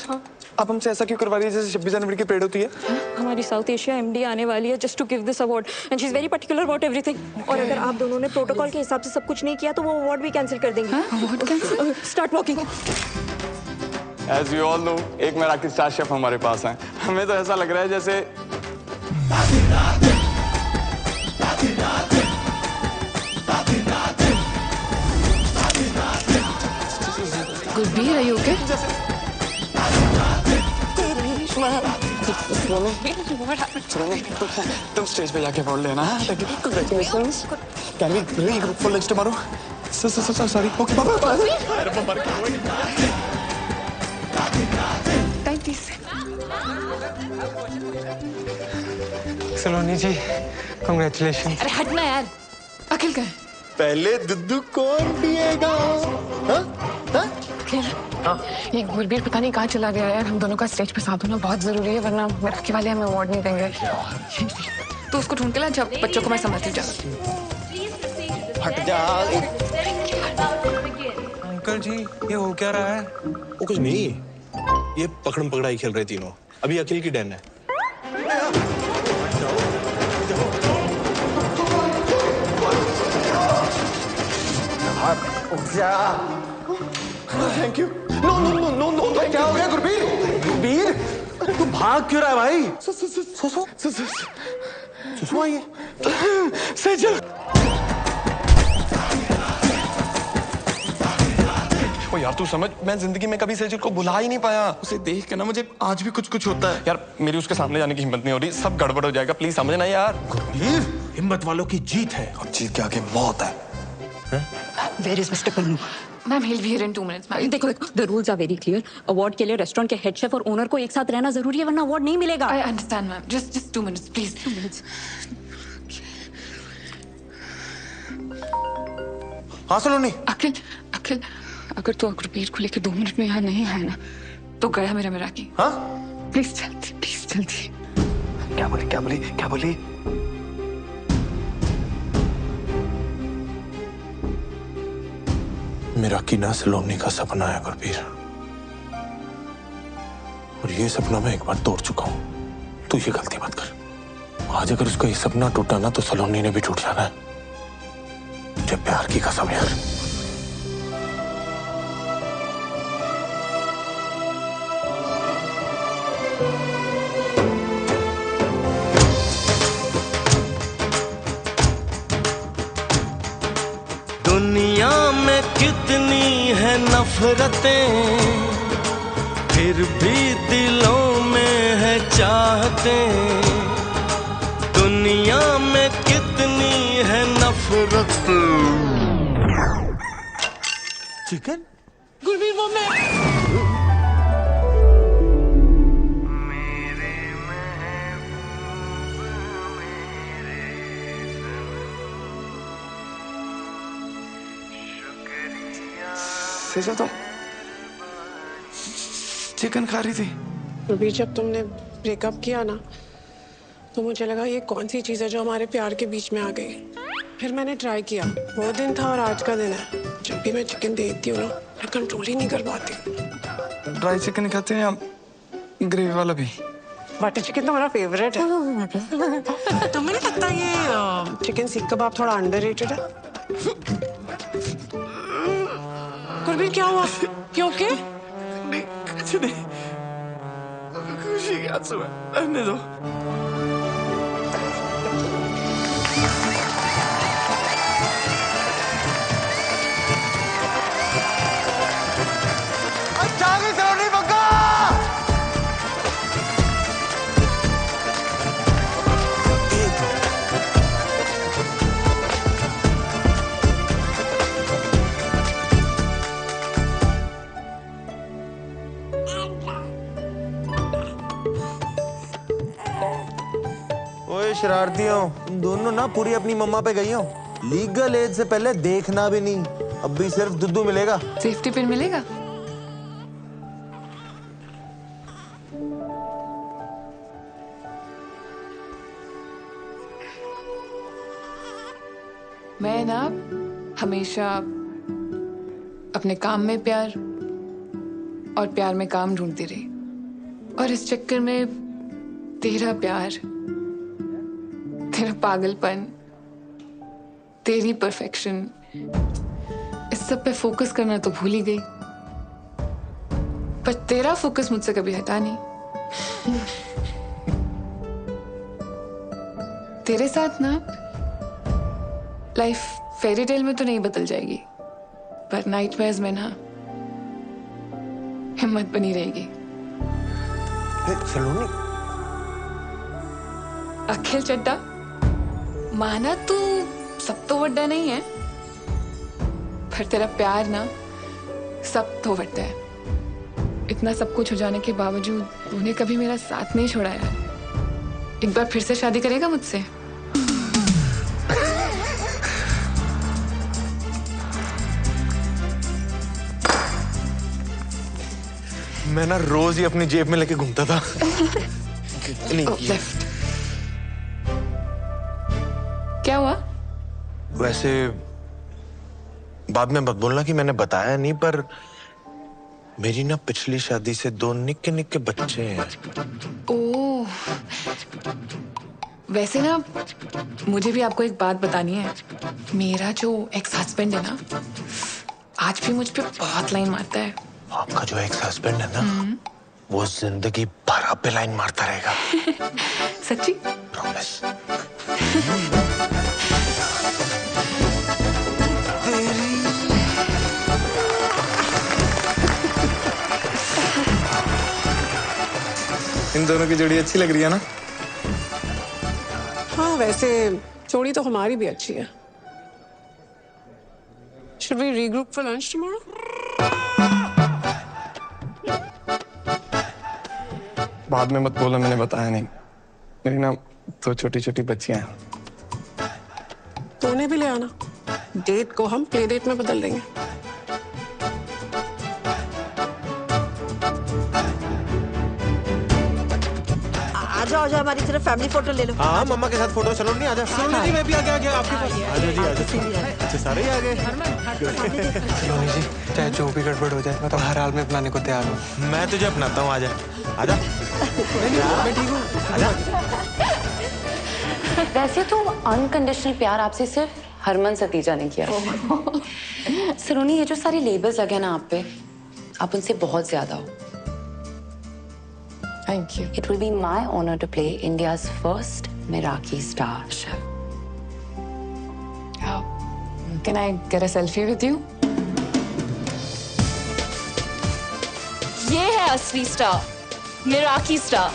आप हमसे ऐसा क्यों करवा रही है जैसे 26 जनवरी की parade होती है? हमारी साउथ एशिया एमडी आने वाली है just to give this award and she is very particular about everything. और अगर आप दोनों ने प्रोटोकॉल के हिसाब से सब कुछ नहीं किया तो वो अवार्ड भी कैंसिल कर देंगे। Award cancel? Start walking. As you all know, एक मराठी स्टार शेफ हमारे पास हैं। हमें तो ऐसा लग रहा है जैसे Gurveer, are you okay? तुम स्टेज पे जाके बोल लेना। Congratulations. Can we regroup for lunch tomorrow? Sorry. Okay, bye. Time, please. Saloni ji, congratulations. अरे हटना यार। अखिल का है? पहले दुद्धू कौन पिएगा? ये गुरबीर पता नहीं कहाँ चला गया यार। हम दोनों का स्टेज पे साथ होना बहुत जरूरी है, वरना मराठी वाले हमें अवार्ड नहीं देंगे। तो उसको ढूंढ के ला, जब बच्चों को मैं समझती जा। हट जा। अंकल जी, ये हो क्या रहा है? वो कुछ नहीं, ये पकड़म पकड़ाई खेल रहे तीनों। अभी अखिल की डैन है। Thank you. नो, क्या हो गया गुरबीर? तू भाग क्यों रहा है भाई? सुसु आई है। सेजल। ओ यार तू समझ, मैं जिंदगी में कभी सेजल को बुला ही नहीं पाया। उसे देख के ना मुझे आज भी कुछ होता है। यार मेरी उसके सामने जाने की हिम्मत नहीं हो रही, सब गड़बड़ हो जाएगा, प्लीज समझना यार। गुरबीर, हिम्मत वालों की जीत है और जीत के आगे मौत है। Where is Mr. Pannu? Ma'am he'll be here in 2 minutes ma'am. देखो the rules are very clear. Award के लिए रेस्टोरेंट के हेड शेफ और ओनर को एक साथ रहना जरूरी है, वरना अवार्ड नहीं मिलेगा। I understand ma'am, just 2 minutes please। 2 minutes। हाँ सलोनी। अखिल अगर तू गुरबीर को लेकर 2 मिनट में यहाँ नहीं है ना तो गया मेरा मेरा की। हाँ प्लीज जल्दी। क्या बोली? मेरा कीना सलोनी का सपना है गुरबीर, और ये सपना मैं एक बार तोड़ चुका हूं। तू ये गलती मत कर। आज अगर उसका ये सपना टूटा ना तो सलोनी ने भी टूट जाना है। मुझे प्यार की कसम यार। दुनिया में कितनी है नफरतें, फिर भी दिलों में है चाहतें। दुनिया में कितनी है नफरतें। चिकन? गुरबीर वो मैं। सेजा तुम चिकन खा रही थी? गुरबीर जब तुमने ब्रेकअप किया ना तो मुझे लगा ये कौन सी चीज़ है जो हमारे प्यार के बीच में आ गई। फिर मैंने ट्राई किया, वो दिन था और आज का दिन है। जब भी मैं चिकन देखती हूँ ना मैं कंट्रोल ही नहीं कर पाती। ड्राई चिकन खाते हैं आप? ग्रेवी वाला भी? बटर चिकन तो मेरा फेवरेट है। तुम्हें नहीं लगता ये चिकन सीख कबाब थोड़ा अंडररेटेड है? गुरबीर क्या हुआ? क्यों के? कुछ नहीं, खुशी के आंसू है, रहने दो। अच्छा भी सलोनी बग्गा। ओए शरारतियों, तुम दोनों ना पूरी अपनी मम्मा पे गई हो। लीगल एज से पहले देखना भी नहीं, अब भी सिर्फ दुद्धू मिलेगा। सेफ्टी पिन मिलेगा? मैं ना हमेशा अपने काम में प्यार और प्यार में काम ढूंढती रही, और इस चक्कर में तेरा प्यार, तेरा पागलपन, तेरी परफेक्शन, इस सब पे फोकस करना तो भूल ही गई। पर तेरा फोकस मुझसे कभी हटा नहीं। तेरे साथ ना लाइफ फेरी टेल में तो नहीं बदल जाएगी, पर नाइटमेयर्स में ना हिम्मत बनी रहेगी। सलोनी। अखिल चड्डा, माना तू सब तो वड्डा नहीं है, पर तेरा प्यार ना सब तो वड्डा है। इतना सब कुछ हो जाने के बावजूद तूने कभी मेरा साथ नहीं छोड़ा यार। एक बार फिर से शादी करेगा मुझसे? मैं ना रोज ही अपनी जेब में लेके घूमता था। नहीं, लेफ्ट। क्या हुआ? वैसे बाद में मत बोलना कि मैंने बताया नहीं, पर मेरी ना पिछली शादी से 2 निक्के निक्के बच्चे हैं। ओह, वैसे ना मुझे भी आपको एक बात बतानी है। मेरा जो एक्स हस्बैंड है ना, आज भी मुझ पे बहुत लाइन मारता है। आपका जो एक्स हस्बैंड है ना, वो जिंदगी भर आप पे लाइन मारता रहेगा। सच्ची? प्रॉमिस। इन दोनों की जोड़ी अच्छी लग रही है ना? हाँ वैसे जोड़ी तो हमारी भी अच्छी है। Should we regroup for lunch tomorrow? बाद में मत बोलो मैंने बताया नहीं। मेरी ना 2 छोटी-छोटी बच्चियां हैं। तो उन्हें भी ले आना। डेट को हम प्ले डेट में बदल देंगे। आ जाओ हमारी तरफ फैमिली फोटो ले लो। हाँ मम्मा के साथ फोटो। चलो नहीं आजा। चलो जी मैं भी आ गया आपके पास। आजा जी आजा। अच्छा सारे ही आ गए। सलोनी जी चाहे जो भी गड़बड़ हो जाए मैं तो हर हाल में अपनाने को तैयार हूँ। मैं तुझे अपनाता हूँ। आजा आजा। मैं ठीक हूँ। वैसे तो अनकंडीशनल प्यार आपसे सिर्फ हरमन सतीजा ने किया। सलोनी ये जो सारे लेबल्स लगे ना आप पे, आप उनसे बहुत ज्यादा हो। Thank you. It will be my honor to play India's first Meraki star show. Can I get a selfie with you? ये है असली स्टार, मेराकी स्टार।